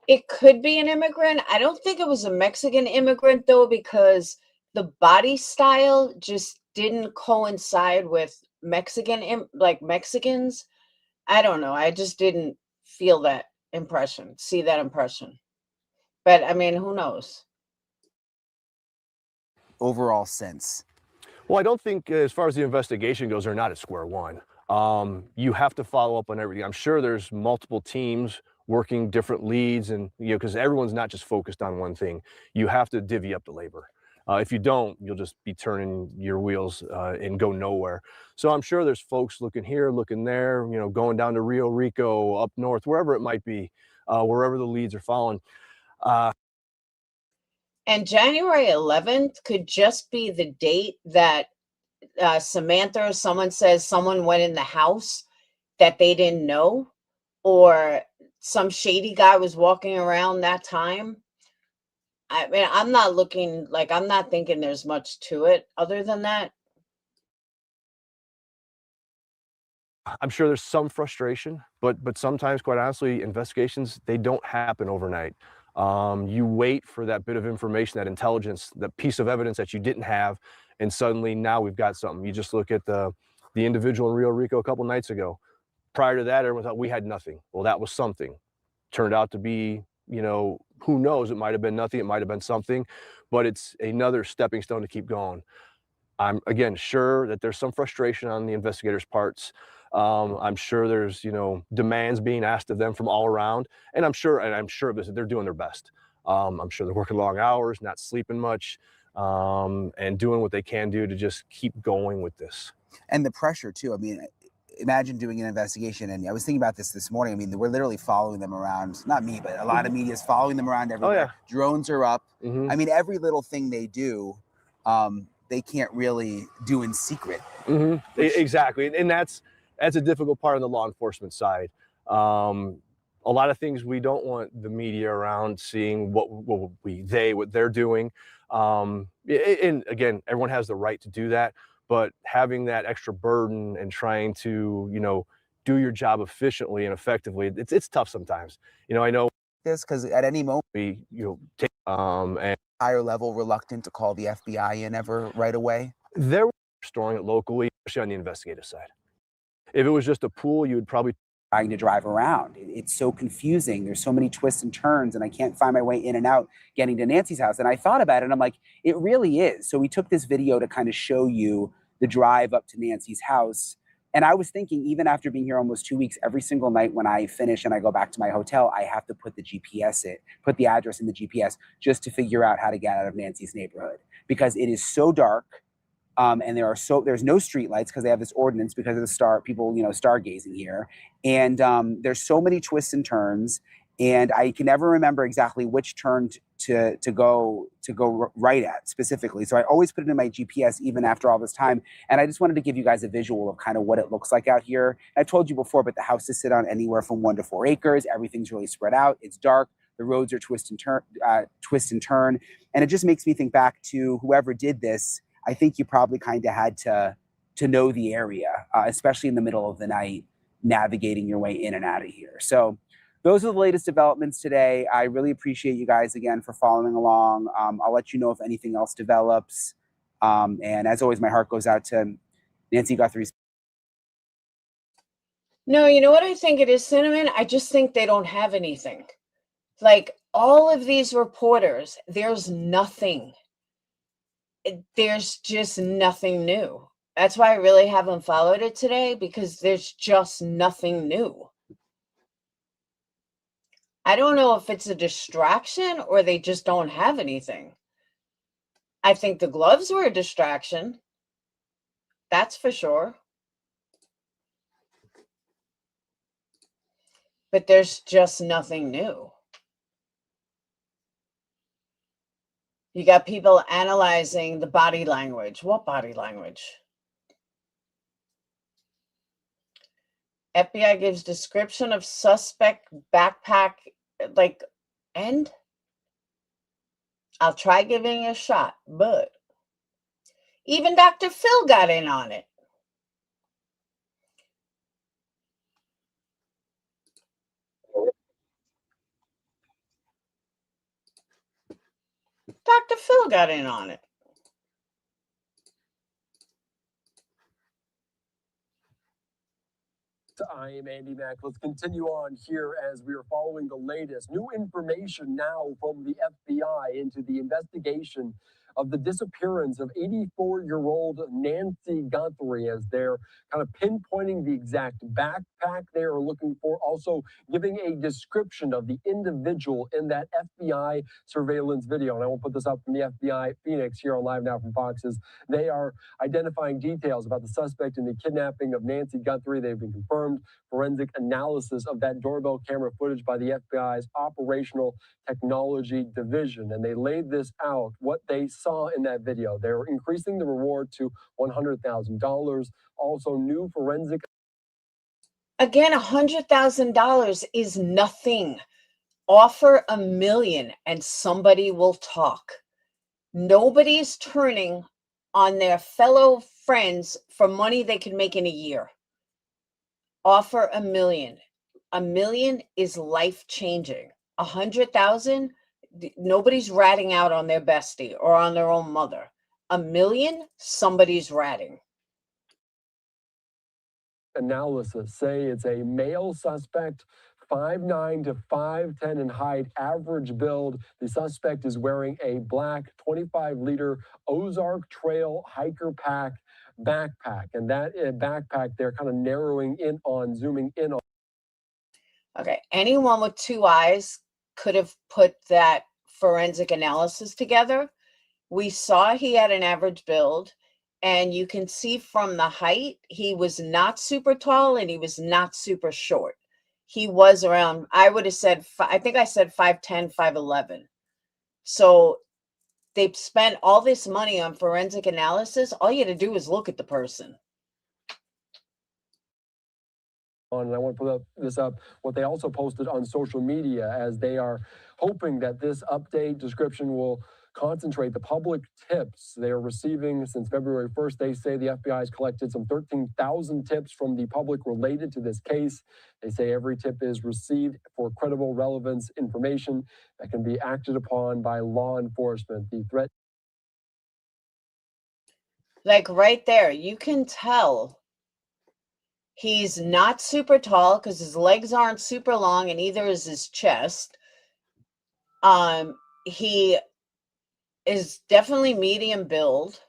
It could be an immigrant. I don't think it was a Mexican immigrant though, because the body style just didn't coincide with like Mexicans. I don't know. I just didn't feel that impression, see that impression. But I mean, who knows? overall sense? Well, I don't think as far as the investigation goes, they're not at square one. You have to follow up on everything. I'm sure there's multiple teams working different leads and, because everyone's not just focused on one thing. You have to divvy up the labor. If you don't, you'll just be turning your wheels and go nowhere. So I'm sure there's folks looking here, looking there, going down to Rio Rico, up north, wherever it might be, wherever the leads are falling. And January 11th could just be the date that Samantha or someone says someone went in the house that they didn't know, or some shady guy was walking around that time. I mean, I'm not thinking there's much to it other than that. I'm sure there's some frustration, but sometimes, quite honestly, investigations, they don't happen overnight. You wait for that bit of information, that intelligence, that piece of evidence that you didn't have, and suddenly now we've got something. You just look at the individual in Rio Rico a couple nights ago. Prior to that, everyone thought we had nothing. Well, that was something. Turned out to be, who knows? It might have been nothing. It might have been something, but it's another stepping stone to keep going. I'm again sure that there's some frustration on the investigators' parts. I'm sure there's demands being asked of them from all around, and I'm sure of this that they're doing their best. I'm sure they're working long hours, not sleeping much, and doing what they can do to just keep going with this. And the pressure too. I mean, imagine doing an investigation. And I was thinking about this morning. I mean, we're literally following them around. Not me, but a lot of media is following them around everywhere. Oh yeah, Drones are up. Mhm. I mean, every little thing they do, they can't really do in secret. Exactly, and that's a difficult part on the law enforcement side. A lot of things we don't want the media around seeing what they're doing. And again, everyone has the right to do that, but having that extra burden and trying to do your job efficiently and effectively, it's tough sometimes. I know This because at any moment we take and higher level reluctant to call the FBI in ever right away. they're storing it locally, especially on the investigative side. If it was just a pool, you would probably Trying to drive around. It's so confusing. There's so many twists and turns, and I can't find my way in and out getting to Nancy's house. And I thought about it, and I'm like, it really is. So we took this video to kind of show you the drive up to Nancy's house. And I was thinking, even after being here almost 2 weeks, every single night when I finish and I go back to my hotel, I have to put put the address in the GPS just to figure out how to get out of Nancy's neighborhood because it is so dark. And there's no street lights because they have this ordinance because of the people, stargazing here. And there's so many twists and turns, and I can never remember exactly which turn to go right at specifically. So I always put it in my GPS even after all this time. And I just wanted to give you guys a visual of kind of what it looks like out here. I've told you before, but the houses sit on anywhere from 1 to 4 acres. Everything's really spread out. It's dark. The roads are twist and turn, and it just makes me think back to whoever did this. I think you probably kind of had to know the area, especially in the middle of the night, navigating your way in and out of here. So those are the latest developments today. I really appreciate you guys again for following along. I'll let you know if anything else develops. And as always, my heart goes out to Nancy Guthrie's. No, you know what I think it is, Cinnamon? I just think they don't have anything. Like all of these reporters, there's nothing. There's just nothing new. That's why I really haven't followed it today because there's just nothing new. I don't know if it's a distraction or they just don't have anything. I think the gloves were a distraction. That's for sure. But there's just nothing new. You got people analyzing the body language. What body language? FBI gives description of suspect backpack, like, and I'll try giving it a shot, but even Dr. Phil got in on it. Dr. Phil got in on it. I am Andy Mack. Let's continue on here as we are following the latest new information now from the FBI into the investigation of the disappearance of 84-year-old Nancy Guthrie, as they're kind of pinpointing the exact backpack they are looking for, also giving a description of the individual in that FBI surveillance video. And I will put this up from the FBI Phoenix here on Live Now from Fox's. They are identifying details about the suspect in the kidnapping of Nancy Guthrie. They've been confirmed. Forensic analysis of that doorbell camera footage by the FBI's Operational Technology Division. And they laid this out, what they saw in that video. They're increasing the reward to $100,000. Also, new forensic. Again, $100,000 is nothing. Offer $1 million and somebody will talk. Nobody's turning on their fellow friends for money they can make in a year. Offer $1 million. $1 million is life-changing. 100,000, nobody's ratting out on their bestie or on their own mother. $1 million, somebody's ratting. Analysis say it's a male suspect, 5'9" to 5'10" in height, average build. The suspect is wearing a black 25-liter Ozark Trail hiker pack backpack. And that backpack they're kind of narrowing in on, zooming in on. Okay, anyone with two eyes could have put that forensic analysis together. We saw he had an average build, and you can see from the height, he was not super tall and he was not super short. He was around, I would have said, I think I said 5'10", 5'11". So they've spent all this money on forensic analysis. All you had to do is look at the person. And I want to put this up, what they also posted on social media, as they are hoping that this update description will concentrate the public tips they are receiving since February 1st. They say the FBI has collected some 13,000 tips from the public related to this case. They say every tip is received for credible relevance information that can be acted upon by law enforcement. The threat. Like right there, you can tell he's not super tall because his legs aren't super long, and neither is his chest. He is definitely medium build.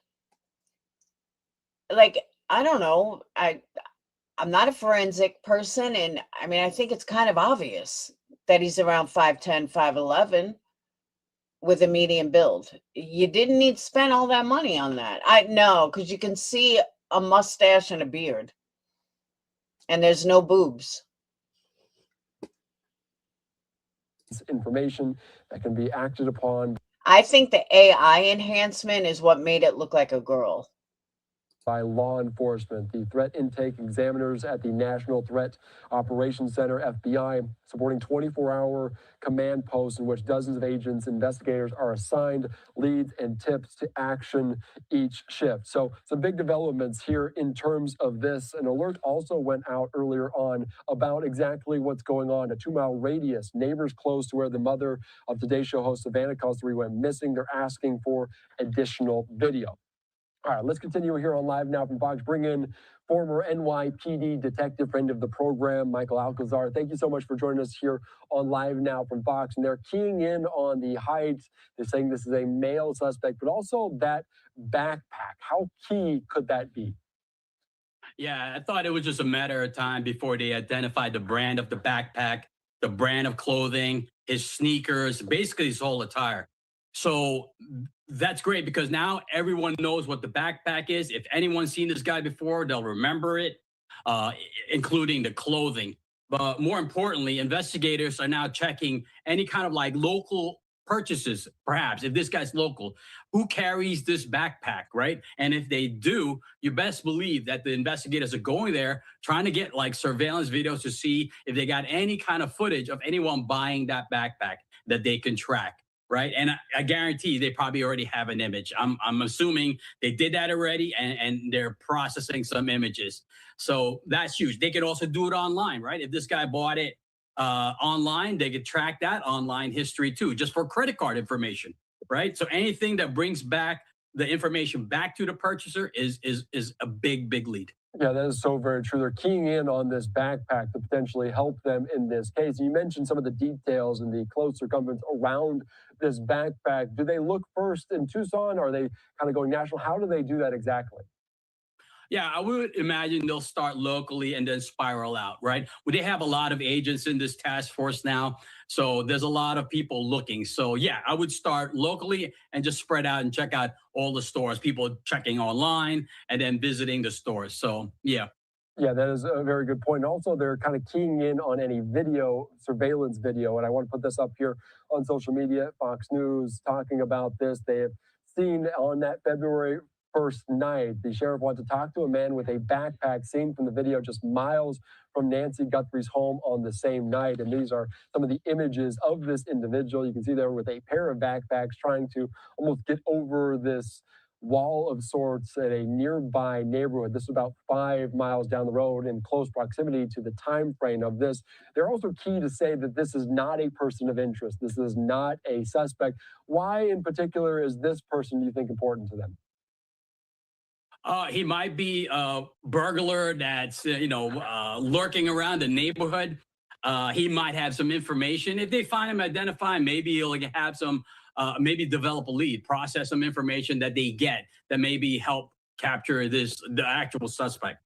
Like, I don't know. I'm not a forensic person, and I mean, I think it's kind of obvious that he's around 5'10", 5'11", with a medium build. You didn't need to spend all that money on that. I know, because you can see a mustache and a beard. And there's no boobs. Information that can be acted upon. I think the AI enhancement is what made it look like a girl. By law enforcement. The threat intake examiners at the National Threat Operations Center, FBI, supporting 24-hour command posts in which dozens of agents, investigators are assigned leads and tips to action each shift. So some big developments here in terms of this. An alert also went out earlier on about exactly what's going on. A 2-mile radius, neighbors close to where the mother of Today Show host Savannah Guthrie went missing. They're asking for additional video. All right, let's continue here on Live Now from Fox. Bring in former NYPD detective, friend of the program, Michael Alcazar. Thank you so much for joining us here on Live Now from Fox. And they're keying in on the height. They're saying this is a male suspect, but also that backpack. How key could that be? Yeah, I thought it was just a matter of time before they identified the brand of the backpack, the brand of clothing, his sneakers, basically his whole attire. So that's great because now everyone knows what the backpack is. If anyone's seen this guy before, they'll remember it, including the clothing. But more importantly, investigators are now checking any kind of like local purchases, perhaps, if this guy's local, who carries this backpack, right? And if they do, you best believe that the investigators are going there trying to get like surveillance videos to see if they got any kind of footage of anyone buying that backpack that they can track. Right. And I guarantee they probably already have an image. I'm assuming they did that already and they're processing some images. So that's huge. They could also do it online, right? If this guy bought it online, they could track that online history too, just for credit card information, right? So anything that brings back the information back to the purchaser is a big lead. Yeah, that is so very true. They're keying in on this backpack to potentially help them in this case. You mentioned some of the details and the close circumference around this backpack. Do they look first in Tucson? Or are they kind of going national? How do they do that exactly? Yeah, I would imagine they'll start locally and then spiral out, right? Well, they have a lot of agents in this task force now. So there's a lot of people looking. So yeah, I would start locally and just spread out and check out all the stores, people checking online and then visiting the stores. So yeah. Yeah, that is a very good point. And also, they're kind of keying in on any video, surveillance video. And I want to put this up here on social media. Fox News talking about this. They have seen on that February 1st night, the sheriff wanted to talk to a man with a backpack seen from the video just miles from Nancy Guthrie's home on the same night. And these are some of the images of this individual. You can see there with a pair of backpacks trying to almost get over this wall of sorts at a nearby neighborhood. This is about 5 miles down the road in close proximity to the time frame of this. They're also key to say that this is not a person of interest. This is not a suspect. Why in particular is this person, do you think, important to them? He might be a burglar that's, lurking around the neighborhood. He might have some information. If they find him, identify him, maybe he'll have some, maybe develop a lead, process some information that they get that maybe help capture the actual suspect.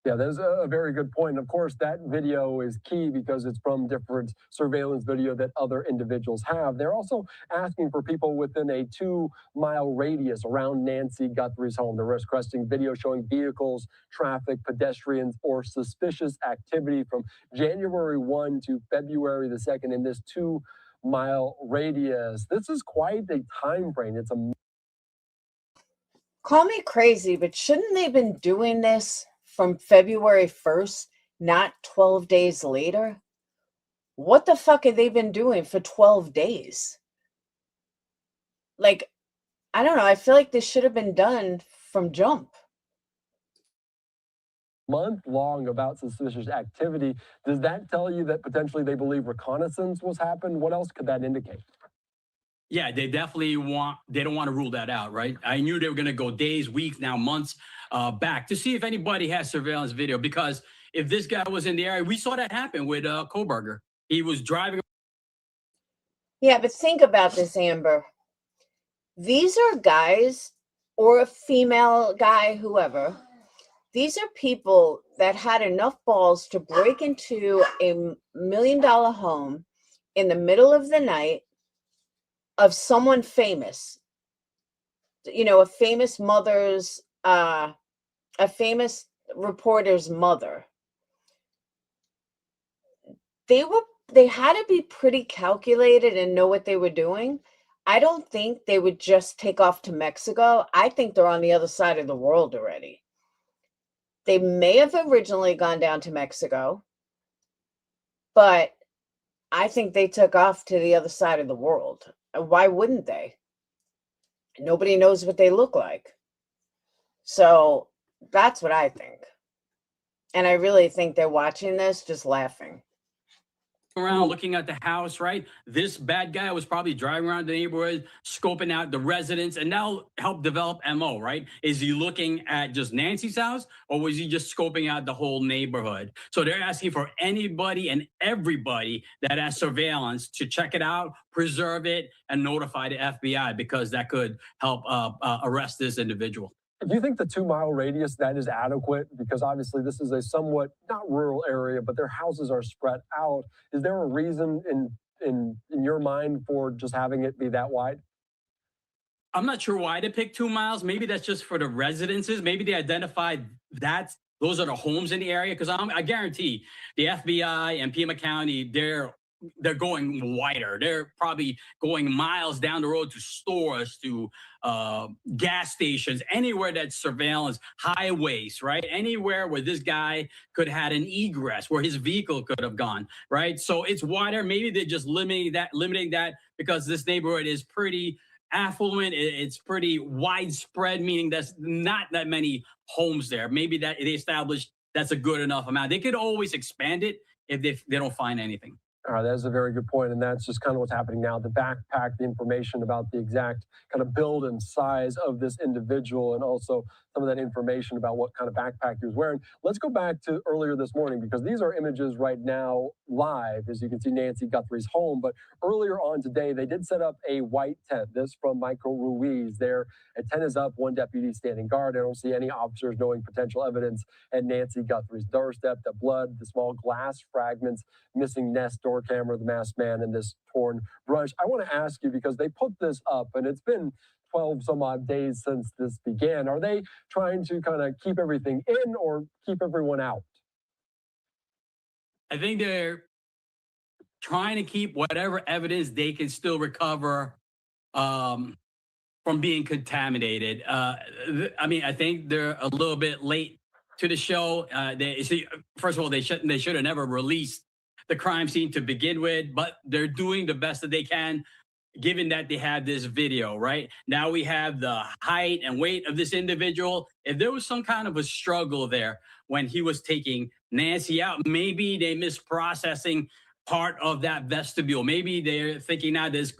Yeah, that's a very good point. Of course, that video is key because it's from different surveillance video that other individuals have. They're also asking for people within a 2-mile radius around Nancy Guthrie's home. They're requesting video showing vehicles, traffic, pedestrians, or suspicious activity from January 1 to February the 2nd in this 2-mile radius. This is quite a time frame. It's a Call me crazy, but shouldn't they have been doing this from February 1st, not 12 days later? What the fuck have they been doing for 12 days? Like, I don't know. I feel like this should have been done from jump. month long about suspicious activity. Does that tell you that potentially they believe reconnaissance was happened? What else could that indicate? Yeah, they definitely they don't want to rule that out, right? I knew they were going to go days, weeks, now months back to see if anybody has surveillance video, because if this guy was in the area, we saw that happen with Koberger. He was driving. Yeah, but think about this, Amber. These are guys, or a female guy, whoever. These are people that had enough balls to break into a $1 million home in the middle of the night of someone famous, a famous mother's, a famous reporter's mother. They had to be pretty calculated and know what they were doing. I don't think they would just take off to Mexico. I think they're on the other side of the world already. They may have originally gone down to Mexico, but I think they took off to the other side of the world. Why wouldn't they? Nobody knows what they look like. So that's what I think. And I really think they're watching this just laughing. Around looking at the house, right? This bad guy was probably driving around the neighborhood, scoping out the residents, and now help develop MO, right? Is he looking at just Nancy's house, or was he just scoping out the whole neighborhood? So they're asking for anybody and everybody that has surveillance to check it out, preserve it, and notify the FBI, because that could help arrest this individual. Do you think the 2-mile radius, that is adequate? Because obviously this is a somewhat, not rural area, but their houses are spread out. Is there a reason in your mind for just having it be that wide? I'm not sure why they picked 2 miles. Maybe that's just for the residences. Maybe they identified that those are the homes in the area. Because I guarantee the FBI and Pima County, they're they're going wider. They're probably going miles down the road to stores, to gas stations, anywhere that's surveillance, highways, right? Anywhere where this guy could have had an egress, where his vehicle could have gone, right? So it's wider. Maybe they're just limiting that because this neighborhood is pretty affluent. It's pretty widespread, meaning there's not that many homes there. Maybe that they established that's a good enough amount. They could always expand it if they don't find anything. All right, that's a very good point, and that's just kind of what's happening now. The backpack, the information about the exact kind of build and size of this individual, and also some of that information about what kind of backpack he was wearing. Let's go back to earlier this morning, because these are images right now live, as you can see Nancy Guthrie's home. But earlier on today, they did set up a white tent. This from Michael Ruiz. There, a tent is up, one deputy standing guard. I don't see any officers knowing potential evidence at Nancy Guthrie's doorstep. The blood, the small glass fragments, missing Nest door camera, the masked man, and this torn brush. I want to ask you, because they put this up, and it's been 12 some odd days since this began. Are they trying to kind of keep everything in or keep everyone out? I think they're trying to keep whatever evidence they can still recover from being contaminated. I mean, I think they're a little bit late to the show. First of all, they should have never released the crime scene to begin with, but they're doing the best that they can, given that they have this video. Right now, we have the height and weight of this individual. If there was some kind of a struggle there when he was taking Nancy out, maybe they misprocessing part of that vestibule. Maybe they're thinking now there's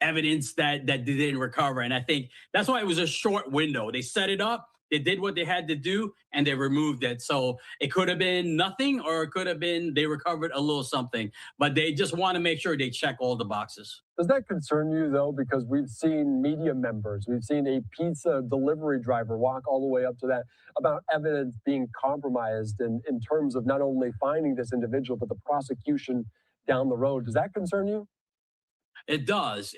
evidence that they didn't recover. And I think that's why it was a short window. They set it up, they did what they had to do, and they removed it. So it could have been nothing, or it could have been they recovered a little something. But they just want to make sure they check all the boxes. Does that concern you, though? Because we've seen media members, we've seen a pizza delivery driver walk all the way up to that about evidence being compromised in terms of not only finding this individual, but the prosecution down the road. Does that concern you? It does,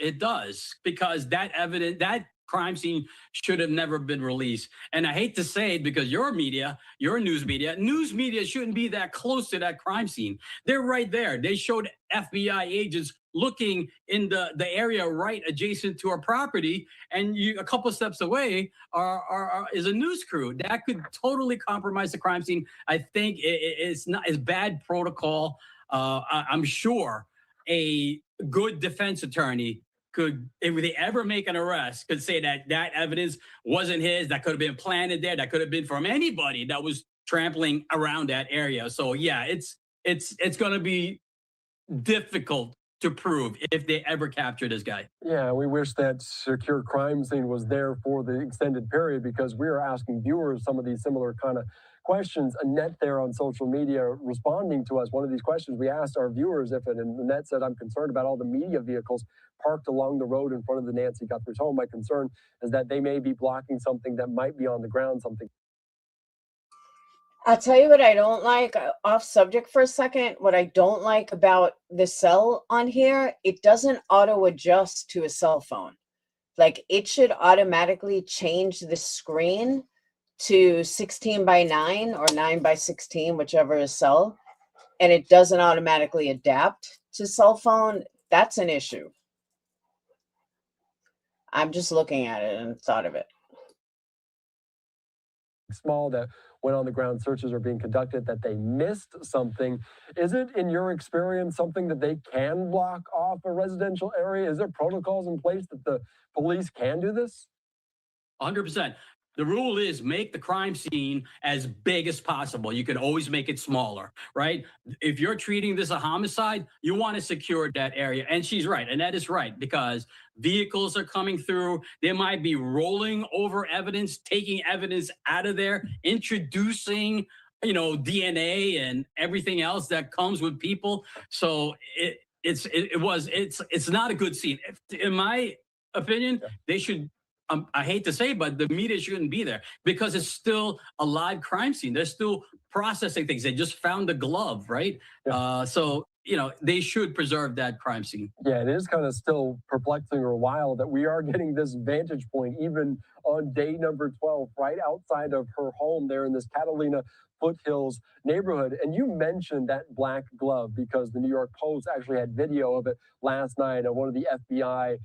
because that evidence, that crime scene should have never been released. And I hate to say it, because your news media shouldn't be that close to that crime scene. They're right there. They showed FBI agents looking in the area right adjacent to our property, and a couple steps away is a news crew. That could totally compromise the crime scene. I think it's bad protocol. I'm sure a good defense attorney could, if they ever make an arrest, could say that evidence wasn't his, that could have been planted there, that could have been from anybody that was trampling around that area. So yeah, it's going to be difficult to prove if they ever capture this guy. Yeah, we wish that secure crime scene was there for the extended period, because we are asking viewers some of these similar kind of questions. Annette there on social media responding to us. One of these questions we asked our viewers and Annette said, "I'm concerned about all the media vehicles parked along the road in front of the Nancy Guthrie's home. My concern is that they may be blocking something that might be on the ground, something." I'll tell you what I don't like, off subject for a second. What I don't like about the cell on here, it doesn't auto adjust to a cell phone. Like, it should automatically change the screen to 16:9 or 9:16, whichever is cell, and it doesn't automatically adapt to cell phone. That's an issue. I'm just looking at it and thought of it. Small that when on the ground searches are being conducted, that they missed something. Is it, in your experience, something that they can block off a residential area? Is there protocols in place that the police can do this? 100%. The rule is make the crime scene as big as possible. You can always make it smaller, right? If you're treating this a homicide, you want to secure that area. And she's right, and that is right, because vehicles are coming through. They might be rolling over evidence, taking evidence out of there, introducing, DNA and everything else that comes with people. So it's not a good scene. In my opinion, they should. I hate to say, but the media shouldn't be there, because it's still a live crime scene. They're still processing things. They just found the glove, right? Yeah. So they should preserve that crime scene. Yeah, it is kind of still perplexing or wild that we are getting this vantage point even on day number 12, right outside of her home there in this Catalina Foothills neighborhood. And you mentioned that black glove because the New York Post actually had video of it last night. One of the FBI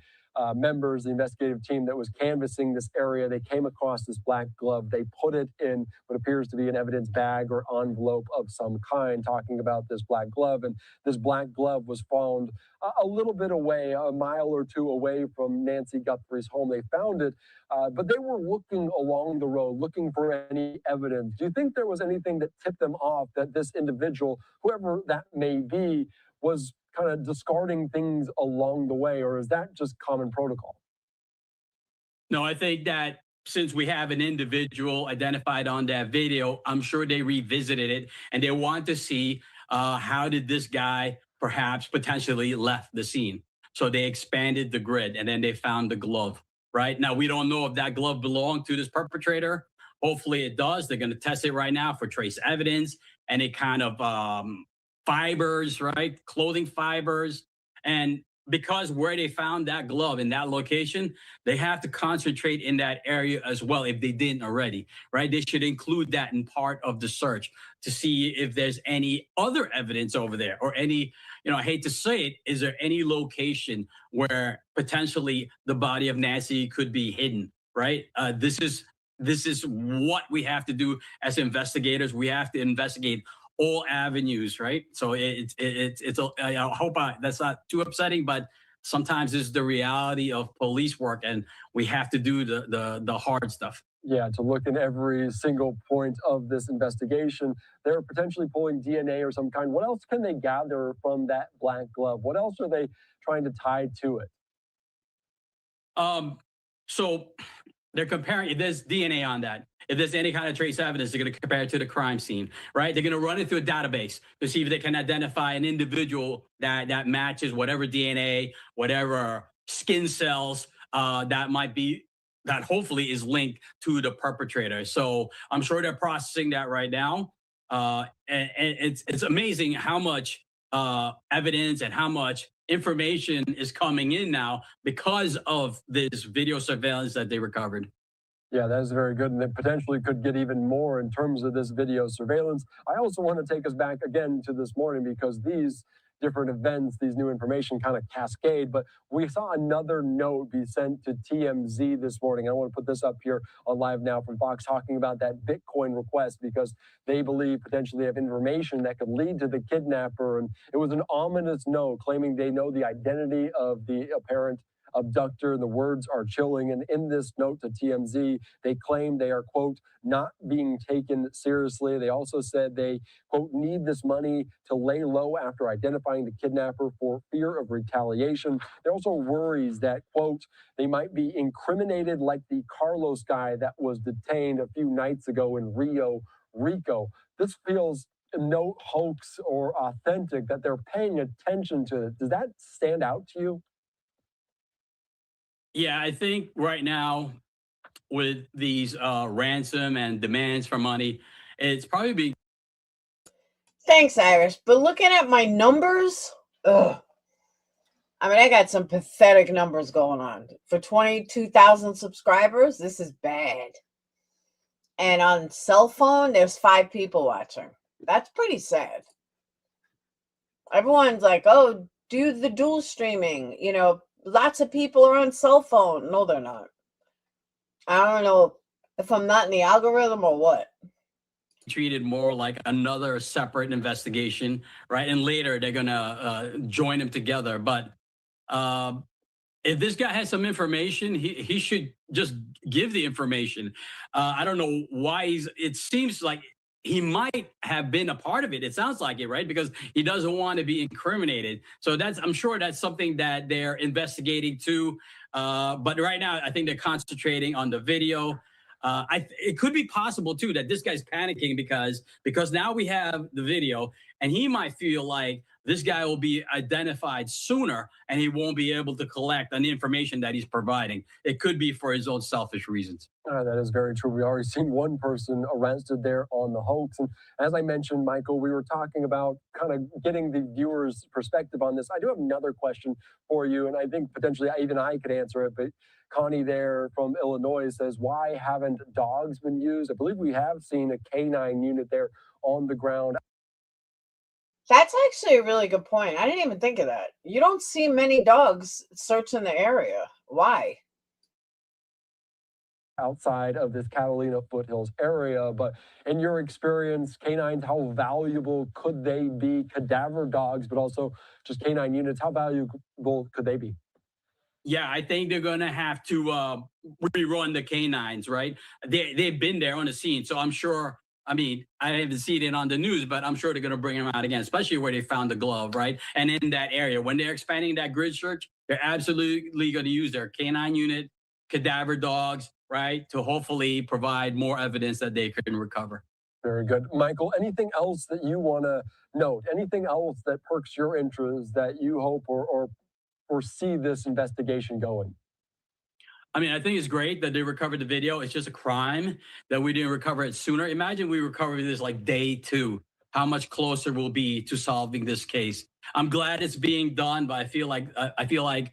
members, the investigative team that was canvassing this area, they came across this black glove. They put it in what appears to be an evidence bag or envelope of some kind, talking about this black glove. And this black glove was found a little bit away, a mile or two away from Nancy Guthrie's home. They found it, but they were looking along the road, looking for any evidence. Do you think there was anything that tipped them off that this individual, whoever that may be, was kind of discarding things along the way, or is that just common protocol? No, I think that since we have an individual identified on that video, I'm sure they revisited it and they want to see how did this guy perhaps potentially left the scene. So they expanded the grid and then they found the glove. Right now, we don't know if that glove belonged to this perpetrator. Hopefully it does. They're going to test it right now for trace evidence, any kind of fibers, right? Clothing fibers. And because where they found that glove in that location, they have to concentrate in that area as well if they didn't already, right? They should include that in part of the search to see if there's any other evidence over there or any, I hate to say it, is there any location where potentially the body of Nancy could be hidden, right? This is what we have to do as investigators. We have to investigate all avenues, right? So I hope that's not too upsetting, but sometimes this is the reality of police work, and we have to do the hard stuff. Yeah, to look in every single point of this investigation. They're potentially pulling DNA or some kind. What else can they gather from that black glove? What else are they trying to tie to it? So they're comparing, if there's DNA on that, if there's any kind of trace evidence, they're going to compare it to the crime scene, right? They're going to run it through a database to see if they can identify an individual that matches whatever DNA, whatever skin cells that hopefully is linked to the perpetrator. So I'm sure they're processing that right now. And it's amazing how much evidence and how much information is coming in now because of this video surveillance that they recovered. Yeah, that is very good. And it potentially could get even more in terms of this video surveillance. I also want to take us back again to this morning because these different events, these new information kind of cascade. But we saw another note be sent to TMZ this morning. I want to put this up here on Live Now from Fox, talking about that Bitcoin request because they believe potentially have information that could lead to the kidnapper. And it was an ominous note claiming they know the identity of the apparent abductor. The words are chilling. And in this note to TMZ, they claim they are, quote, not being taken seriously. They also said they, quote, need this money to lay low after identifying the kidnapper for fear of retaliation. There also worries that, quote, they might be incriminated like the Carlos guy that was detained a few nights ago in Rio Rico. This feels no hoax or authentic, that they're paying attention to it. Does that stand out to you? Yeah, I think right now with these ransom and demands for money, it's probably being. Thanks, Irish. But looking at my numbers, I mean, I got some pathetic numbers going on. For 22,000 subscribers, this is bad. And on cell phone, there's 5 people watching. That's pretty sad. Everyone's like, oh, do the dual streaming, lots of people are on cell phone. No, they're not. I don't know if I'm not in the algorithm or what. Treated more like another separate investigation, right? And later they're gonna join them together. But if this guy has some information, he should just give the information. I don't know why it seems like he might have been a part of it. It sounds like it, right? Because he doesn't want to be incriminated. So I'm sure that's something that they're investigating too. But right now, I think they're concentrating on the video. It could be possible too that this guy's panicking because now we have the video and he might feel like, this guy will be identified sooner and he won't be able to collect on the information that he's providing. It could be for his own selfish reasons. That is very true. We already seen one person arrested there on the hoax. And as I mentioned, Michael, we were talking about kind of getting the viewers' perspective on this. I do have another question for you, and I think potentially even I could answer it, but Connie there from Illinois says, why haven't dogs been used? I believe we have seen a canine unit there on the ground. That's actually a really good point. I didn't even think of that. You don't see many dogs searching the area. Why? Outside of this Catalina foothills area, but in your experience, canines, how valuable could they be? Cadaver dogs, but also just canine units, how valuable could they be? Yeah, I think they're going to have to rerun the canines, right? They've been there on the scene. So I'm sure, I mean, I haven't seen it on the news, but I'm sure they're going to bring them out again, especially where they found the glove, right? And in that area, when they're expanding that grid search, they're absolutely going to use their canine unit, cadaver dogs, right, to hopefully provide more evidence that they can recover. Very good. Michael, anything else that you want to note? Anything else that perks your interest that you hope or see this investigation going? I mean, I think it's great that they recovered the video. It's just a crime that we didn't recover it sooner. Imagine we recovered this like day 2. How much closer we'll be to solving this case. I'm glad it's being done, but I feel like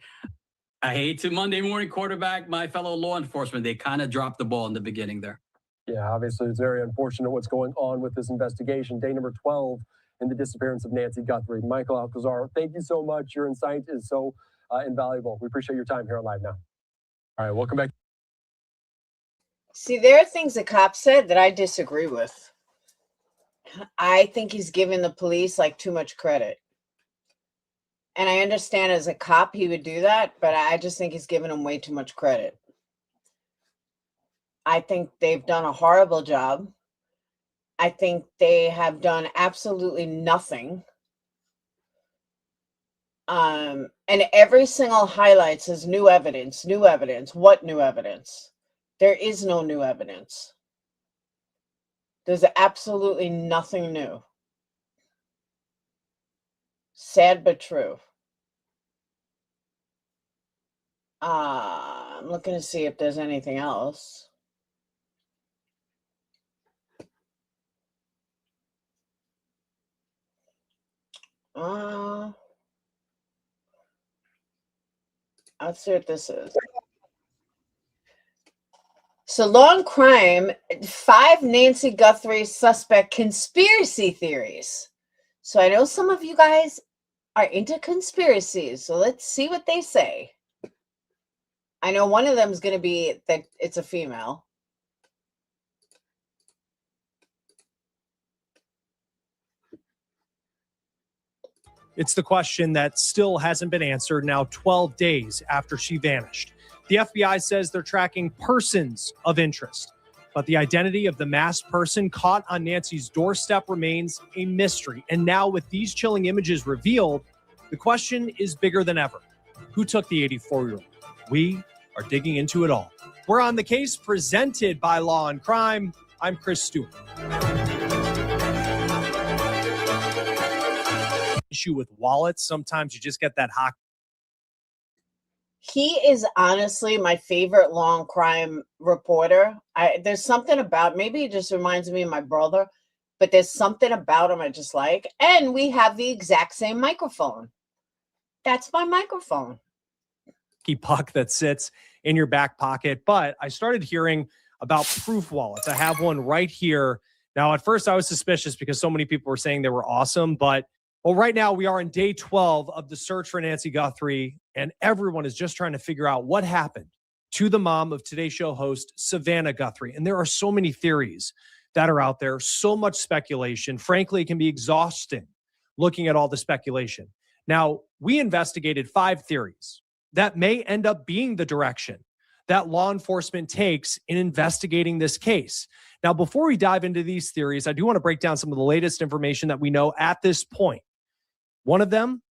I hate to Monday morning quarterback my fellow law enforcement. They kind of dropped the ball in the beginning there. Yeah, obviously it's very unfortunate what's going on with this investigation. Day number 12 in the disappearance of Nancy Guthrie. Michael Alcazar, thank you so much. Your insight is so invaluable. We appreciate your time here on Live Now. All right, welcome back. See, there are things the cop said that I disagree with. I think he's giving the police like too much credit. And I understand as a cop he would do that, but I just think he's giving them way too much credit. I think they've done a horrible job. I think they have done absolutely nothing. And every single highlight says new evidence, new evidence. What new evidence? There is no new evidence. There's absolutely nothing new. Sad but true. I'm looking to see if there's anything else. Let's see what this is. So, long crime, 5 Nancy Guthrie suspect conspiracy theories. So I know some of you guys are into conspiracies, so let's see what they say. I know one of them is going to be that it's a female. It's the question that still hasn't been answered now 12 days after she vanished. The FBI says they're tracking persons of interest, but the identity of the masked person caught on Nancy's doorstep remains a mystery. And now with these chilling images revealed, the question is bigger than ever. Who took the 84-year-old? We are digging into it all. We're on The Case, presented by Law and Crime. I'm Chris Stewart. Issue with wallets. Sometimes you just get that hot. He is honestly my favorite long crime reporter. There's something about, maybe he just reminds me of my brother, but there's something about him I just like. And we have the exact same microphone. That's my microphone. Puck that sits in your back pocket. But I started hearing about proof wallets. I have one right here. Now, at first I was suspicious because so many people were saying they were awesome, but well, right now we are in day 12 of the search for Nancy Guthrie, and everyone is just trying to figure out what happened to the mom of Today Show host Savannah Guthrie. And there are so many theories that are out there, so much speculation. Frankly, it can be exhausting looking at all the speculation. Now, we investigated 5 theories that may end up being the direction that law enforcement takes in investigating this case. Now, before we dive into these theories, I do want to break down some of the latest information that we know at this point. One of them,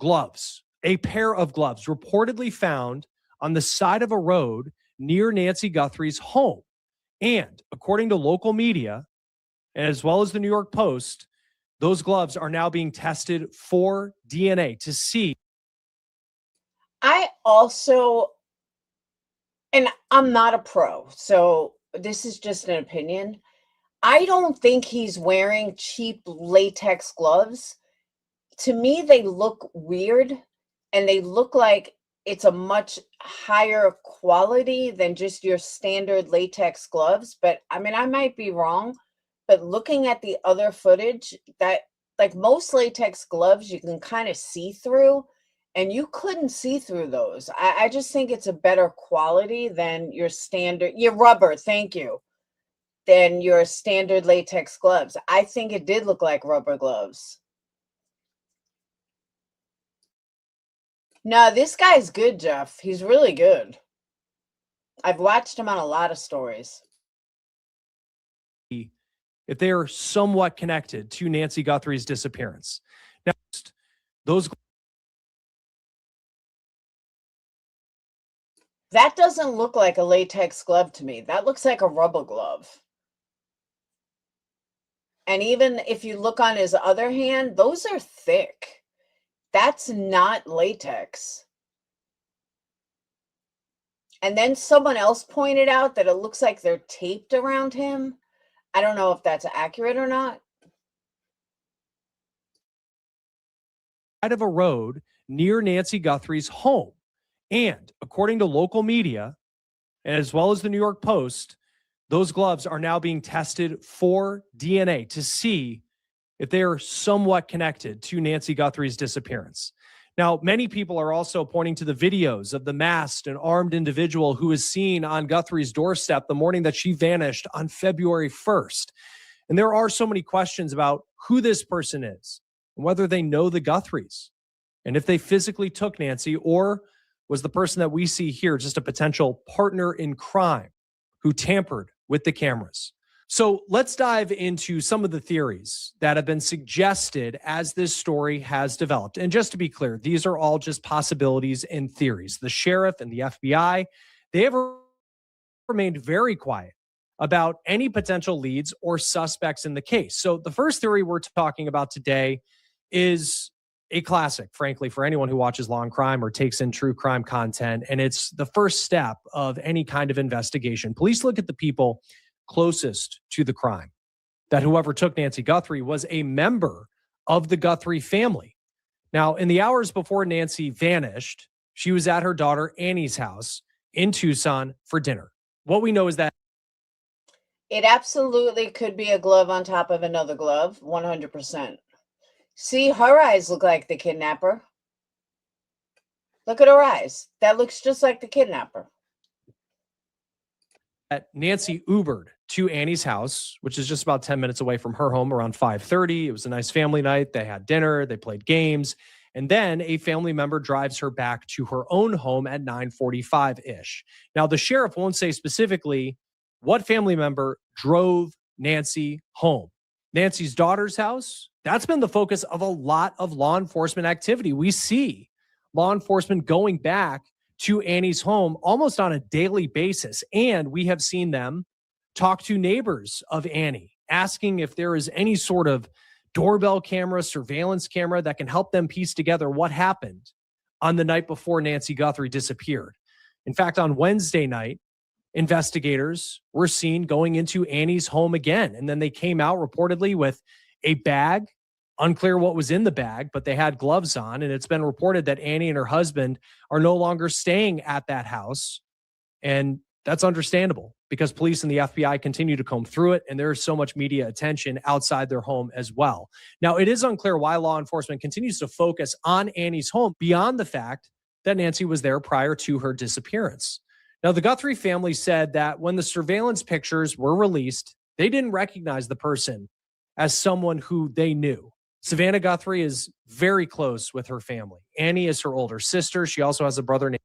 gloves. A pair of gloves reportedly found on the side of a road near Nancy Guthrie's home. And according to local media, as well as the New York Post, those gloves are now being tested for DNA to see. I also, and I'm not a pro, so this is just an opinion. I don't think he's wearing cheap latex gloves. To me, they look weird and they look like it's a much higher quality than just your standard latex gloves. But I mean, I might be wrong, but looking at the other footage, that like most latex gloves, you can kind of see through, and you couldn't see through those. I just think it's a better quality than your standard, your rubber, thank you, than your standard latex gloves. I think it did look like rubber gloves. No, this guy's good, Jeff. He's really good. I've watched him on a lot of stories. If they are somewhat connected to Nancy Guthrie's disappearance. Now, those that doesn't look like a latex glove to me. That looks like a rubber glove. And even if you look on his other hand, those are thick. That's not latex. And then someone else pointed out that it looks like they're taped around him. I don't know if that's accurate or not. side of a road near Nancy Guthrie's home. And according to local media, as well as the New York Post, those gloves are now being tested for DNA to see if they are somewhat connected to Nancy Guthrie's disappearance. Now, many people are also pointing to the videos of the masked and armed individual who was seen on Guthrie's doorstep the morning that she vanished on February 1st. And there are so many questions about who this person is and whether they know the Guthries and if they physically took Nancy, or was the person that we see here just a potential partner in crime who tampered with the cameras. So let's dive into some of the theories that have been suggested as this story has developed. And just to be clear, these are all just possibilities and theories. The sheriff and the FBI, they have remained very quiet about any potential leads or suspects in the case. So the first theory we're talking about today is a classic, frankly, for anyone who watches Law and Crime or takes in true crime content. And it's the first step of any kind of investigation. Police look at the people closest to the crime, that whoever took Nancy Guthrie was a member of the Guthrie family. Now, in the hours before Nancy vanished, she was at her daughter Annie's house in Tucson for dinner. What we know is that it absolutely could be a glove on top of another glove, 100%. See, her eyes look like the kidnapper. Look at her eyes. That looks just like the kidnapper. Nancy Ubered to Annie's house, which is just about 10 minutes away from her home, around 5:30. It was a nice family night. They had dinner, they played games, and then a family member drives her back to her own home at 9:45-ish. Now, the sheriff won't say specifically what family member drove Nancy home. Nancy's daughter's house, that's been the focus of a lot of law enforcement activity. We see law enforcement going back to Annie's home almost on a daily basis. And we have seen them talk to neighbors of Annie, asking if there is any sort of doorbell camera, surveillance camera that can help them piece together what happened on the night before Nancy Guthrie disappeared. In fact, on Wednesday night, investigators were seen going into Annie's home again. And then they came out reportedly with a bag. Unclear what was in the bag, but they had gloves on. And it's been reported that Annie and her husband are no longer staying at that house. And that's understandable because police and the FBI continue to comb through it. And there's so much media attention outside their home as well. Now, it is unclear why law enforcement continues to focus on Annie's home beyond the fact that Nancy was there prior to her disappearance. Now, the Guthrie family said that when the surveillance pictures were released, they didn't recognize the person as someone who they knew. Savannah Guthrie is very close with her family. Annie is her older sister. She also has a brother named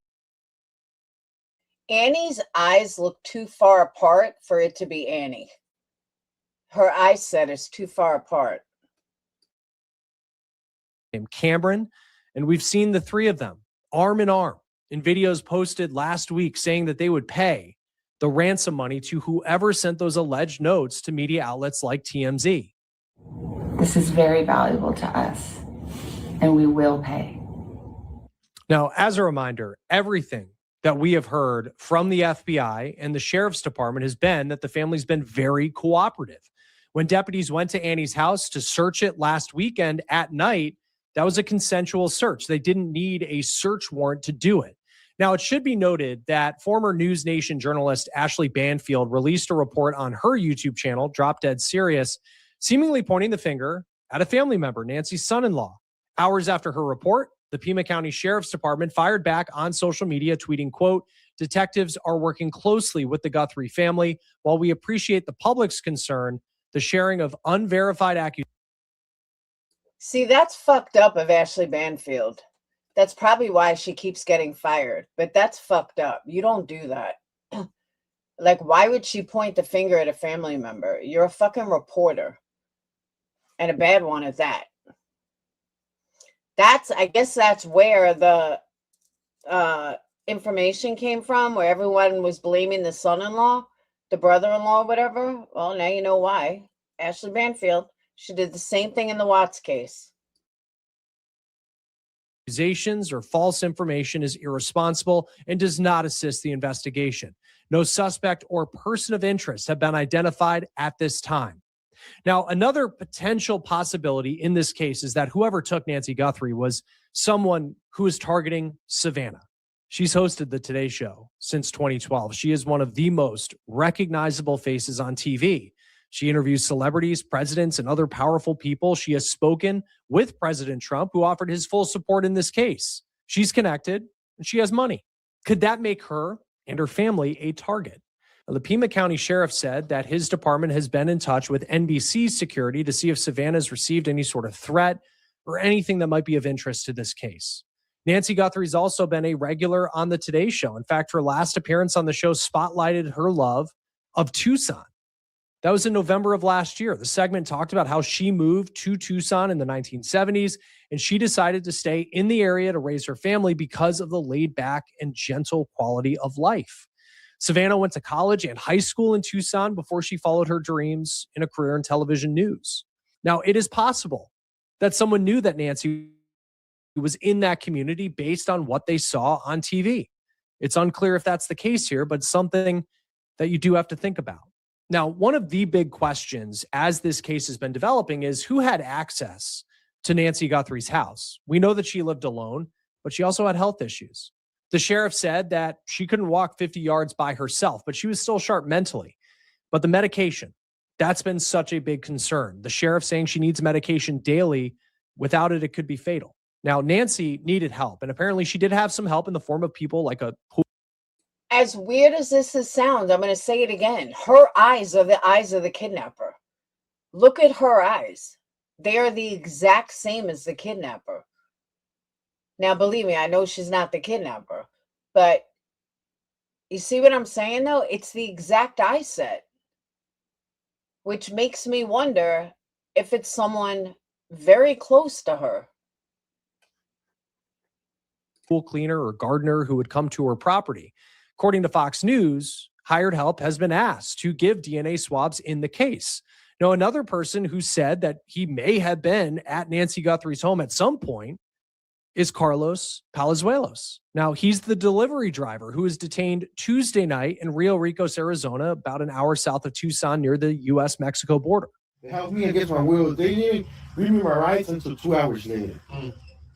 Annie's eyes look too far apart for it to be Annie. Her eye set is too far apart. Cameron, and we've seen the three of them arm in arm in videos posted last week saying that they would pay the ransom money to whoever sent those alleged notes to media outlets like TMZ. This is very valuable to us, and we will pay. Now, as a reminder, everything that we have heard from the FBI and the sheriff's department has been that the family's been very cooperative. When deputies went to Annie's house to search it last weekend at night, that was a consensual search. They didn't need a search warrant to do it. Now, it should be noted that former News Nation journalist Ashley Banfield released a report on her YouTube channel, Drop Dead Serious, seemingly pointing the finger at a family member, Nancy's son-in-law. Hours after her report, the Pima County Sheriff's Department fired back on social media, tweeting, quote, "Detectives are working closely with the Guthrie family. While we appreciate the public's concern, the sharing of unverified accusations." See, that's fucked up of Ashley Banfield. That's probably why she keeps getting fired, but that's fucked up. You don't do that. Like, why would she point the finger at a family member? You're a fucking reporter, and a bad one at that. I guess that's where the information came from, where everyone was blaming the son-in-law, the brother-in-law, whatever. Well, now you know why. Ashley Banfield, she did the same thing in the Watts case. Accusations or false information is irresponsible and does not assist the investigation. No suspect or person of interest have been identified at this time. Now, another potential possibility in this case is that whoever took Nancy Guthrie was someone who is targeting Savannah. She's hosted the Today Show since 2012. She is one of the most recognizable faces on TV. She interviews celebrities, presidents, and other powerful people. She has spoken with President Trump, who offered his full support in this case. She's connected and she has money. Could that make her and her family a target? The Pima County Sheriff said that his department has been in touch with NBC's security to see if Savannah's received any sort of threat or anything that might be of interest to this case. Nancy Guthrie's also been a regular on the Today Show. In fact, her last appearance on the show spotlighted her love of Tucson. That was in November of last year. The segment talked about how she moved to Tucson in the 1970s, and she decided to stay in the area to raise her family because of the laid back and gentle quality of life. Savannah went to college and high school in Tucson before she followed her dreams in a career in television news. Now, it is possible that someone knew that Nancy was in that community based on what they saw on TV. It's unclear if that's the case here, but something that you do have to think about. Now, one of the big questions as this case has been developing is who had access to Nancy Guthrie's house. We know that she lived alone, but she also had health issues. The sheriff said that she couldn't walk 50 yards by herself, but she was still sharp mentally. But the medication, that's been such a big concern. The sheriff saying she needs medication daily. Without it, it could be fatal. Now, Nancy needed help, and apparently she did have some help in the form of people like a... As weird as this sounds, I'm going to say it again. Her eyes are the eyes of the kidnapper. Look at her eyes. They are the exact same as the kidnapper. Now, believe me, I know she's not the kidnapper, but you see what I'm saying, though? It's the exact eye set, which makes me wonder if it's someone very close to her. Pool cleaner or gardener who would come to her property. According to Fox News, hired help has been asked to give DNA swabs in the case. Now, another person who said that he may have been at Nancy Guthrie's home at some point is Carlos Palazuelos. Now, he's the delivery driver who was detained Tuesday night in Rio Ricos, Arizona, about an hour south of Tucson near the U.S.-Mexico border. They helped me against my will. They didn't read me my rights until 2 hours later.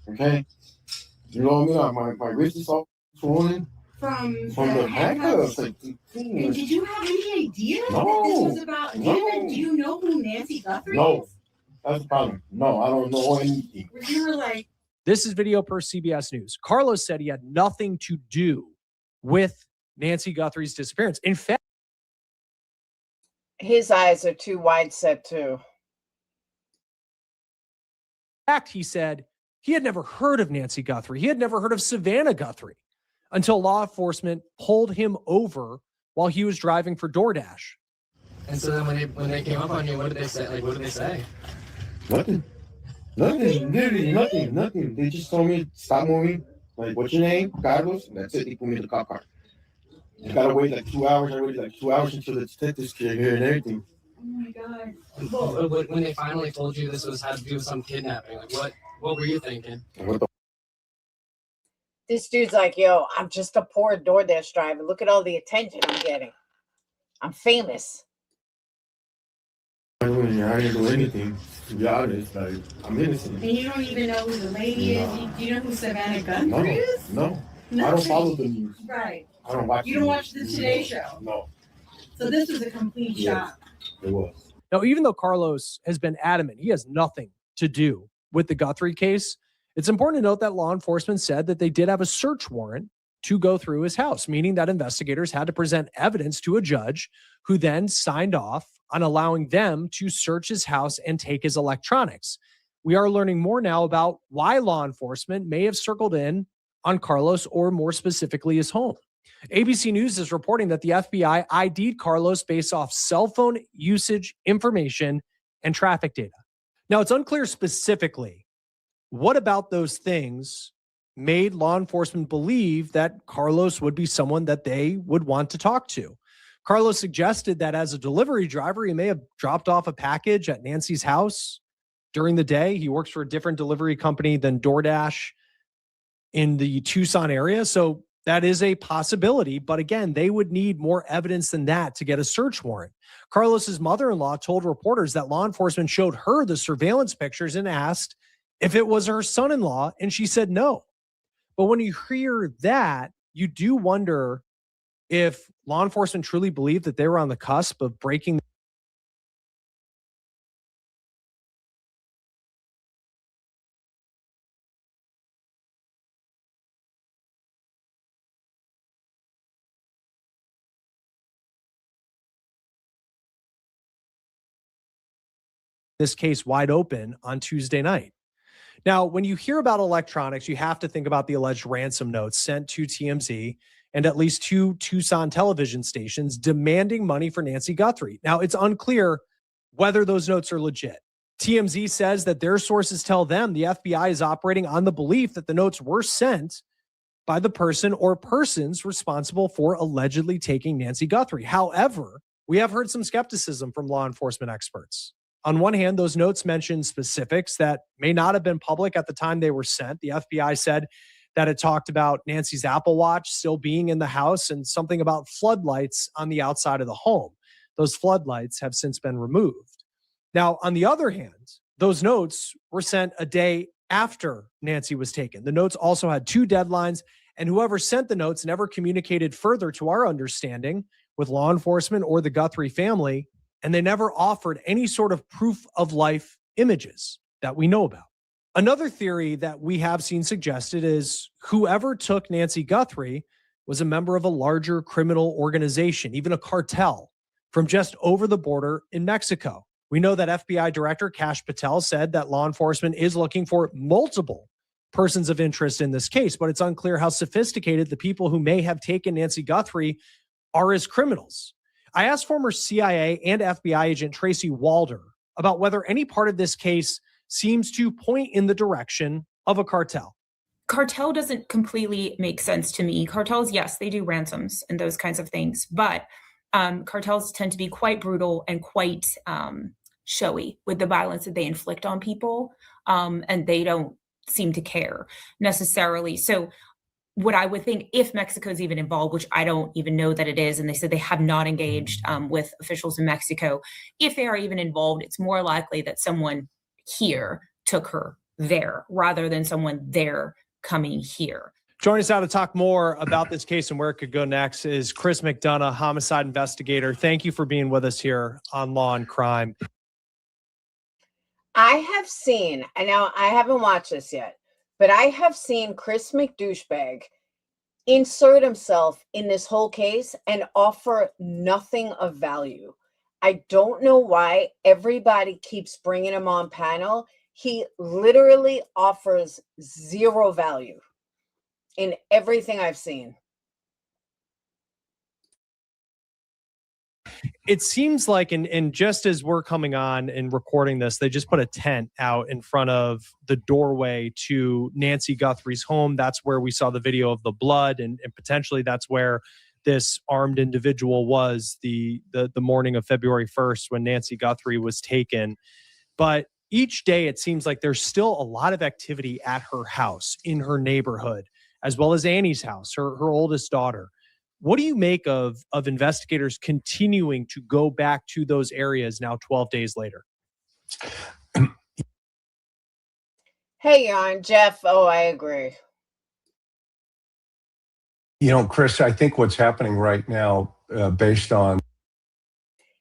Okay? You know what I mean? My wrist is all swollen. From the handcuffs. Like, and did you have any idea no, that this was about? No. Do you know who Nancy Guthrie no. is? That's the problem. No, I don't know anything. You were like... This is video per CBS News. Carlos said he had nothing to do with Nancy Guthrie's disappearance. In fact, his eyes are too wide set, too. In fact, he said he had never heard of Nancy Guthrie. He had never heard of Savannah Guthrie until law enforcement pulled him over while he was driving for DoorDash. And so then when they came up on you, what did they say? Like, what did they say? Nothing. Literally nothing. They just told me, stop moving. Like, what's your name? Carlos. And that's it. They put me in the cop car. I gotta wait like 2 hours. I waited like 2 hours until the detectives came here and everything. Oh my God. When they finally told you this had to do with some kidnapping, like what were you thinking? This dude's like, yo, I'm just a poor DoorDash driver. Look at all the attention I'm getting. I'm famous. I didn't do anything, to be honest. Like, I'm innocent. And you don't even know who the lady is? Do you know who Savannah Guthrie is? No. I don't follow the news. Right. I don't watch. You don't watch the Today Show? No. So this was a complete shock. It was. Now, even though Carlos has been adamant, he has nothing to do with the Guthrie case. It's important to note that law enforcement said that they did have a search warrant to go through his house, meaning that investigators had to present evidence to a judge who then signed off on allowing them to search his house and take his electronics. We are learning more now about why law enforcement may have circled in on Carlos, or more specifically his home. ABC News is reporting that the FBI ID'd Carlos based off cell phone usage information and traffic data. Now, it's unclear specifically what about those things made law enforcement believe that Carlos would be someone that they would want to talk to. Carlos suggested that as a delivery driver, he may have dropped off a package at Nancy's house during the day. He works for a different delivery company than DoorDash in the Tucson area. So that is a possibility. But again, they would need more evidence than that to get a search warrant. Carlos's mother-in-law told reporters that law enforcement showed her the surveillance pictures and asked if it was her son-in-law, and she said no. But when you hear that, you do wonder if law enforcement truly believed that they were on the cusp of breaking this case wide open on Tuesday night. Now, when you hear about electronics, you have to think about the alleged ransom notes sent to TMZ and at least 2 Tucson television stations demanding money for Nancy Guthrie. Now, it's unclear whether those notes are legit. TMZ says that their sources tell them the FBI is operating on the belief that the notes were sent by the person or persons responsible for allegedly taking Nancy Guthrie. However, we have heard some skepticism from law enforcement experts. On one hand, those notes mention specifics that may not have been public at the time they were sent. The FBI said that it talked about Nancy's Apple Watch still being in the house and something about floodlights on the outside of the home. Those floodlights have since been removed. Now, on the other hand, those notes were sent a day after Nancy was taken. The notes also had 2 deadlines, and whoever sent the notes never communicated further, to our understanding, with law enforcement or the Guthrie family, and they never offered any sort of proof of life images that we know about. Another theory that we have seen suggested is whoever took Nancy Guthrie was a member of a larger criminal organization, even a cartel, from just over the border in Mexico. We know that FBI Director Kash Patel said that law enforcement is looking for multiple persons of interest in this case, but it's unclear how sophisticated the people who may have taken Nancy Guthrie are as criminals. I asked former CIA and FBI agent Tracy Walder about whether any part of this case seems to point in the direction of a cartel. Cartel doesn't completely make sense to me. Cartels, yes, they do ransoms and those kinds of things, but cartels tend to be quite brutal and quite showy with the violence that they inflict on people, and they don't seem to care necessarily. So what I would think, if Mexico's even involved, which I don't even know that it is, and they said they have not engaged with officials in Mexico, if they are even involved, it's more likely that someone here took her there rather than someone there coming here. Join us now to talk more about this case and where it could go next is Chris McDonough, homicide investigator. Thank you for being with us here on Law and Crime. I have seen, and now I haven't watched this yet, but I have seen Chris McDouchebag insert himself in this whole case and offer nothing of value. I don't know why everybody keeps bringing him on panel. He literally offers zero value in everything I've seen. It seems like, and just as we're coming on and recording this, they just put a tent out in front of the doorway to Nancy Guthrie's home. That's where we saw the video of the blood, and potentially that's where this armed individual was the morning of February 1st when Nancy Guthrie was taken. But each day it seems like there's still a lot of activity at her house, in her neighborhood, as well as Annie's house, her oldest daughter. What do you make of investigators continuing to go back to those areas now 12 days later? Hey, Jan, Jeff. Oh, I agree. You know, Chris, I think what's happening right now, based on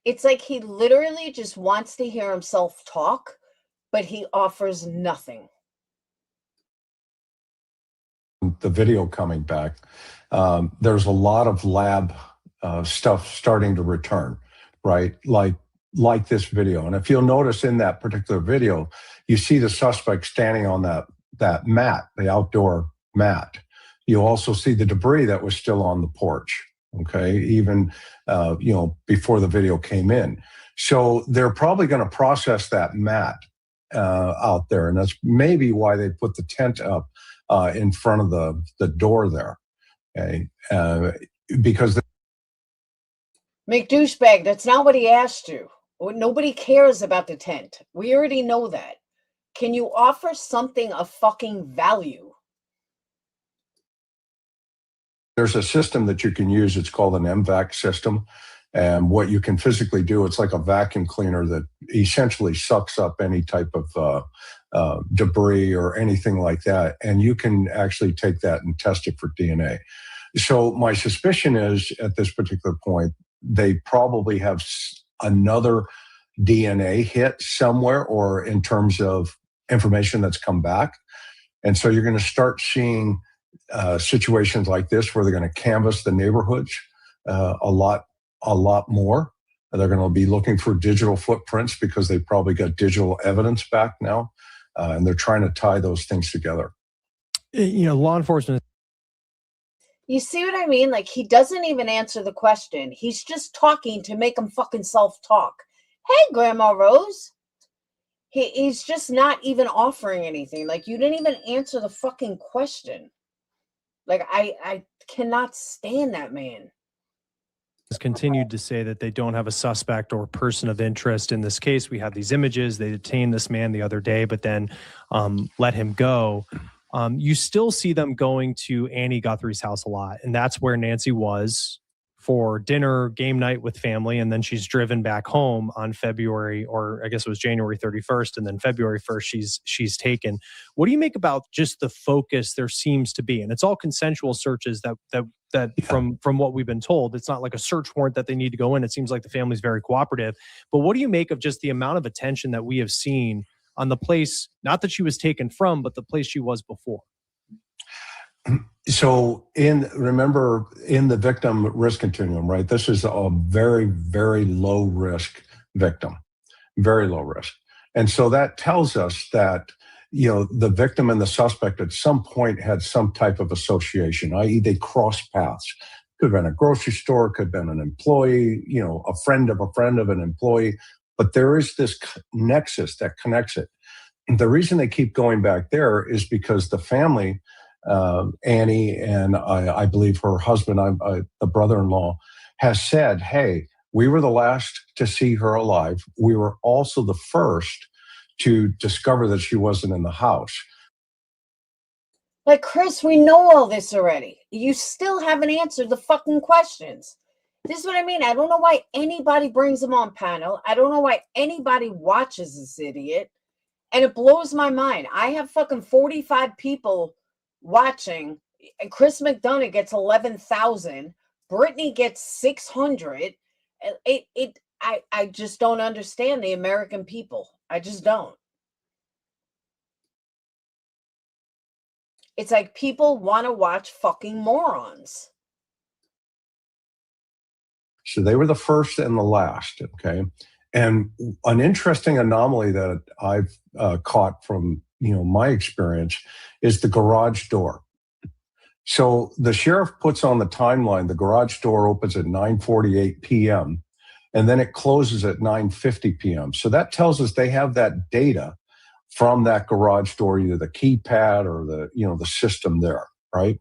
It's like he literally just wants to hear himself talk, but he offers nothing. the video coming back, there's a lot of lab stuff starting to return, right? Like this video. And if you'll notice in that particular video, you see the suspect standing on that mat, the outdoor mat. You also see the debris that was still on the porch, okay, even before the video came in. So they're probably going to process that mat out there, and that's maybe why they put the tent up in front of the door there, okay? Because McDouchebag, that's not what he asked you. Nobody cares about the tent. We already know that. Can you offer something of fucking value? there's a system that you can use. It's called an MVAC system. And what you can physically do, it's like a vacuum cleaner that essentially sucks up any type of debris or anything like that. And you can actually take that and test it for DNA. So my suspicion is at this particular point, they probably have another DNA hit somewhere, or in terms of information that's come back. And so you're going to start seeing situations like this where they're going to canvass the neighborhoods a lot more. They're going to be looking for digital footprints because they probably got digital evidence back now, and they're trying to tie those things together. Law enforcement. You see what I mean? Like, he doesn't even answer the question. He's just talking to make him fucking self-talk. Hey, Grandma Rose. He's just not even offering anything. Like, you didn't even answer the fucking question. Like, I cannot stand that man. Has continued to say that they don't have a suspect or person of interest in this case. We have these images. They detained this man the other day, but then let him go. You still see them going to Annie Guthrie's house a lot, and that's where Nancy was for dinner, game night with family, and then she's driven back home on February, or I guess it was January 31st, and then February 1st she's taken. What do you make about just the focus there seems to be? And it's all consensual searches that from what we've been told. It's not like a search warrant that they need to go in. It seems like the family's very cooperative. But what do you make of just the amount of attention that we have seen on the place, not that she was taken from, but the place she was before? So remember in the victim risk continuum, right? This is a very, very low risk victim, very low risk. And so that tells us that, the victim and the suspect at some point had some type of association, i.e. they crossed paths. Could have been a grocery store, could have been an employee, a friend of an employee, but there is this nexus that connects it. And the reason they keep going back there is because the family, Annie and I believe her husband, the brother-in-law, has said, hey, we were the last to see her alive. We were also the first to discover that she wasn't in the house. Like, Chris, we know all this already. You still haven't answered the fucking questions. This is what I mean. I don't know why anybody brings him on panel. I don't know why anybody watches this idiot. And it blows my mind. I have fucking 45 people watching, and Chris McDonough gets 11,000. Brittany gets 600. I just don't understand the American people. I just don't. It's like people want to watch fucking morons. So they were the first and the last, okay? And an interesting anomaly that I've caught from my experience is the garage door. So the sheriff puts on the timeline, the garage door opens at 9:48 p.m. and then it closes at 9:50 p.m. So that tells us they have that data from that garage door, either the keypad or the system there, right?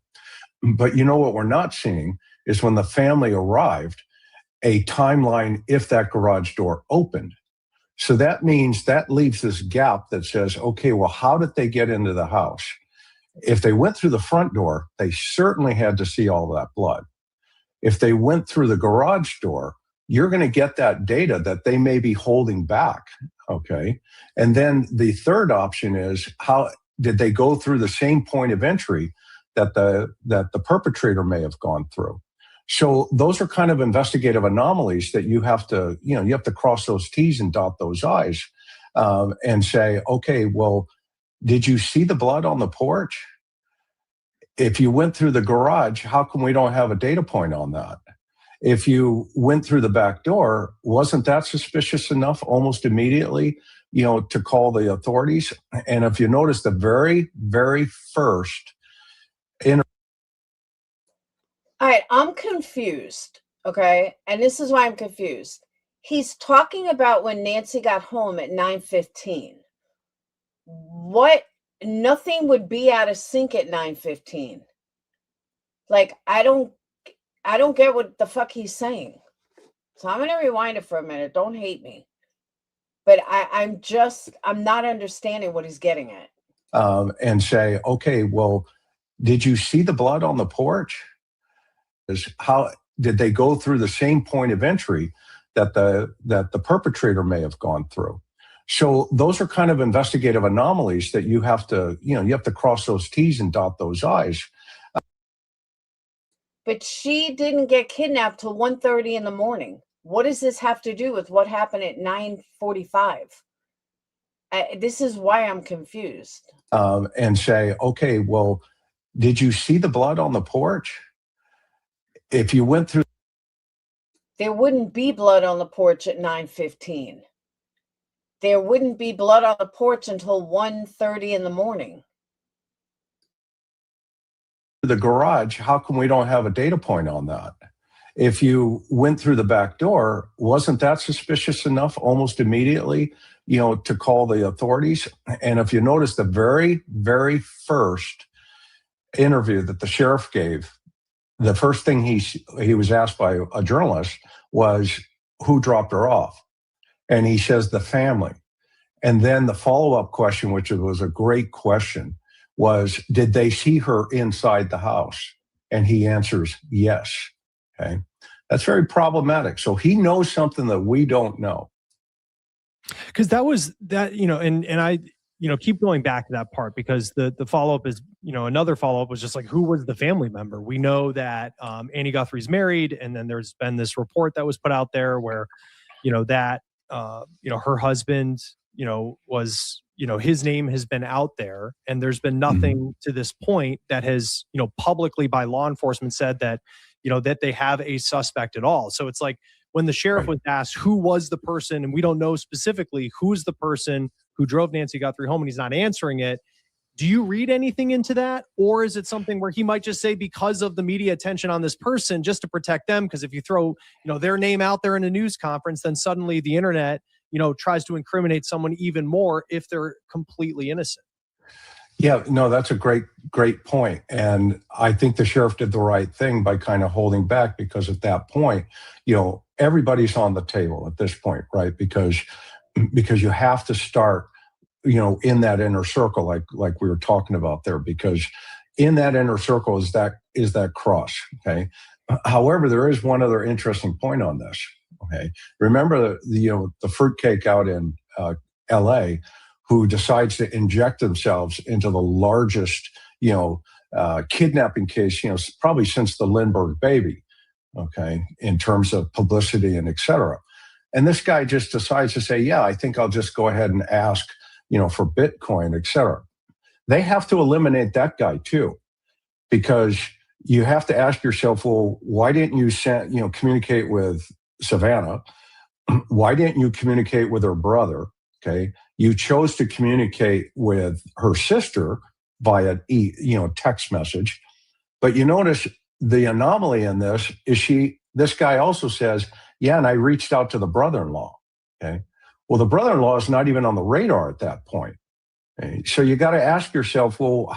But what we're not seeing is when the family arrived, a timeline if that garage door opened. So that means that leaves this gap that says, okay, well, how did they get into the house? If they went through the front door, they certainly had to see all that blood. If they went through the garage door, you're going to get that data that they may be holding back. Okay. And then the third option is, how did they go through the same point of entry that the perpetrator may have gone through? So those are kind of investigative anomalies that you have to, you have to cross those T's and dot those I's, and say, okay, well, did you see the blood on the porch? If you went through the garage, how come we don't have a data point on that? If you went through the back door, wasn't that suspicious enough almost immediately, to call the authorities? And if you notice, the very, very first All right, I'm confused, okay? And this is why I'm confused. He's talking about when Nancy got home at 9:15. What? Nothing would be out of sync at 9:15. Like, I don't get what the fuck he's saying. So I'm gonna rewind it for a minute. Don't hate me. But I'm not understanding what he's getting at. And say, okay, well, did you see the blood on the porch? Is how did they go through the same point of entry that the perpetrator may have gone through? So those are kind of investigative anomalies that you have to, you have to cross those T's and dot those I's. But she didn't get kidnapped till 1:30 in the morning. What does this have to do with what happened at 9:45? This is why I'm confused. And say, okay, well, did you see the blood on the porch? If you went through, there wouldn't be blood on the porch at 9:15. There wouldn't be blood on the porch until 1:30 in the morning. The garage, how come we don't have a data point on that? If you went through the back door, wasn't that suspicious enough almost immediately, to call the authorities? And if you notice, the very, very first interview that the sheriff gave, the first thing he was asked by a journalist was, who dropped her off? And he says, the family. And then the follow-up question, which was a great question, was, did they see her inside the house? And he answers, yes. Okay. That's very problematic. So he knows something that we don't know. Because that was that, and I, keep going back to that part, because the follow-up is, another follow-up was just like, who was the family member? We know that Annie Guthrie's married, and then there's been this report that was put out there where, that, her husband, was, his name has been out there, and there's been nothing to this point that has, publicly by law enforcement said that, that they have a suspect at all. So it's like when the sheriff was asked who was the person, and we don't know specifically who's the person who drove Nancy Guthrie home, and he's not answering it. Do you read anything into that? Or is it something where he might just say, because of the media attention on this person, just to protect them? Because if you throw, their name out there in a news conference, then suddenly the internet, tries to incriminate someone even more if they're completely innocent. Yeah, no, that's a great point. And I think the sheriff did the right thing by kind of holding back, because at that point, everybody's on the table at this point, right? Because you have to start, in that inner circle, like we were talking about there, because in that inner circle is that cross. Okay. However, there is one other interesting point on this. Okay. Remember the fruitcake out in LA who decides to inject themselves into the largest, kidnapping case, probably since the Lindbergh baby, okay, in terms of publicity and et cetera. And this guy just decides to say, yeah, I think I'll just go ahead and ask, for Bitcoin, et cetera. They have to eliminate that guy too, because you have to ask yourself, well, why didn't you communicate with Savannah? Why didn't you communicate with her brother? Okay. You chose to communicate with her sister via text message. But you notice the anomaly in this is this guy also says, yeah, and I reached out to the brother-in-law. Okay. Well, the brother-in-law is not even on the radar at that point. Okay? So you got to ask yourself, well,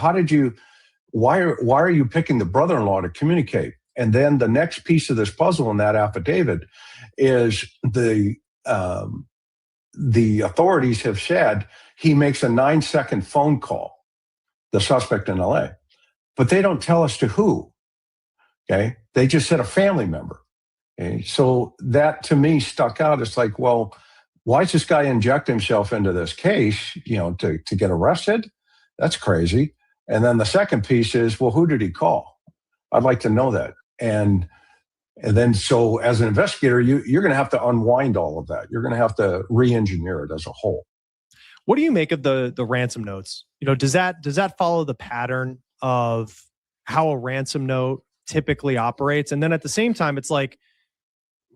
why are you picking the brother-in-law to communicate? And then the next piece of this puzzle in that affidavit is the authorities have said he makes a 9-second phone call, the suspect in LA, but they don't tell us to who. Okay. They just said a family member. Okay. So that to me stuck out. It's like, well, why does this guy inject himself into this case, to get arrested? That's crazy. And then the second piece is, well, who did he call? I'd like to know that. And then, so as an investigator, you're going to have to unwind all of that. You're going to have to re-engineer it as a whole. What do you make of the ransom notes? Does that follow the pattern of how a ransom note typically operates? And then at the same time, it's like,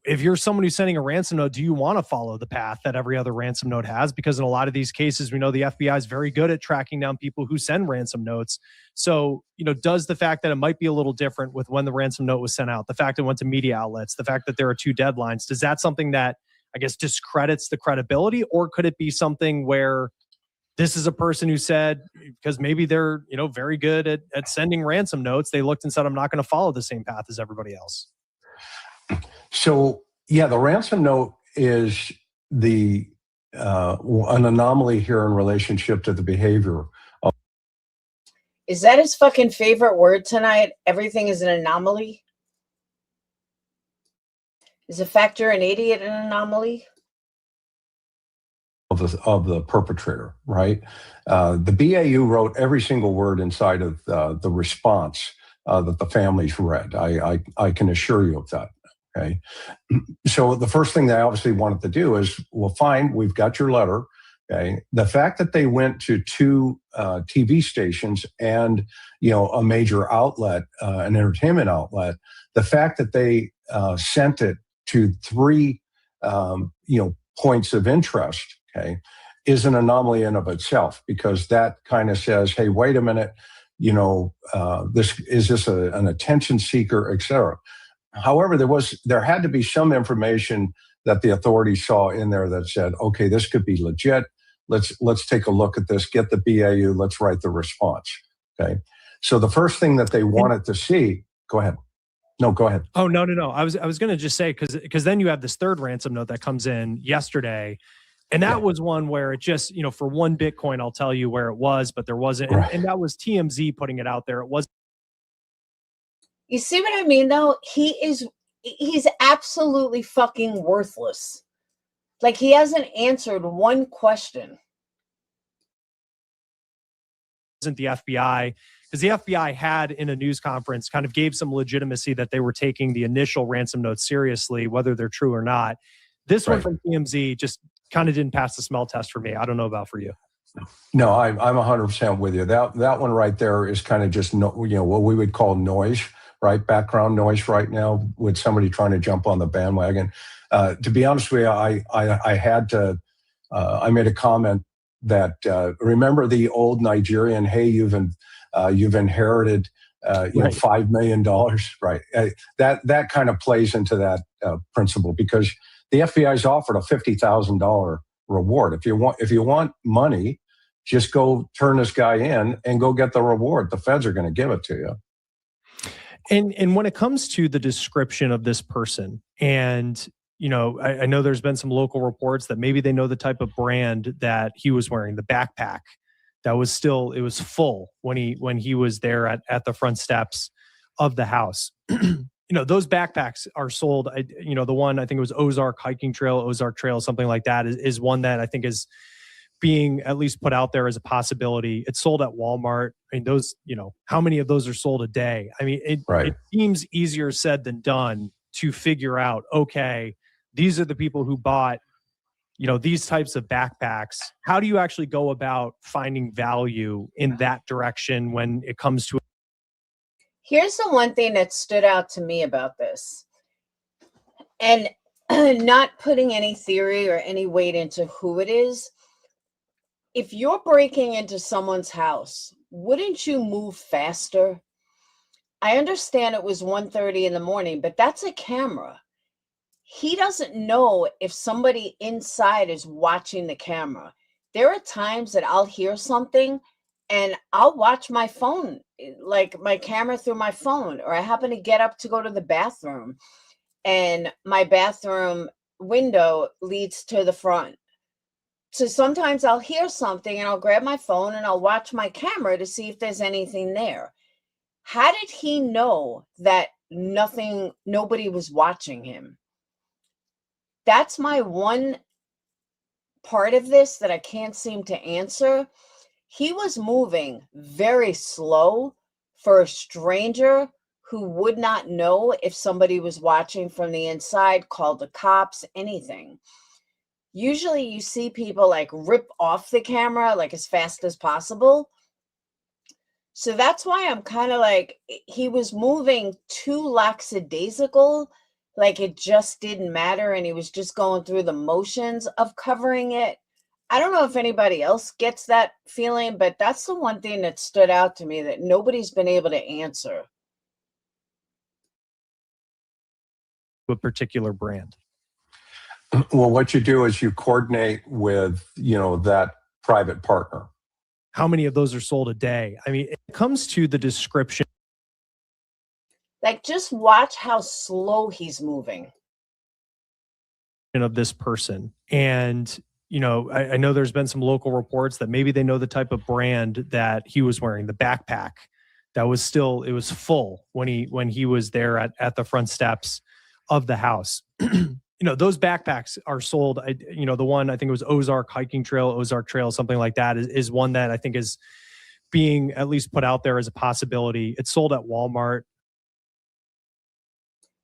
if you're someone who's sending a ransom note, do you want to follow the path that every other ransom note has? Because in a lot of these cases, we know the FBI is very good at tracking down people who send ransom notes. So, does the fact that it might be a little different with when the ransom note was sent out, the fact it went to media outlets, the fact that there are 2 deadlines, does that something that, I guess, discredits the credibility? Or could it be something where this is a person who said, because maybe they're, very good at sending ransom notes, they looked and said, I'm not going to follow the same path as everybody else? So, yeah, the ransom note is an anomaly here in relationship to the behavior. Is that his fucking favorite word tonight? Everything is an anomaly? Is a factor an idiot an anomaly? Of the perpetrator, right? The BAU wrote every single word inside of the response that the families read. I can assure you of that. Okay. So the first thing they obviously wanted to do is, well, fine, we've got your letter. Okay. The fact that they went to 2 TV stations and, a major outlet, an entertainment outlet, the fact that they sent it to 3, points of interest, okay, is an anomaly in of itself, because that kind of says, hey, wait a minute, this is an attention seeker, et cetera. However, there had to be some information that the authorities saw in there that said, okay, this could be legit. Let's take a look at this, get the BAU, let's write the response. Okay. So the first thing that they wanted to see, go ahead. No, go ahead. Oh, no. I was going to just say, because then you have this third ransom note that comes in yesterday. And that was one where it just, for 1 Bitcoin, I'll tell you where it was, but there wasn't. Right. And that was TMZ putting it out there. It was. You see what I mean, though? He's absolutely fucking worthless. Like, he hasn't answered one question. Wasn't the FBI, because the FBI had in a news conference kind of gave some legitimacy that they were taking the initial ransom notes seriously, whether they're true or not. This one from TMZ just kind of didn't pass the smell test for me. I don't know about for you. No, I'm 100% with you. That one right there is kind of just what we would call noise, right? Background noise right now with somebody trying to jump on the bandwagon. To be honest with you, I had to. I made a comment that remember the old Nigerian, hey, you've inherited $5 million, right? That kind of plays into that principle, because the FBI's offered a $50,000 reward. If you want money, just go turn this guy in and go get the reward. The feds are going to give it to you. And when it comes to the description of this person, and I know there's been some local reports that maybe they know the type of brand that he was wearing, the backpack that was it was full when he was there at the front steps of the house. Those backpacks are sold. The one, I think it was Ozark Trail, something like that is one that I think is being at least put out there as a possibility. It's sold at Walmart. I mean, those, how many of those are sold a day? I mean, it seems easier said than done to figure out, okay, these are the people who bought, these types of backpacks. How do you actually go about finding value in that direction when it comes to? Here's the one thing that stood out to me about this, and not putting any theory or any weight into who it is. If you're breaking into someone's house, wouldn't you move faster? I understand it was 1:30 in the morning, but that's a camera. He doesn't know if somebody inside is watching the camera. There are times that I'll hear something and I'll watch my phone like my camera through my phone, or I happen to get up to go to the bathroom and my bathroom window leads to the front. So sometimes I'll hear something and I'll grab my phone and I'll watch my camera to see if there's anything there. How did he know that nobody was watching him? That's my one part of this that I can't seem to answer. He was moving very slow for a stranger who would not know if somebody was watching from the inside, called the cops, anything. Usually you see people like rip off the camera like as fast as possible. So that's why I'm kind of like, he was moving too lackadaisical, like it just didn't matter and he was just going through the motions of covering it. I don't know if anybody else gets that feeling, but that's the one thing that stood out to me that nobody's been able to answer. A particular brand. Well, what you do is you coordinate with, that private partner. How many of those are sold a day? I mean, it comes to the description. Like, just watch how slow he's moving. Of this person. And, I know there's been some local reports that maybe they know the type of brand that he was wearing, the backpack that was it was full when he was there at the front steps of the house. Those backpacks are sold. The one, I think it was Ozark Trail, something like that is one that I think is being at least put out there as a possibility. It's sold at Walmart.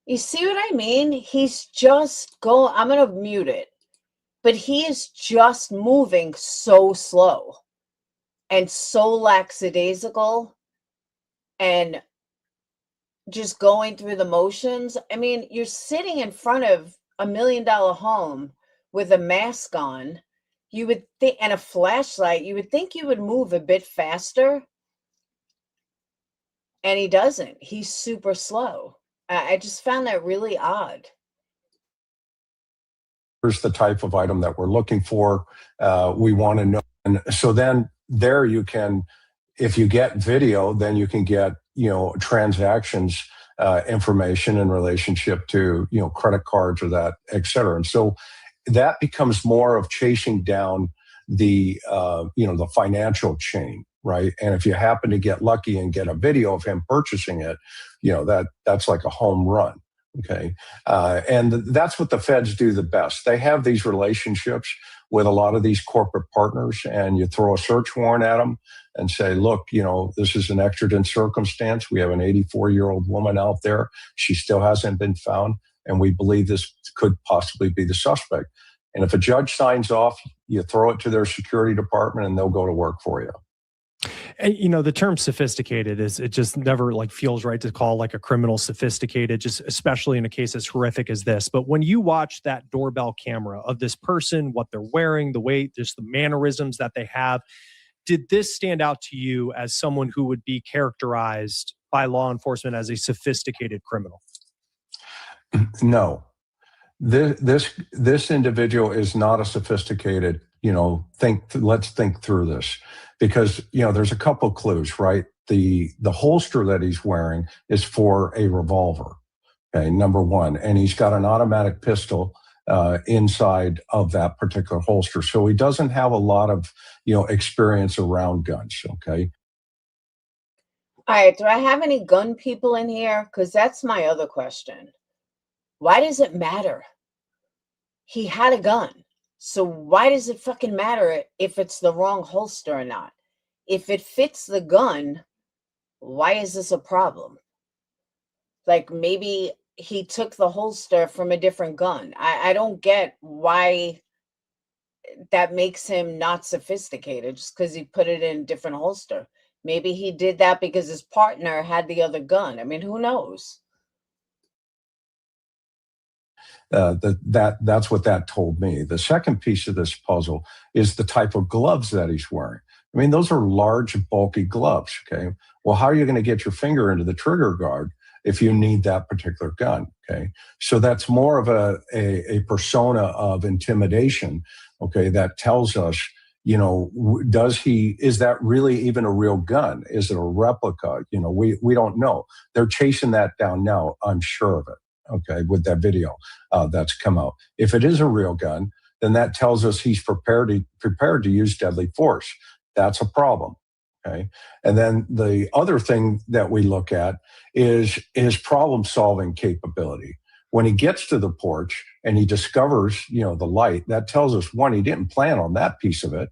You see what I mean? He's just going, I'm going to mute it, but he is just moving so slow and so lackadaisical and just going through the motions. I mean, you're sitting in front of $1 million home with a mask on, you would think, and a flashlight, you would think you would move a bit faster. And he doesn't. He's super slow. I just found that really odd. Here's the type of item that we're looking for. We want to know. And so then there you can, if you get video, then you can get, transactions information in relationship to, credit cards or that, et cetera. And so that becomes more of chasing down the, the financial chain, right? And if you happen to get lucky and get a video of him purchasing it, that's like a home run. Okay. And that's what the feds do the best. They have these relationships with a lot of these corporate partners, and you throw a search warrant at them and say, look, this is an exigent circumstance. We have an 84-year-old woman out there. She still hasn't been found, and we believe this could possibly be the suspect. And if a judge signs off, you throw it to their security department and they'll go to work for you. And the term sophisticated it just never feels right to call like a criminal sophisticated, just especially in a case as horrific as this. But when you watch that doorbell camera of this person, what they're wearing, the way, just the mannerisms that they have, did this stand out to you as someone who would be characterized by law enforcement as a sophisticated criminal? No. This individual is not a sophisticated, let's think through this, because, there's a couple clues, right? The holster that he's wearing is for a revolver. Okay. Number one, and he's got an automatic pistol inside of that particular holster. So he doesn't have a lot of, experience around guns. Okay. All right. Do I have any gun people in here? Because that's my other question. Why does it matter? He had a gun. So why does it fucking matter if it's the wrong holster or not? If it fits the gun, why is this a problem? Like, maybe he took the holster from a different gun. I don't get why that makes him not sophisticated just because he put it in a different holster. Maybe he did that because his partner had the other gun. I mean, who knows? That's what that told me. The second piece of this puzzle is the type of gloves that he's wearing. I mean, those are large, bulky gloves. Okay. Well, how are you going to get your finger into the trigger guard if you need that particular gun? Okay. So that's more of a persona of intimidation. Okay. That tells us, is that really even a real gun? Is it a replica? We don't know. They're chasing that down now. I'm sure of it. Okay. With that video that's come out. If it is a real gun, then that tells us he's prepared to use deadly force. That's a problem. Okay. And then the other thing that we look at is his problem solving capability. When he gets to the porch and he discovers, the light, that tells us, one, he didn't plan on that piece of it.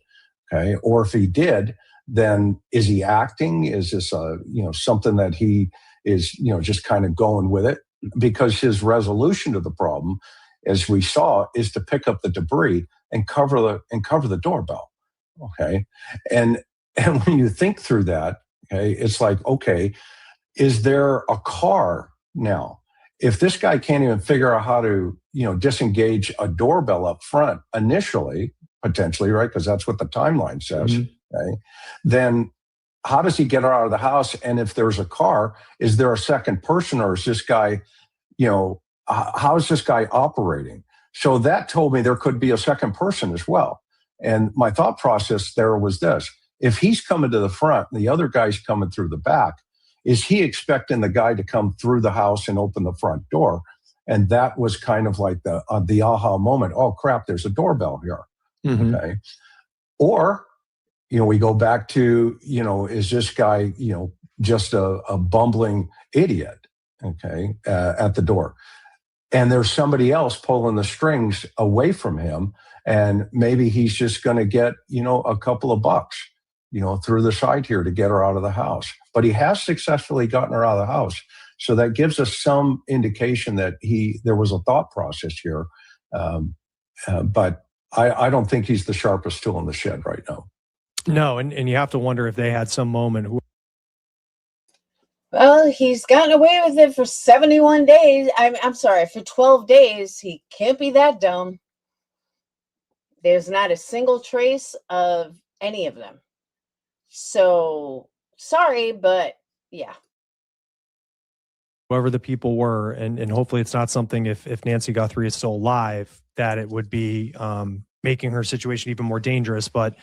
Okay. Or if he did, then is he acting? Is this something that he is, just kind of going with it? Because his resolution to the problem, as we saw, is to pick up the debris and cover the doorbell. Okay. And when you think through that, okay, it's like, okay, is there a car now? If this guy can't even figure out how to, disengage a doorbell up front initially, potentially, right? Because that's what the timeline says. Mm-hmm. Okay. Then how does he get her out of the house? And if there's a car, is there a second person, or is this guy, how is this guy operating? So that told me there could be a second person as well. And my thought process there was this: if he's coming to the front and the other guy's coming through the back, is he expecting the guy to come through the house and open the front door? And that was kind of like the aha moment. Oh crap, there's a doorbell here. Mm-hmm. Okay. Or, we go back to, is this guy, just a bumbling idiot, okay, at the door? And there's somebody else pulling the strings away from him, and maybe he's just going to get, a couple of bucks, through the side here to get her out of the house. But he has successfully gotten her out of the house. So that gives us some indication that there was a thought process here. But I don't think he's the sharpest tool in the shed right now. No, and you have to wonder if they had some moment. Well, he's gotten away with it for 71 days. I'm sorry, for 12 days. He can't be that dumb. There's not a single trace of any of them. So sorry, but yeah. Whoever the people were, and hopefully it's not something, if Nancy Guthrie is still alive, that it would be making her situation even more dangerous. But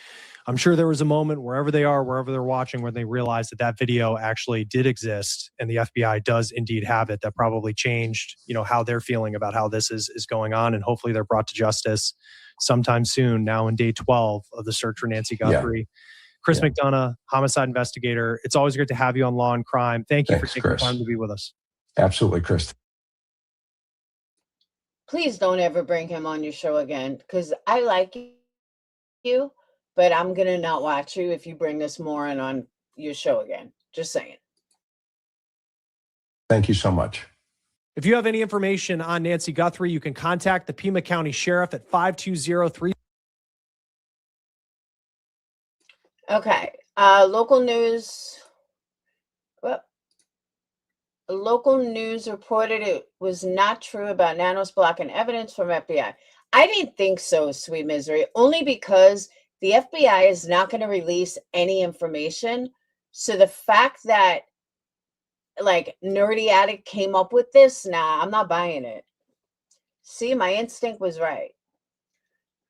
I'm sure there was a moment wherever they are, wherever they're watching, where they realized that video actually did exist, and the FBI does indeed have it. That probably changed, how they're feeling about how this is going on, and hopefully they're brought to justice sometime soon. Now in day 12 of the search for Nancy Guthrie. Yeah. Chris McDonough, homicide investigator. It's always great to have you on Law and Crime. Thank you for taking the time to be with us. Absolutely, Chris. Please don't ever bring him on your show again, because I like you, but I'm going to not watch you if you bring this moron on your show again. Just saying. Thank you so much. If you have any information on Nancy Guthrie, you can contact the Pima County Sheriff at 520-3. Okay. Local news. Well, local news reported it was not true about Nanos blocking evidence from FBI. I didn't think so, sweet misery, only because the FBI is not going to release any information. So the fact that Nerdy Addict came up with this, nah, I'm not buying it. See, my instinct was right.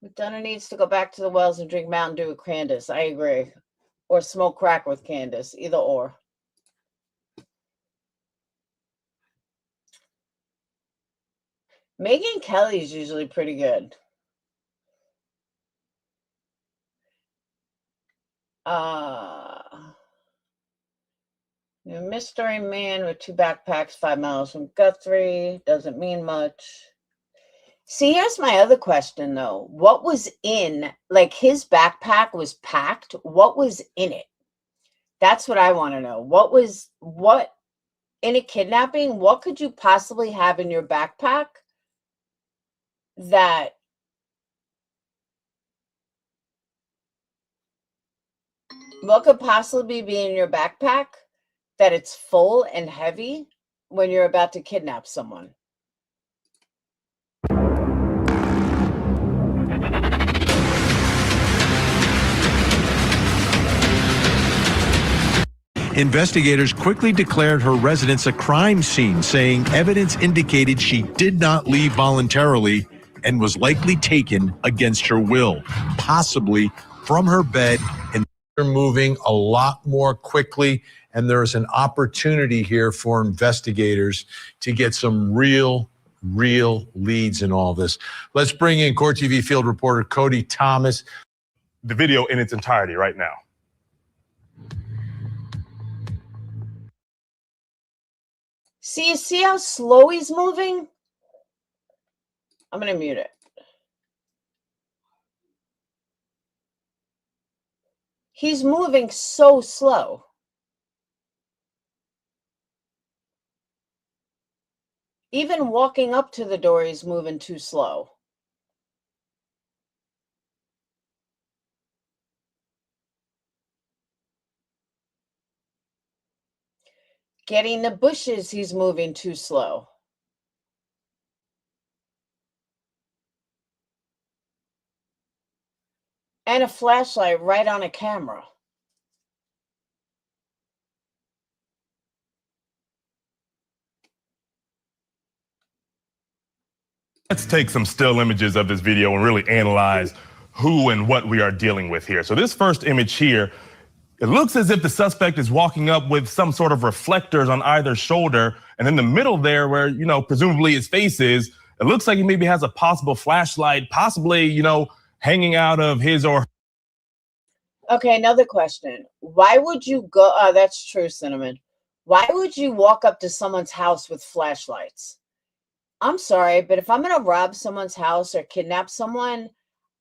McDonough needs to go back to the wells and drink Mountain Dew with Candace. I agree. Or smoke crack with Candace, either or. Megyn Kelly is usually pretty good. Mystery man with 2 backpacks 5 miles from Guthrie. Doesn't mean much. See, here's my other question, though. What was in, his backpack was packed. What was in it? That's what I want to know. What in a kidnapping, what could you possibly have in your backpack that what could possibly be in your backpack that it's full and heavy when you're about to kidnap someone? Investigators quickly declared her residence a crime scene, saying evidence indicated she did not leave voluntarily and was likely taken against her will, possibly from her bed, and they're moving a lot more quickly. And there's an opportunity here for investigators to get some real leads in all this. Let's bring in Court TV field reporter Cody Thomas. The video in its entirety right now. See how slow he's moving? I'm going to mute it. He's moving so slow. Even walking up to the door, he's moving too slow. Getting the bushes, he's moving too slow. And a flashlight right on a camera. Let's take some still images of this video and really analyze who and what we are dealing with here. So this first image here, it looks as if the suspect is walking up with some sort of reflectors on either shoulder. And in the middle there where, presumably his face is, it looks like he maybe has a possible flashlight, possibly, hanging out of his or her. Okay, another question. Why would you go? Oh, that's true, Cinnamon. Why would you walk up to someone's house with flashlights? I'm sorry, but if I'm going to rob someone's house or kidnap someone,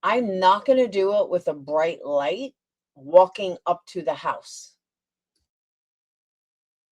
I'm not going to do it with a bright light walking up to the house.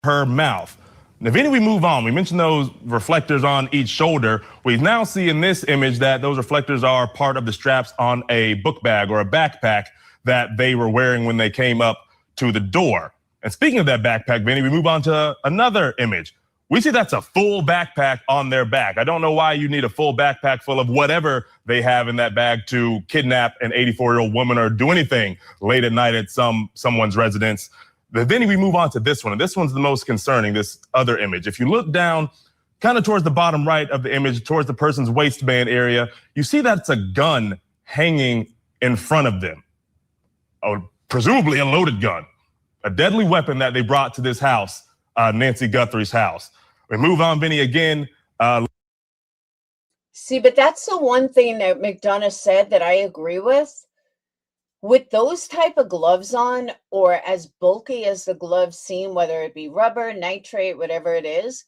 Her mouth. Now, Vinny, we move on. We mentioned those reflectors on each shoulder. We now see in this image that those reflectors are part of the straps on a book bag or a backpack that they were wearing when they came up to the door. And speaking of that backpack, Vinny, we move on to another image. We see that's a full backpack on their back. I don't know why you need a full backpack full of whatever they have in that bag to kidnap an 84-year-old woman or do anything late at night at someone's residence. But then we move on to this one, and this one's the most concerning, this other image. If you look down kind of towards the bottom right of the image, towards the person's waistband area, you see that's a gun hanging in front of them. Presumably a loaded gun, a deadly weapon that they brought to this house, Nancy Guthrie's house. We move on, Vinny, again. See, but that's the one thing that McDonough said that I agree with. With those type of gloves on, or as bulky as the gloves seem, whether it be rubber, nitrate, whatever it is,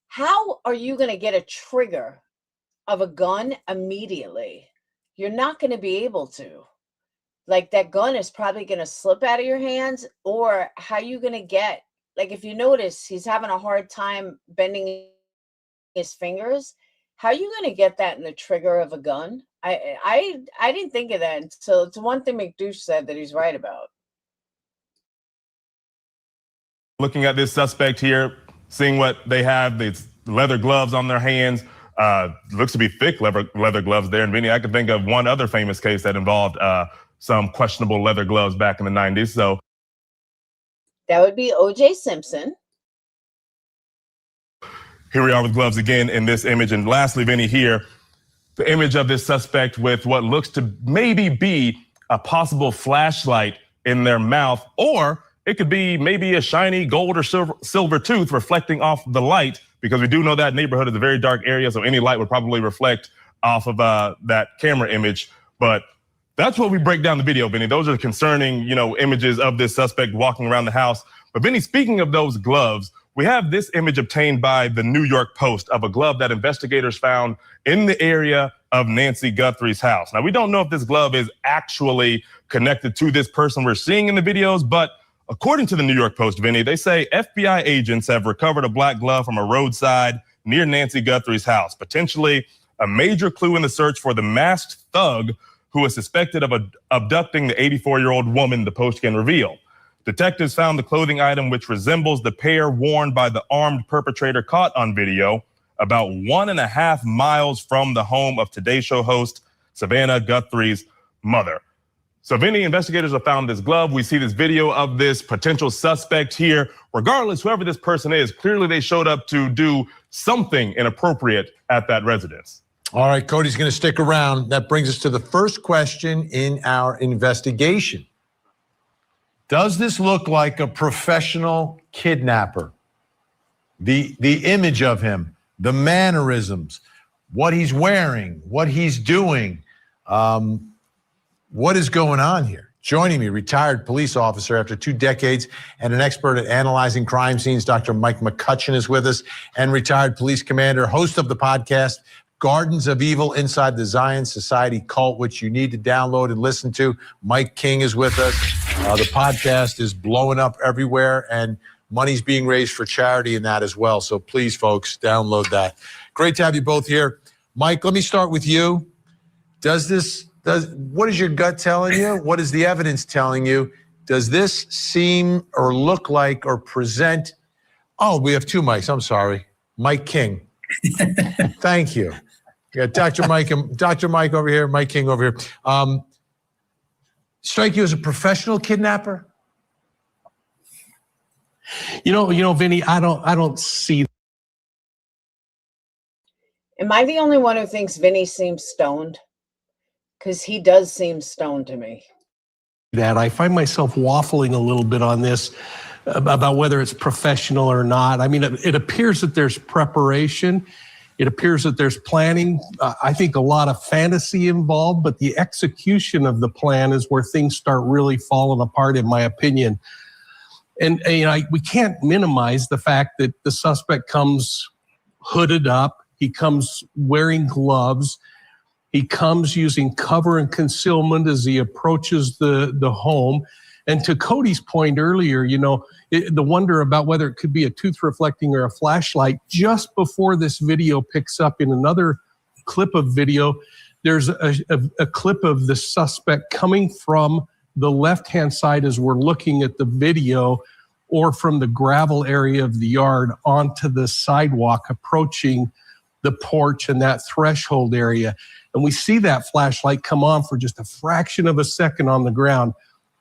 how are you going to get a trigger of a gun immediately? You're not going to be able to. Like, that gun is probably going to slip out of your hands, or how you going to get, like, if you notice, he's having a hard time bending his fingers. How are you going to get that in the trigger of a gun? I didn't think of that. So it's one thing McDouche said that he's right about. Looking at this suspect here, seeing what they have, these leather gloves on their hands. Looks to be thick leather gloves there. And Vinny, I can think of one other famous case that involved some questionable leather gloves back in the 90s. So that would be O.J. Simpson. Here we are with gloves again in this image. And lastly, Vinny, here, the image of this suspect with what looks to maybe be a possible flashlight in their mouth, or it could be maybe a shiny gold or silver tooth reflecting off the light, because we do know that neighborhood is a very dark area, so any light would probably reflect off of that camera image. But that's what we break down the video, Vinny. Those are concerning, images of this suspect walking around the house. But Vinny, speaking of those gloves, we have this image obtained by the New York Post of a glove that investigators found in the area of Nancy Guthrie's house. Now, we don't know if this glove is actually connected to this person we're seeing in the videos, but according to the New York Post, Vinny, they say FBI agents have recovered a black glove from a roadside near Nancy Guthrie's house, potentially a major clue in the search for the masked thug who is suspected of abducting the 84-year-old woman, the Post can reveal. Detectives found the clothing item which resembles the pair worn by the armed perpetrator caught on video about 1.5 miles from the home of Today Show host Savannah Guthrie's mother. So Vinny, investigators have found this glove. We see this video of this potential suspect here. Regardless, whoever this person is, clearly they showed up to do something inappropriate at that residence. All right, Cody's going to stick around. That brings us to the first question in our investigation. Does this look like a professional kidnapper? The image of him, the mannerisms, what he's wearing, what he's doing, what is going on here? Joining me, retired police officer after 2 decades and an expert at analyzing crime scenes, Dr. Mike McCutcheon is with us, and retired police commander, host of the podcast, Gardens of Evil Inside the Zion Society Cult, which you need to download and listen to. Mike King is with us. The podcast is blowing up everywhere, and money's being raised for charity in that as well. So please, folks, download that. Great to have you both here. Mike, let me start with you. What is your gut telling you? What is the evidence telling you? Does this seem or look like or present? Oh, we have 2 mics. I'm sorry. Mike King. Thank you. Yeah, Dr. Mike over here, Mike King over here. Strike you as a professional kidnapper? You know, Vinny, I don't see. Am I the only one who thinks Vinny seems stoned? Because he does seem stoned to me. That I find myself waffling a little bit on this about whether it's professional or not. I mean, it appears that there's preparation. It appears that there's planning. I think a lot of fantasy involved, but the execution of the plan is where things start really falling apart, in my opinion. And we can't minimize the fact that the suspect comes hooded up. He comes wearing gloves. He comes using cover and concealment as he approaches the home. And to Cody's point earlier, the wonder about whether it could be a tooth reflecting or a flashlight, just before this video picks up in another clip of video, there's a clip of the suspect coming from the left-hand side as we're looking at the video, or from the gravel area of the yard onto the sidewalk, approaching the porch and that threshold area. And we see that flashlight come on for just a fraction of a second on the ground.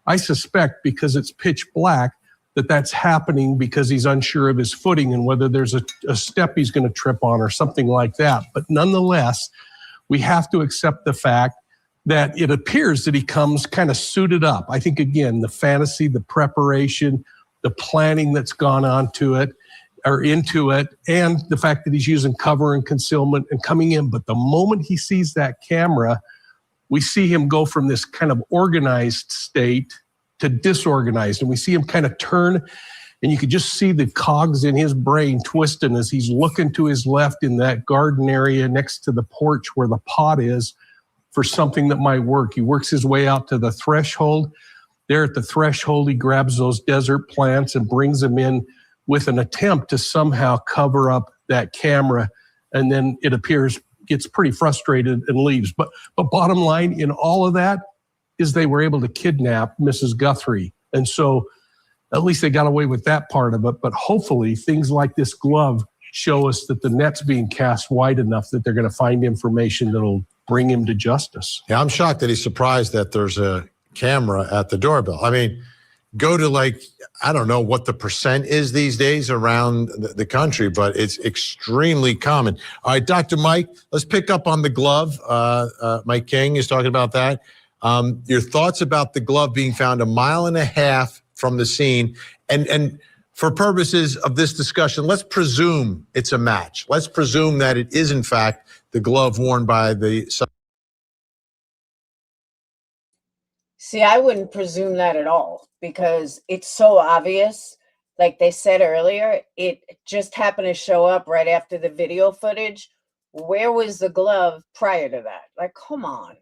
I suspect, because it's pitch black, that that's happening because he's unsure of his footing and whether there's a step he's going to trip on or something like that. But nonetheless, we have to accept the fact that it appears that he comes kind of suited up. I think, again, the fantasy, the preparation, the planning that's gone into it, and the fact that he's using cover and concealment and coming in. But the moment he sees that camera, we see him go from this kind of organized state to disorganized. And we see him kind of turn, and you could just see the cogs in his brain twisting as he's looking to his left in that garden area next to the porch where the pot is for something that might work. He works his way out to the threshold. There at the threshold, he grabs those desert plants and brings them in with an attempt to somehow cover up that camera. And then it appears gets pretty frustrated and leaves. But bottom line in all of that is they were able to kidnap Mrs. Guthrie. And so at least they got away with that part of it. But hopefully things like this glove show us that the net's being cast wide enough that they're going to find information that'll bring him to justice. Yeah, I'm shocked that he's surprised that there's a camera at the doorbell. I mean, go to I don't know what the percent is these days around the country, but it's extremely common. All right, Dr. Mike, let's pick up on the glove. Mike King is talking about that. Your thoughts about the glove being found 1.5 miles from the scene. And for purposes of this discussion, let's presume it's a match. Let's presume that it is, in fact, the glove worn by the... See, I wouldn't presume that at all, because it's so obvious. Like they said earlier, it just happened to show up right after the video footage. Where was the glove prior to that? Like, come on.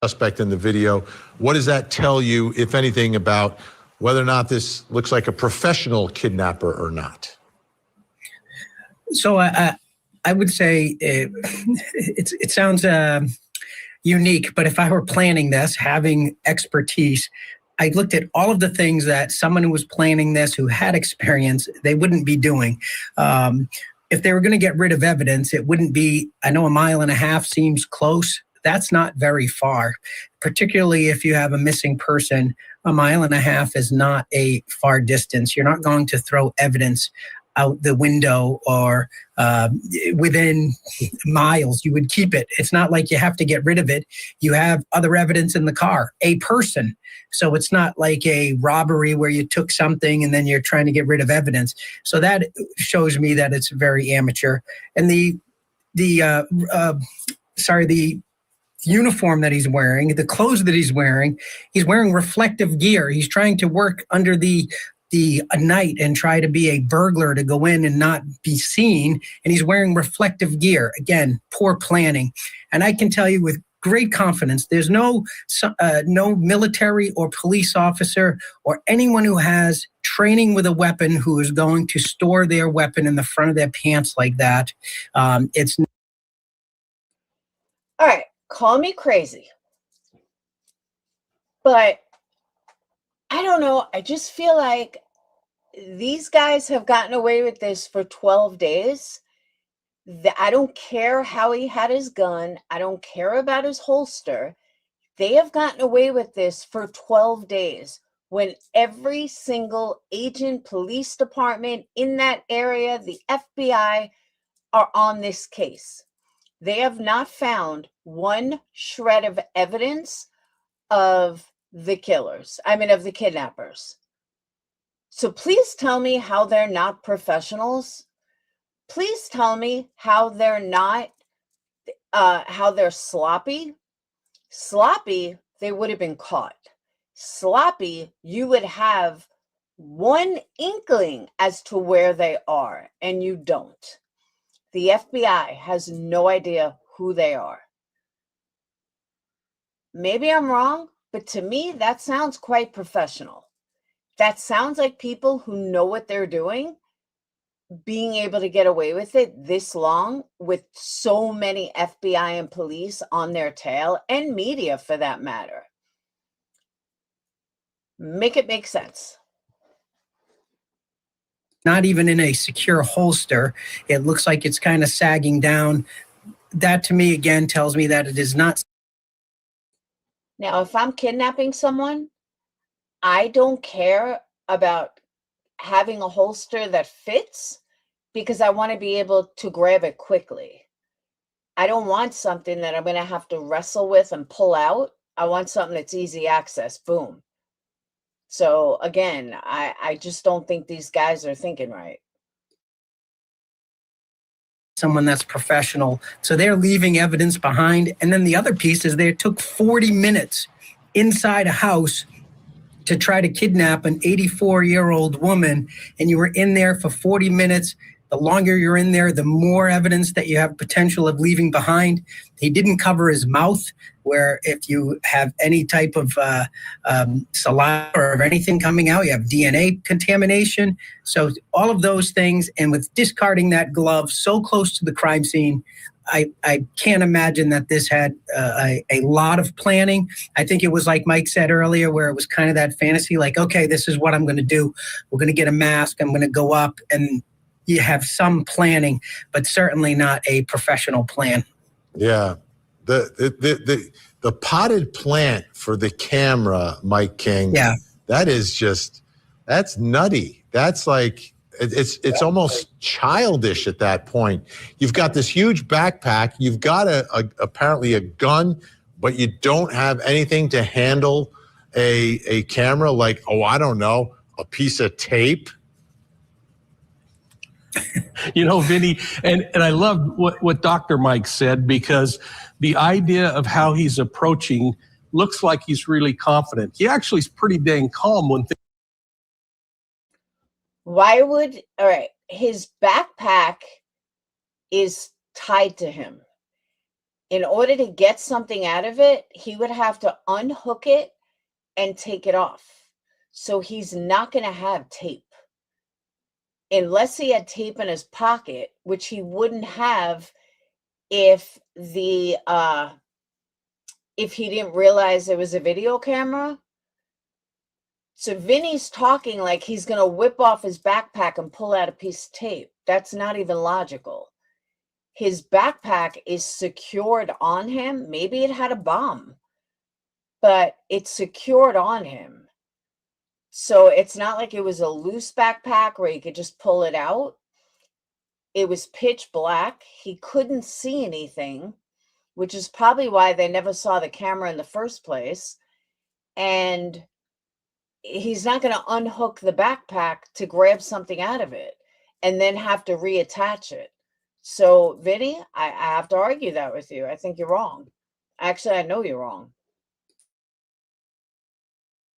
Suspect in the video. What does that tell you, if anything, about whether or not this looks like a professional kidnapper or not? So I would say it sounds unique, but if I were planning this, having expertise, I looked at all of the things that someone who was planning this, who had experience, they wouldn't be doing. If they were going to get rid of evidence, it wouldn't be, I know 1.5 miles seems close. that's not very far, particularly if you have a missing person. 1.5 miles is not a far distance. You're not going to throw evidence out the window or within miles. You would keep it. It's not like you have to get rid of it. You have other evidence in the car, a person. So it's not like a robbery where you took something and then you're trying to get rid of evidence. So that shows me that it's very amateur. And the uniform that he's wearing, the clothes that he's wearing reflective gear. He's trying to work under the night and try to be a burglar to go in and not be seen. And he's wearing reflective gear. Again, poor planning. And I can tell you with great confidence, there's no military or police officer or anyone who has training with a weapon who is going to store their weapon in the front of their pants like that. It's all right. Call me crazy, but I don't know. I just feel like these guys have gotten away with this for 12 days. I don't care how he had his gun. I don't care about his holster. They have gotten away with this for 12 days when every single agent, police department in that area, the FBI are on this case. They have not found one shred of evidence of the killers. of the kidnappers. So please tell me how they're not professionals. Please tell me how they're not, how they're sloppy. Sloppy, they would have been caught. Sloppy, you would have one inkling as to where they are, and you don't. The FBI has no idea who they are. Maybe I'm wrong, but to me, that sounds quite professional. That sounds like people who know what they're doing, being able to get away with it this long with so many FBI and police on their tail, and media for that matter. Make it make sense. not even in a secure holster. It looks like it's kind of sagging down. That to me, again, tells me that it is not. Now, if I'm kidnapping someone, I don't care about having a holster that fits because I want to be able to grab it quickly. I don't want something that I'm going to have to wrestle with and pull out. I want something that's easy access. Boom. So again, I just don't think these guys are thinking right. Someone that's professional. So they're leaving evidence behind. And then the other piece is they took 40 minutes inside a house to try to kidnap an 84-year-old woman. And you were in there for 40 minutes. The longer you're in there, the more evidence that you have potential of leaving behind. He didn't cover his mouth, where if you have any type of saliva or anything coming out, you have DNA contamination. So all of those things, and with discarding that glove so close to the crime scene, I can't imagine that this had a lot of planning. I think it was like Mike said earlier, where it was kind of that fantasy, like, okay, this is what I'm going to do. We're going to get a mask. I'm going to go up, and you have some planning, but certainly not a professional plan. Yeah. The potted plant for the camera, Mike King. Yeah. That's nutty. That's like, it's almost childish at that point. You've got this huge backpack. You've got apparently a gun, but you don't have anything to handle a camera, like, oh, I don't know, a piece of tape. You know, Vinny, and I love what Dr. Mike said, because the idea of how he's approaching looks like he's really confident. He actually is pretty dang calm when All right, his backpack is tied to him. In order to get something out of it, he would have to unhook it and take it off. So he's not going to have tape. Unless he had tape in his pocket, which he wouldn't have if he didn't realize there was a video camera. So Vinny's talking like he's going to whip off his backpack and pull out a piece of tape. That's not even logical. his backpack is secured on him. Maybe it had a bomb, but it's secured on him. So it's not like it was a loose backpack where you could just pull it out. It was pitch black. He couldn't see anything, which is probably why they never saw the camera in the first place. And he's not going to unhook the backpack to grab something out of it and then have to reattach it. So, Vinny, I have to argue that with you. I think you're wrong. Actually, I know you're wrong.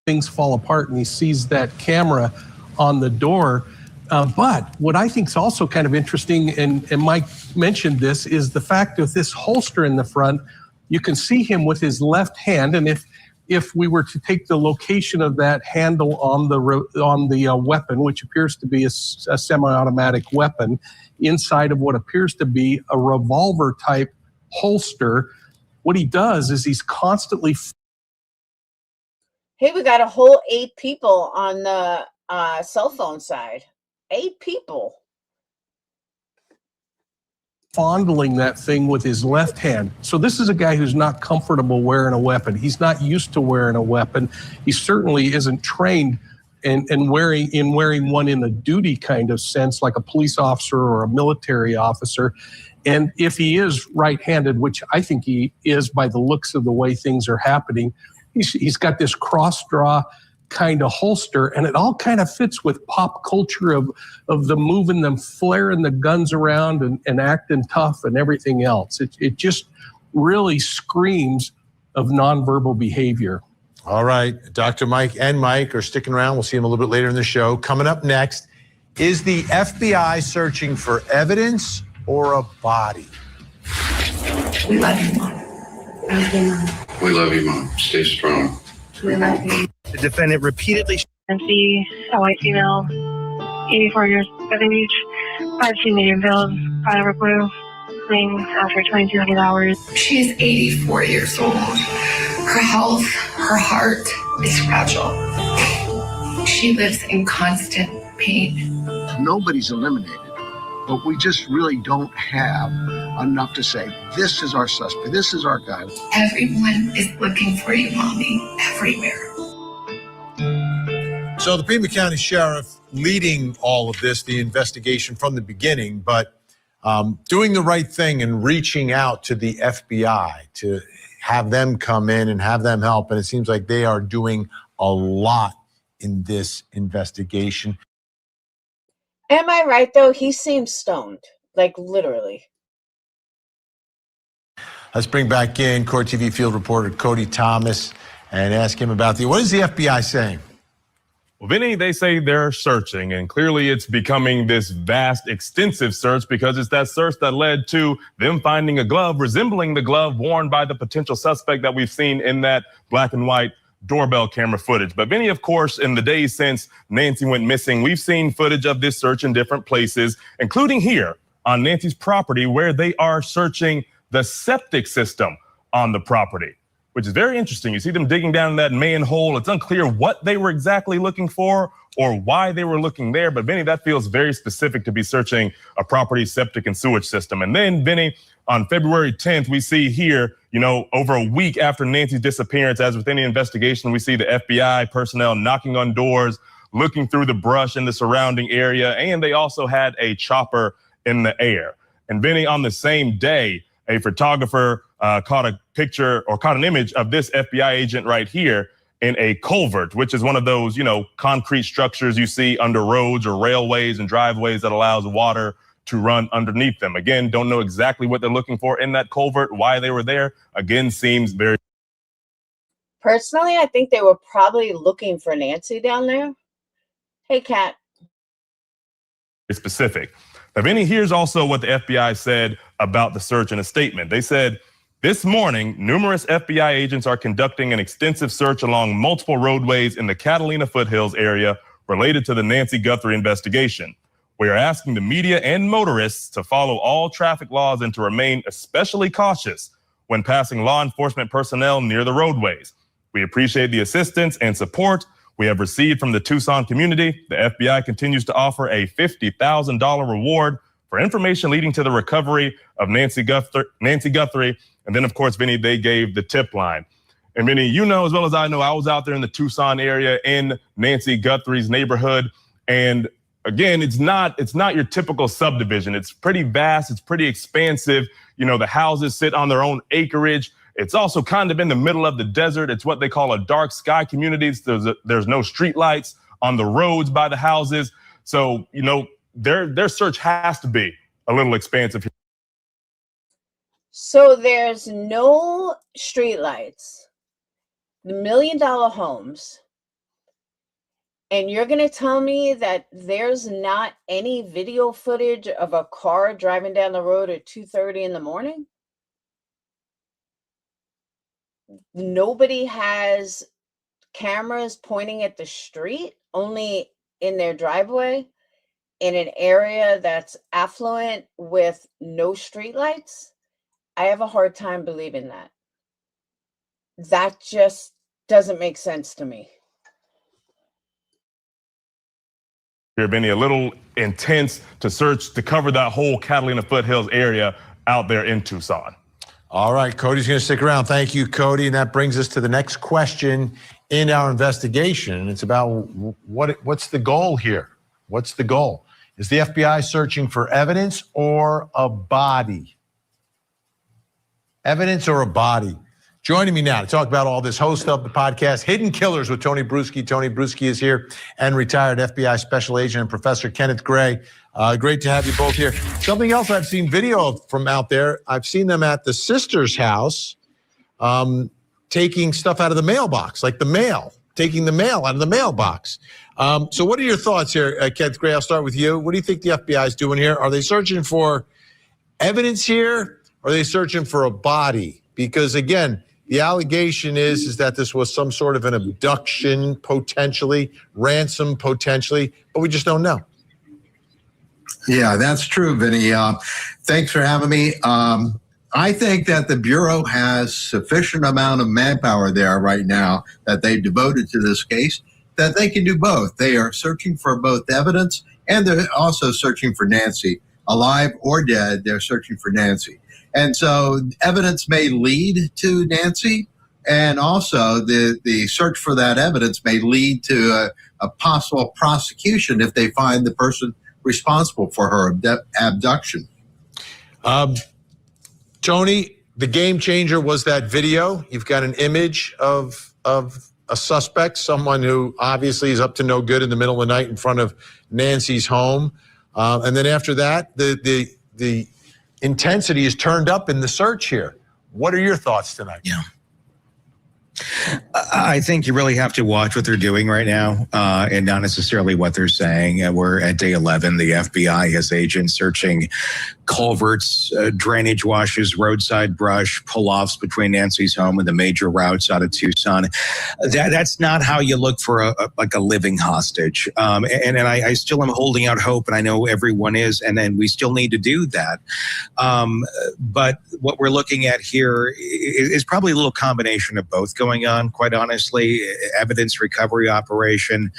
Things fall apart and he sees that camera on the door. But what I think is also kind of interesting, and Mike mentioned this, is the fact of this holster in the front. You can see him with his left hand, and if we were to take the location of that handle on the weapon, which appears to be a semi-automatic weapon, inside of what appears to be a revolver type holster, what he does is he's constantly. Hey, we got a whole 8 people on the cell phone side. 8 people. Fondling that thing with his left hand. So this is a guy who's not comfortable wearing a weapon. He's not used to wearing a weapon. He certainly isn't trained in wearing one in a duty kind of sense, like a police officer or a military officer. And if he is right-handed, which I think he is by the looks of the way things are happening, he's got this cross-draw kind of holster, and it all kind of fits with pop culture of them moving them, flaring the guns around and acting tough and everything else. It just really screams of nonverbal behavior. All right, Dr. Mike and Mike are sticking around. We'll see them a little bit later in the show. Coming up next, is the FBI searching for evidence or a body? We love you, Mom. Love you, Mom. We love you, Mom. Stay strong. We love you. The defendant repeatedly. MC, a white female, 84 years of age, 5'2" medium build, powder blue, clean after 2,200 hours. She is 84 years old. Her health, her heart is fragile. She lives in constant pain. Nobody's eliminated, but we just really don't have enough to say, this is our suspect, this is our guy. Everyone is looking for you, Mommy, everywhere. So the Pima County Sheriff leading all of this, the investigation from the beginning, but doing the right thing and reaching out to the FBI to have them come in and have them help. And it seems like they are doing a lot in this investigation. Am I right, though? He seems stoned, like literally. Let's bring back in Court TV field reporter Cody Thomas and ask him about what is the FBI saying? Well, Vinny, they say they're searching, and clearly it's becoming this vast, extensive search because it's that search that led to them finding a glove resembling the glove worn by the potential suspect that we've seen in that black and white doorbell camera footage. But Vinny, of course, in the days since Nancy went missing, we've seen footage of this search in different places, including here on Nancy's property, where they are searching the septic system on the property, which is very interesting. You see them digging down in that manhole. It's unclear what they were exactly looking for or why they were looking there. But Vinny, that feels very specific to be searching a property's septic and sewage system. And then, Vinny, on February 10th, we see here, over a week after Nancy's disappearance, as with any investigation, we see the FBI personnel knocking on doors, looking through the brush in the surrounding area. And they also had a chopper in the air. And Vinny, on the same day, a photographer caught a picture or caught an image of this FBI agent right here in a culvert, which is one of those, concrete structures you see under roads or railways and driveways that allows water to run underneath them. Again, don't know exactly what they're looking for in that culvert, why they were there. Again, seems very. Personally, I think they were probably looking for Nancy down there. Hey, Kat. Specific. Now, Vinny, here's also what the FBI said about the search in a statement. They said, this morning, numerous FBI agents are conducting an extensive search along multiple roadways in the Catalina foothills area related to the Nancy Guthrie investigation. We are asking the media and motorists to follow all traffic laws and to remain especially cautious when passing law enforcement personnel near the roadways. We appreciate the assistance and support we have received from the Tucson community. The FBI continues to offer a $50,000 reward for information leading to the recovery of Nancy Guthrie. And then, of course, Vinny, they gave the tip line. And Vinny, you know as well as I know, I was out there in the Tucson area in Nancy Guthrie's neighborhood. And again, it's not your typical subdivision. It's pretty vast. It's pretty expansive. You know, the houses sit on their own acreage. It's also kind of in the middle of the desert. It's what they call a dark sky community. There's no street lights on the roads by the houses. So, you know, their search has to be a little expansive here. So there's no streetlights, the $1 million homes, and you're going to tell me that there's not any video footage of a car driving down the road at 2:30 in the morning? Nobody has cameras pointing at the street, only in their driveway, in an area that's affluent with no streetlights? I have a hard time believing that. That just doesn't make sense to me. Here, Benny, a little intense to search to cover that whole Catalina Foothills area out there in Tucson. All right, Cody's going to stick around. Thank you, Cody. And that brings us to the next question in our investigation. It's about what's the goal here? What's the goal? Is the FBI searching for evidence or a body? Evidence or a body? Joining me now to talk about all this, host of the podcast, Hidden Killers with Tony Bruschi. Tony Bruschi is here, and retired FBI Special Agent and Professor Kenneth Gray. Great to have you both here. Something else I've seen video from out there, I've seen them at the sister's house taking stuff out of the mailbox, like the mail, taking the mail out of the mailbox. So what are your thoughts here, Kenneth Gray? I'll start with you. What do you think the FBI is doing here? Are they searching for evidence here? Or are they searching for a body? Because, again, the allegation is that this was some sort of an abduction, potentially, ransom, potentially, but we just don't know. Yeah, that's true, Vinny. Thanks for having me. I think that the Bureau has sufficient amount of manpower there right now that they've devoted to this case that they can do both. They are searching for both evidence and they're also searching for Nancy. Alive or dead, they're searching for Nancy. And so evidence may lead to Nancy, and also the search for that evidence may lead to a possible prosecution if they find the person responsible for her abduction. Tony, the game changer was that video. You've got an image of a suspect, someone who obviously is up to no good in the middle of the night in front of Nancy's home. And then after that, the intensity is turned up in the search here. What are your thoughts tonight? Yeah. I think you really have to watch what they're doing right now and not necessarily what they're saying. We're at day 11. The FBI has agents searching culverts, drainage washes, roadside brush, pull-offs between Nancy's home and the major routes out of Tucson. That's not how you look for a living hostage. And I still am holding out hope, and I know everyone is, and then we still need to do that. But what we're looking at here is probably a little combination of both going on, quite honestly. Evidence recovery operation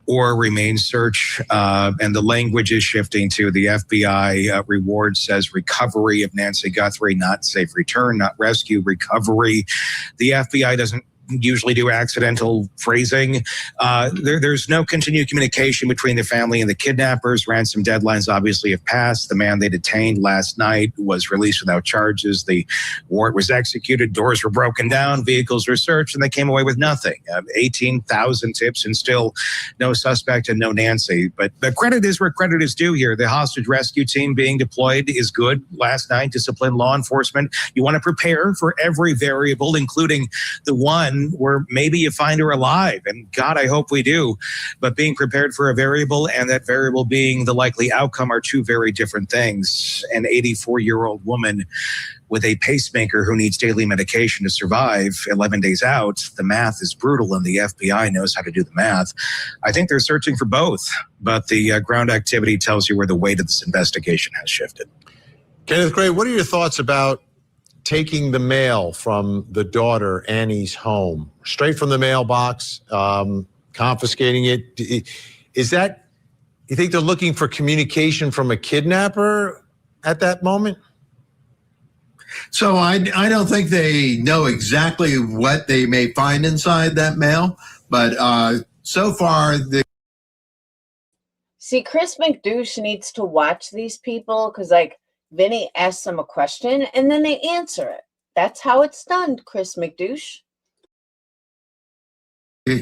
or remain search, and the language is shifting to the FBI reward says recovery of Nancy Guthrie, not safe return, not rescue, recovery. The FBI doesn't usually do accidental phrasing. There's no continued communication between the family and the kidnappers. Ransom deadlines obviously have passed. The man they detained last night was released without charges. The warrant was executed. Doors were broken down. Vehicles were searched, and they came away with nothing. 18,000 tips and still no suspect and no Nancy. But the credit is where credit is due here. The hostage rescue team being deployed is good. Last night, disciplined law enforcement. You want to prepare for every variable, including the one where maybe you find her alive, and God, I hope we do. But being prepared for a variable and that variable being the likely outcome are two very different things. An 84-year-old woman with a pacemaker who needs daily medication to survive 11 days out, the math is brutal, and the FBI knows how to do the math. I think they're searching for both, but the ground activity tells you where the weight of this investigation has shifted. Kenneth Gray, what are your thoughts about taking the mail from the daughter, Annie's home, straight from the mailbox, confiscating it? Is that You think they're looking for communication from a kidnapper at that moment? So I don't think they know exactly what they may find inside that mail, but so far See, Chris McDouche needs to watch these people because, like, Vinny asks them a question and then they answer it. That's how it's done, Chris McDouche.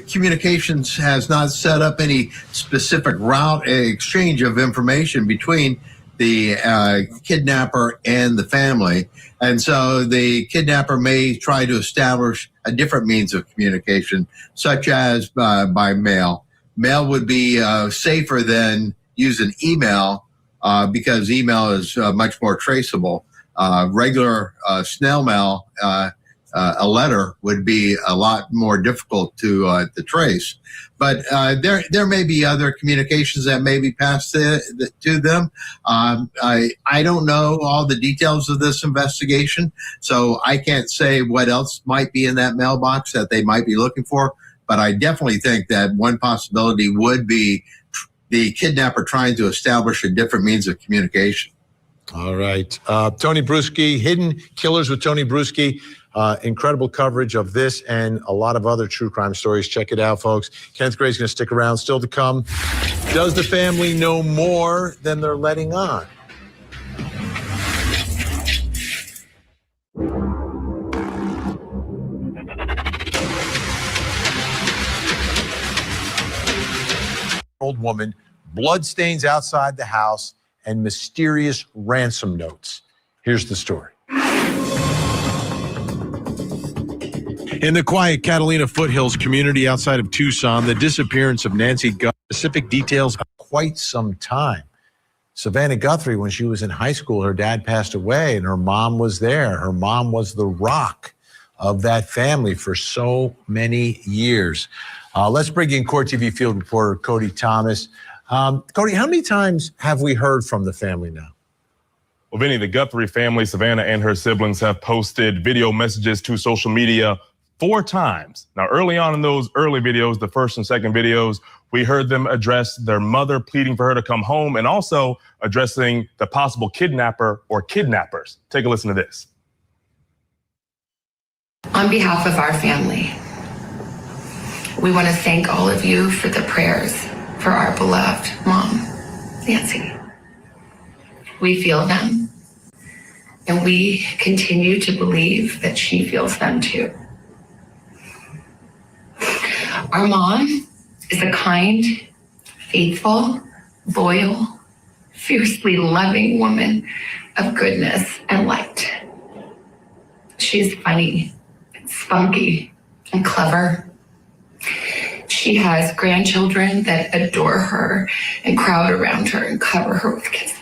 communications has not set up any specific route exchange of information between the kidnapper and the family. And so the kidnapper may try to establish a different means of communication, such as by mail. Mail would be safer than using email because email is much more traceable. Regular snail mail, a letter would be a lot more difficult to trace. But there may be other communications that may be passed to them. I don't know all the details of this investigation, so I can't say what else might be in that mailbox that they might be looking for. But I definitely think that one possibility would be the kidnapper trying to establish a different means of communication. All right. Tony Bruschi, Hidden Killers with Tony Bruschi. Incredible coverage of this and a lot of other true crime stories. Check it out, folks. Kenneth Gray's going to stick around. Still to come. Does the family know more than they're letting on? Old woman, bloodstains outside the house, and mysterious ransom notes. Here's the story. In the quiet Catalina foothills community outside of Tucson, the disappearance of Nancy Guthrie, specific details of quite some time. Savannah Guthrie, when she was in high school, her dad passed away and her mom was there. Her mom was the rock of that family for so many years. Let's bring in Court TV field reporter Cody Thomas. Cody, how many times have we heard from the family now? Well, Vinny, the Guthrie family, Savannah and her siblings have posted video messages to social media 4 times. Now, early on in those early videos, the first and second videos, we heard them address their mother pleading for her to come home and also addressing the possible kidnapper or kidnappers. Take a listen to this. On behalf of our family, we want to thank all of you for the prayers for our beloved mom, Nancy. We feel them, and we continue to believe that she feels them too. Our mom is a kind, faithful, loyal, fiercely loving woman of goodness and light. She's funny, spunky, and clever. She has grandchildren that adore her and crowd around her and cover her with kisses.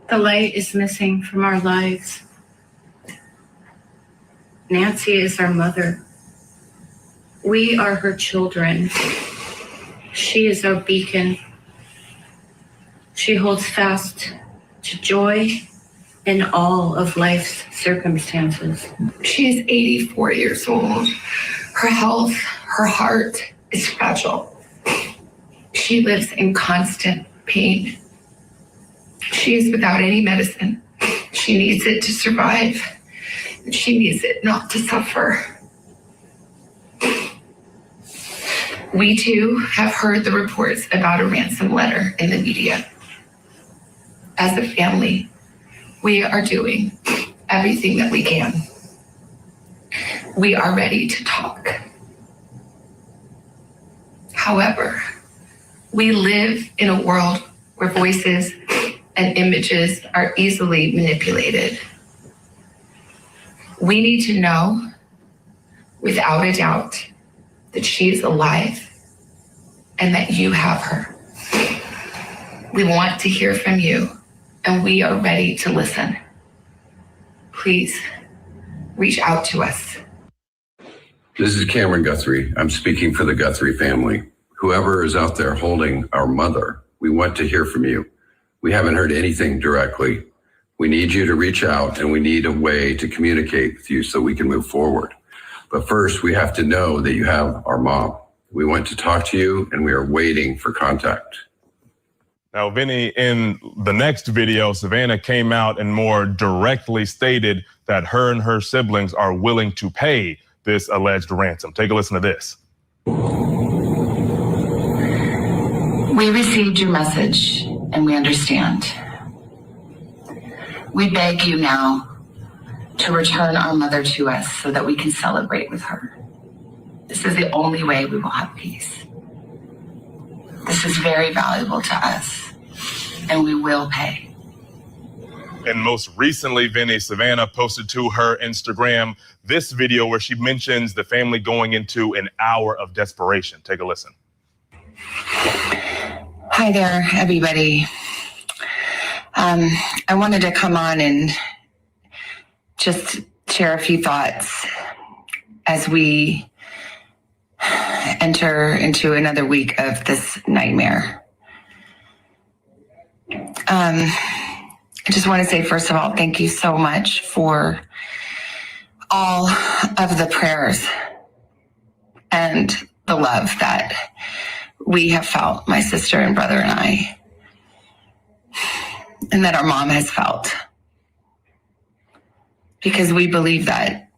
The light is missing from our lives. Nancy is our mother. We are her children. She is our beacon. She holds fast to joy in all of life's circumstances. She is 84 years old. Her health, her heart is fragile. She lives in constant pain. She is without any medicine. She needs it to survive. She needs it not to suffer. We too have heard the reports about a ransom letter in the media. As a family, we are doing everything that we can. We are ready to talk. However, we live in a world where voices and images are easily manipulated. We need to know, without a doubt, that she is alive and that you have her. We want to hear from you, and we are ready to listen. Please reach out to us. This is Cameron Guthrie. I'm speaking for the Guthrie family. Whoever is out there holding our mother, we want to hear from you. We haven't heard anything directly. We need you to reach out, and we need a way to communicate with you so we can move forward. But first, we have to know that you have our mom. We want to talk to you, and we are waiting for contact. Now, Vinny, in the next video, Savannah came out and more directly stated that her and her siblings are willing to pay this alleged ransom. Take a listen to this. We received your message and we understand. We beg you now to return our mother to us so that we can celebrate with her. This is the only way we will have peace. This is very valuable to us, and we will pay. And most recently, Vinny, Savannah posted to her Instagram this video where she mentions the family going into an hour of desperation. Take a listen. Hi there, everybody. I wanted to come on and just share a few thoughts as we enter into another week of this nightmare. I just want to say, first of all, thank you so much for all of the prayers and the love that we have felt, my sister and brother and I, and that our mom has felt. Because we believe that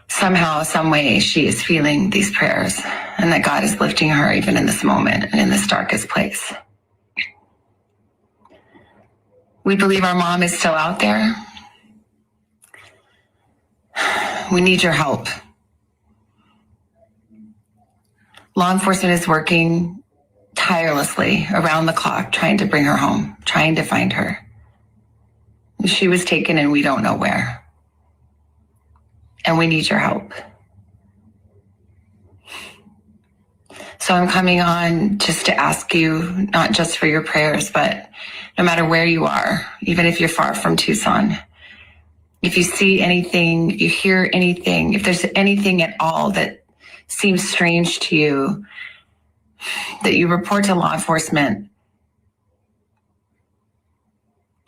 somehow, some way, she is feeling these prayers and that God is lifting her even in this moment and in this darkest place. We believe our mom is still out there. We need your help. Law enforcement is working tirelessly around the clock, trying to bring her home, trying to find her. She was taken and we don't know where. And we need your help. So I'm coming on just to ask you, not just for your prayers, but no matter where you are, even if you're far from Tucson, if you see anything, if you hear anything, if there's anything at all that seems strange to you, that you report to law enforcement.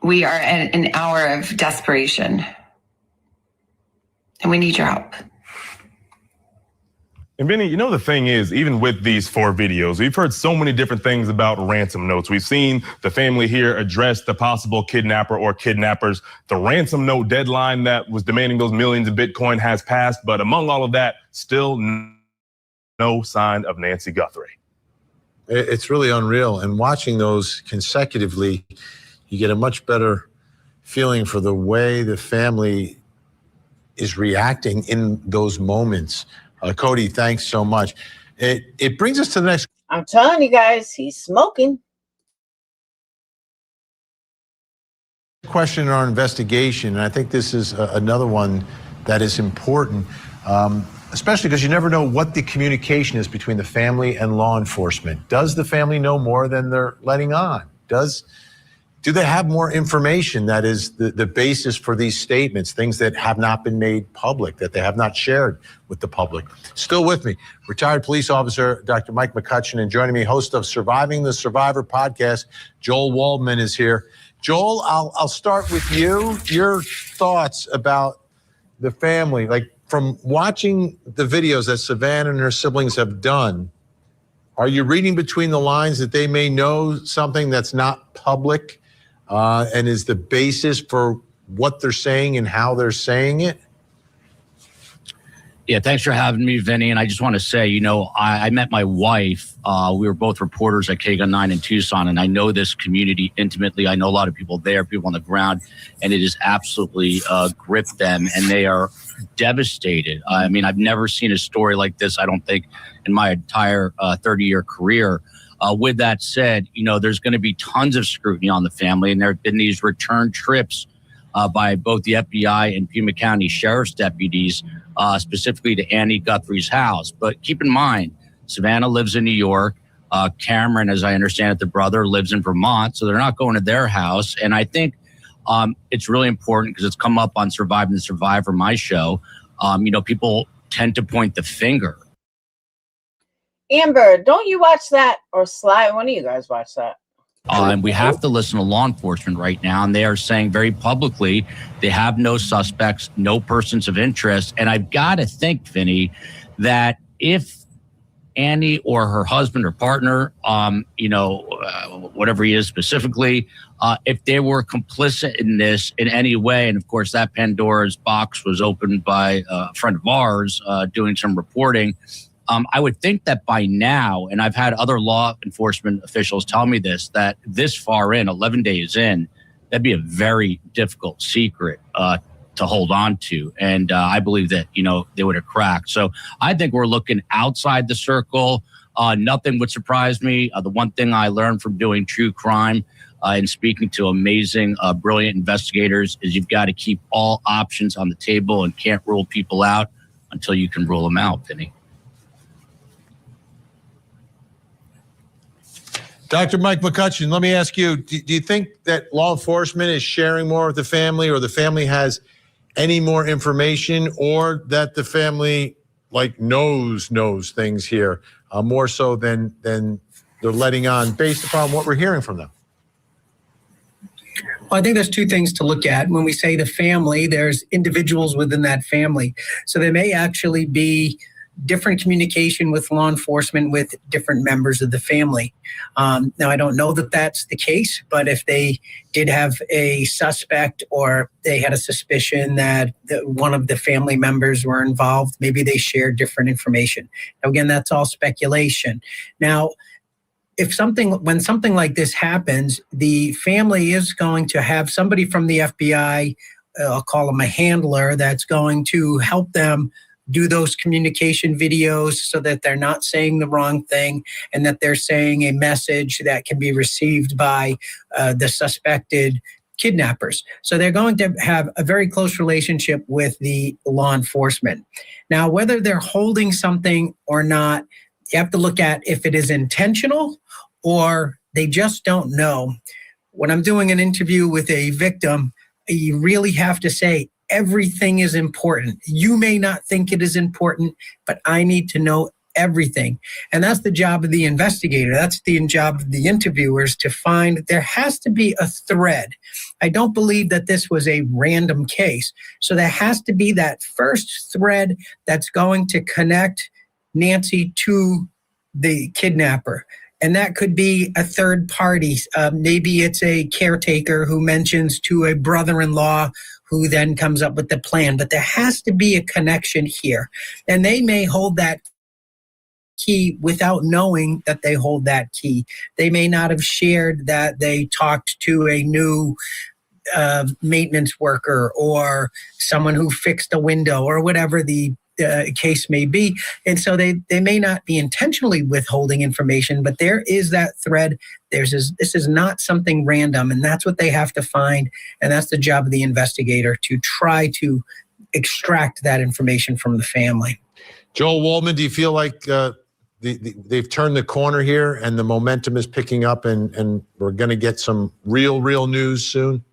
We are at an hour of desperation, and we need your help. And Vinny, you know, the thing is, even with these 4 videos, we've heard so many different things about ransom notes. We've seen the family here address the possible kidnapper or kidnappers. The ransom note deadline that was demanding those millions of Bitcoin has passed. But among all of that, still no sign of Nancy Guthrie. It's really unreal. And watching those consecutively, you get a much better feeling for the way the family is reacting in those moments. Cody, thanks so much. It brings us to the next. I'm telling you guys, he's smoking. Question in our investigation, and I think this is another one that is important, especially because you never know what the communication is between the family and law enforcement. Does the family know more than they're letting on? Do they have more information that is the basis for these statements, things that have not been made public, that they have not shared with the public? Still with me, retired police officer Dr. Mike McCutcheon, and joining me, host of Surviving the Survivor podcast, Joel Waldman is here. Joel, I'll start with you. Your thoughts about the family, like from watching the videos that Savannah and her siblings have done, are you reading between the lines that they may know something that's not public? And is the basis for what they're saying and how they're saying it? Yeah, thanks for having me, Vinny. And I just want to say, you know, I met my wife. We were both reporters at KGUN 9 in Tucson, and I know this community intimately. I know a lot of people there, people on the ground, and it has absolutely gripped them, and they are devastated. I mean, I've never seen a story like this, I don't think, in my entire 30-year career. With that said, you know, there's going to be tons of scrutiny on the family, and there have been these return trips by both the FBI and Pima County Sheriff's deputies, specifically to Annie Guthrie's house. But keep in mind, Savannah lives in New York. Cameron, as I understand it, the brother, lives in Vermont, so they're not going to their house. And I think it's really important because it's come up on Surviving the Survivor, my show. You know, people tend to point the finger. Amber, don't you watch that? Or Sly, one of you guys watch that? And we have to listen to law enforcement right now, and they are saying very publicly they have no suspects, no persons of interest. And I've got to think, Vinny, that if Annie or her husband or partner, whatever he is specifically, if they were complicit in this in any way, and of course that Pandora's box was opened by a friend of ours doing some reporting, I would think that by now, and I've had other law enforcement officials tell me this, that this far in, 11 days in, that'd be a very difficult secret to hold on to. And I believe that, they would have cracked. So I think we're looking outside the circle. Nothing would surprise me. The one thing I learned from doing true crime and speaking to amazing, brilliant investigators is you've got to keep all options on the table and can't rule people out until you can rule them out, Vinny. Dr. Mike McCutcheon, let me ask you, do you think that law enforcement is sharing more with the family, or the family has any more information, or that the family knows things here more so than they're letting on based upon what we're hearing from them? Well, I think there's two things to look at. When we say the family, there's individuals within that family. So there may actually be different communication with law enforcement with different members of the family. Now, I don't know that that's the case, but if they did have a suspect or they had a suspicion that one of the family members were involved, maybe they shared different information. Now, again, that's all speculation. Now, when something like this happens, the family is going to have somebody from the FBI, I'll call them a handler, that's going to help them do those communication videos so that they're not saying the wrong thing and that they're saying a message that can be received by the suspected kidnappers. So they're going to have a very close relationship with the law enforcement. Now, whether they're holding something or not, you have to look at if it is intentional or they just don't know. When I'm doing an interview with a victim, you really have to say, everything is important. You may not think it is important, but I need to know everything. And that's the job of the investigator. That's the job of the interviewers, to find that there has to be a thread. I don't believe that this was a random case. So there has to be that first thread that's going to connect Nancy to the kidnapper. And that could be a third party. Maybe it's a caretaker who mentions to a brother-in-law who then comes up with the plan. But there has to be a connection here. And they may hold that key without knowing that they hold that key. They may not have shared that they talked to a new maintenance worker or someone who fixed a window or whatever the case may be. And so they may not be intentionally withholding information, but there is that thread. This is not something random, and that's what they have to find. And that's the job of the investigator, to try to extract that information from the family. Joel Waldman, do you feel like they've turned the corner here and the momentum is picking up and we're going to get some real news soon?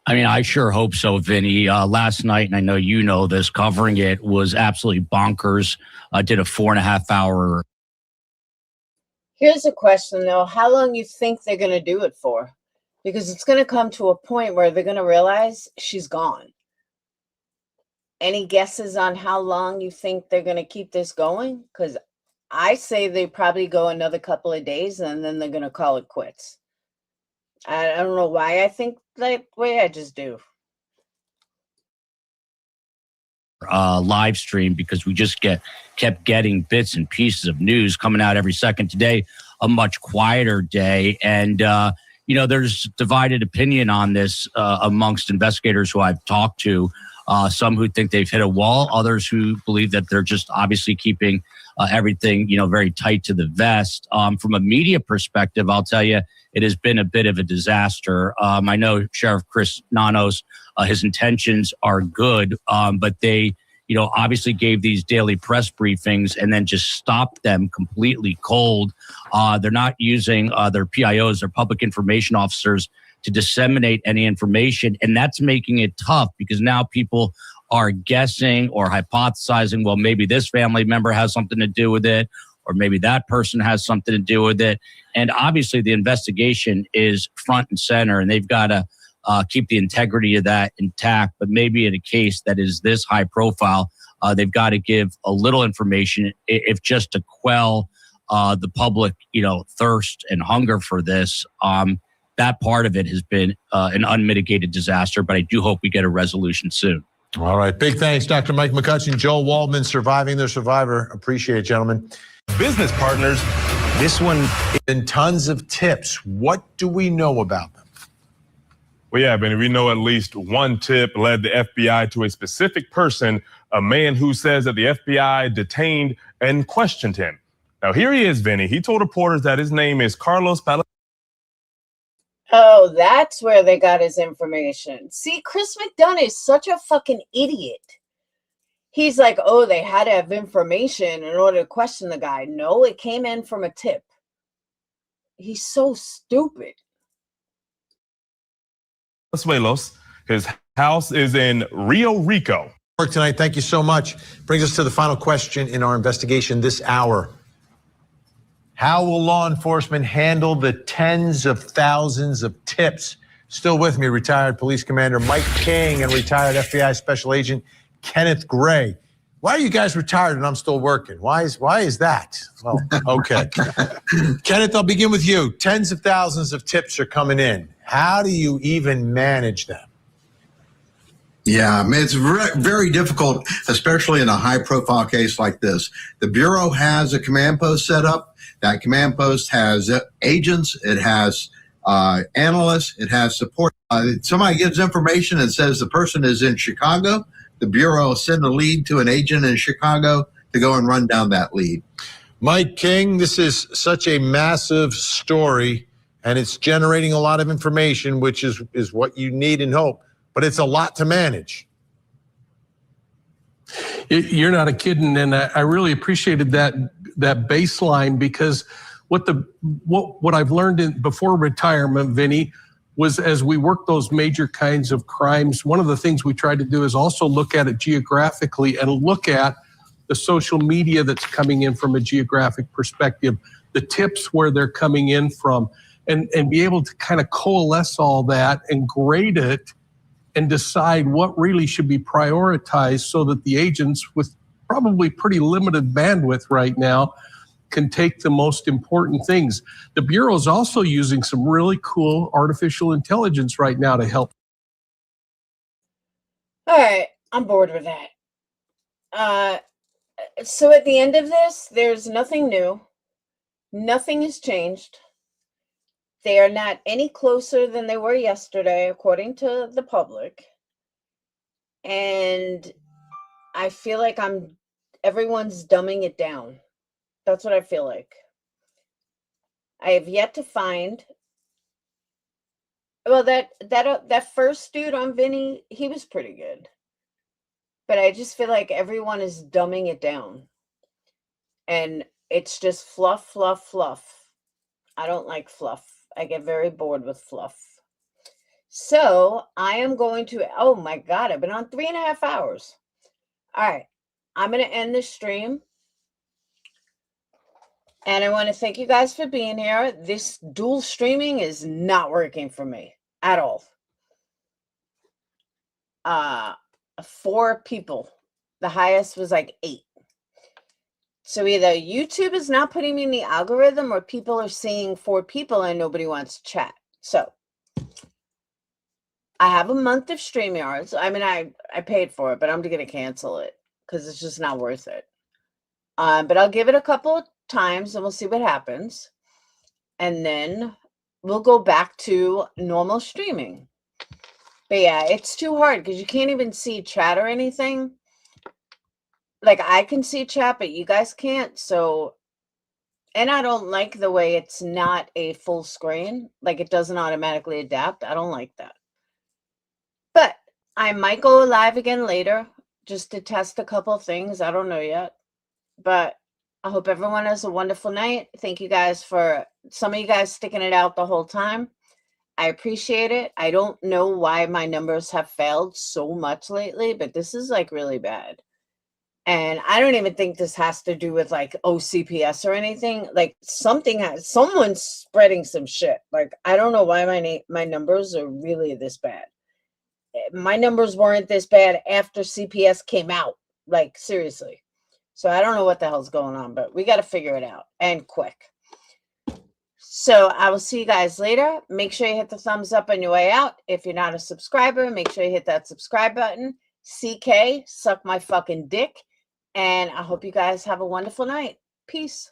I mean, I sure hope so, Vinny. Last night, and I know you know this, covering it was absolutely bonkers. Did a 4.5 hour. Here's a question, though. How long you think they're going to do it for? Because it's going to come to a point where they're going to realize she's gone. Any guesses on how long you think they're going to keep this going? Because I say they probably go another couple of days and then they're going to call it quits. I don't know why I think that way. I just do. Live stream, because we just kept getting bits and pieces of news coming out every second. Today, a much quieter day. And, there's divided opinion on this amongst investigators who I've talked to. Some who think they've hit a wall, others who believe that they're just obviously keeping everything, very tight to the vest. From a media perspective, I'll tell you, it has been a bit of a disaster. I know Sheriff Chris Nanos, his intentions are good, but they, obviously gave these daily press briefings and then just stopped them completely cold. They're not using their PIOs, their public information officers, to disseminate any information. And that's making it tough because now people are guessing or hypothesizing, well, maybe this family member has something to do with it, or maybe that person has something to do with it. And obviously the investigation is front and center, and they've got to keep the integrity of that intact. But maybe in a case that is this high profile, They've got to give a little information, if just to quell the public, thirst and hunger for this. That part of it has been an unmitigated disaster, but I do hope we get a resolution soon. All right. Big thanks, Dr. Mike McCutcheon, Joel Waldman, surviving the survivor. Appreciate it, gentlemen. Business partners. This one in tons of tips. What do we know about them? Well, yeah, Benny, we know at least one tip led the FBI to a specific person, a man who says that the FBI detained and questioned him. Now, here he is, Vinny. He told reporters that his name is Carlos Palacino. Oh, that's where they got his information. See, Chris McDonough is such a fucking idiot. He's like, oh, they had to have information in order to question the guy. No, it came in from a tip. He's so stupid. His house is in Rio Rico. Work tonight. Thank you so much. Brings us to the final question in our investigation this hour. How will law enforcement handle the tens of thousands of tips? Still with me, retired police commander Mike King and retired FBI special agent Kenneth Gray. Why are you guys retired and I'm still working? Why is that? Well, okay. Kenneth, I'll begin with you. Tens of thousands of tips are coming in. How do you even manage them? Yeah, I mean, it's very difficult, especially in a high-profile case like this. The Bureau has a command post set up. That command post has agents. It has analysts. It has support. Somebody gives information and says the person is in Chicago. The Bureau will send a lead to an agent in Chicago to go and run down that lead. Mike King, this is such a massive story, and it's generating a lot of information, which is what you need and hope. But it's a lot to manage. You're not kidding, and I really appreciated that baseline, because what I've learned before retirement, Vinny, was as we work those major kinds of crimes, one of the things we tried to do is also look at it geographically and look at the social media that's coming in from a geographic perspective, the tips where they're coming in from, and be able to kind of coalesce all that and grade it and decide what really should be prioritized so that the agents, with probably pretty limited bandwidth right now, can take the most important things. The Bureau is also using some really cool artificial intelligence right now to help. All right, I'm bored with that. So at the end of this, there's nothing new. Nothing has changed. They are not any closer than they were yesterday, according to the public. And I feel like everyone's dumbing it down. That's what I feel like. I have yet to find. Well, that first dude on Vinny, he was pretty good. But I just feel like everyone is dumbing it down. And it's just fluff, fluff, fluff. I don't like fluff. I get very bored with fluff. So I am going to, oh my God, I've been on 3.5 hours. All right, I'm going to end this stream. And I want to thank you guys for being here. This dual streaming is not working for me at all. 4 people. The highest was like 8. So either YouTube is not putting me in the algorithm, or people are seeing 4 people and nobody wants to chat. So I have a month of StreamYards. I mean, I paid for it, but I'm going to cancel it because it's just not worth it. But I'll give it a couple of times and we'll see what happens. And then we'll go back to normal streaming. But yeah, it's too hard because you can't even see chat or anything. Like, I can see chat, but you guys can't. So, and I don't like the way it's not a full screen. Like, it doesn't automatically adapt. I don't like that. But I might go live again later just to test a couple of things. I don't know yet. But I hope everyone has a wonderful night. Thank you guys for some of you guys sticking it out the whole time. I appreciate it. I don't know why my numbers have failed so much lately, but this is like really bad. And I don't even think this has to do with like OCPS or anything. Like someone's spreading some shit. Like, I don't know why my numbers are really this bad. My numbers weren't this bad after CPS came out. Like, seriously. So I don't know what the hell's going on, but we got to figure it out, and quick. So I will see you guys later. Make sure you hit the thumbs up on your way out. If you're not a subscriber, make sure you hit that subscribe button. CK, suck my fucking dick. And I hope you guys have a wonderful night. Peace.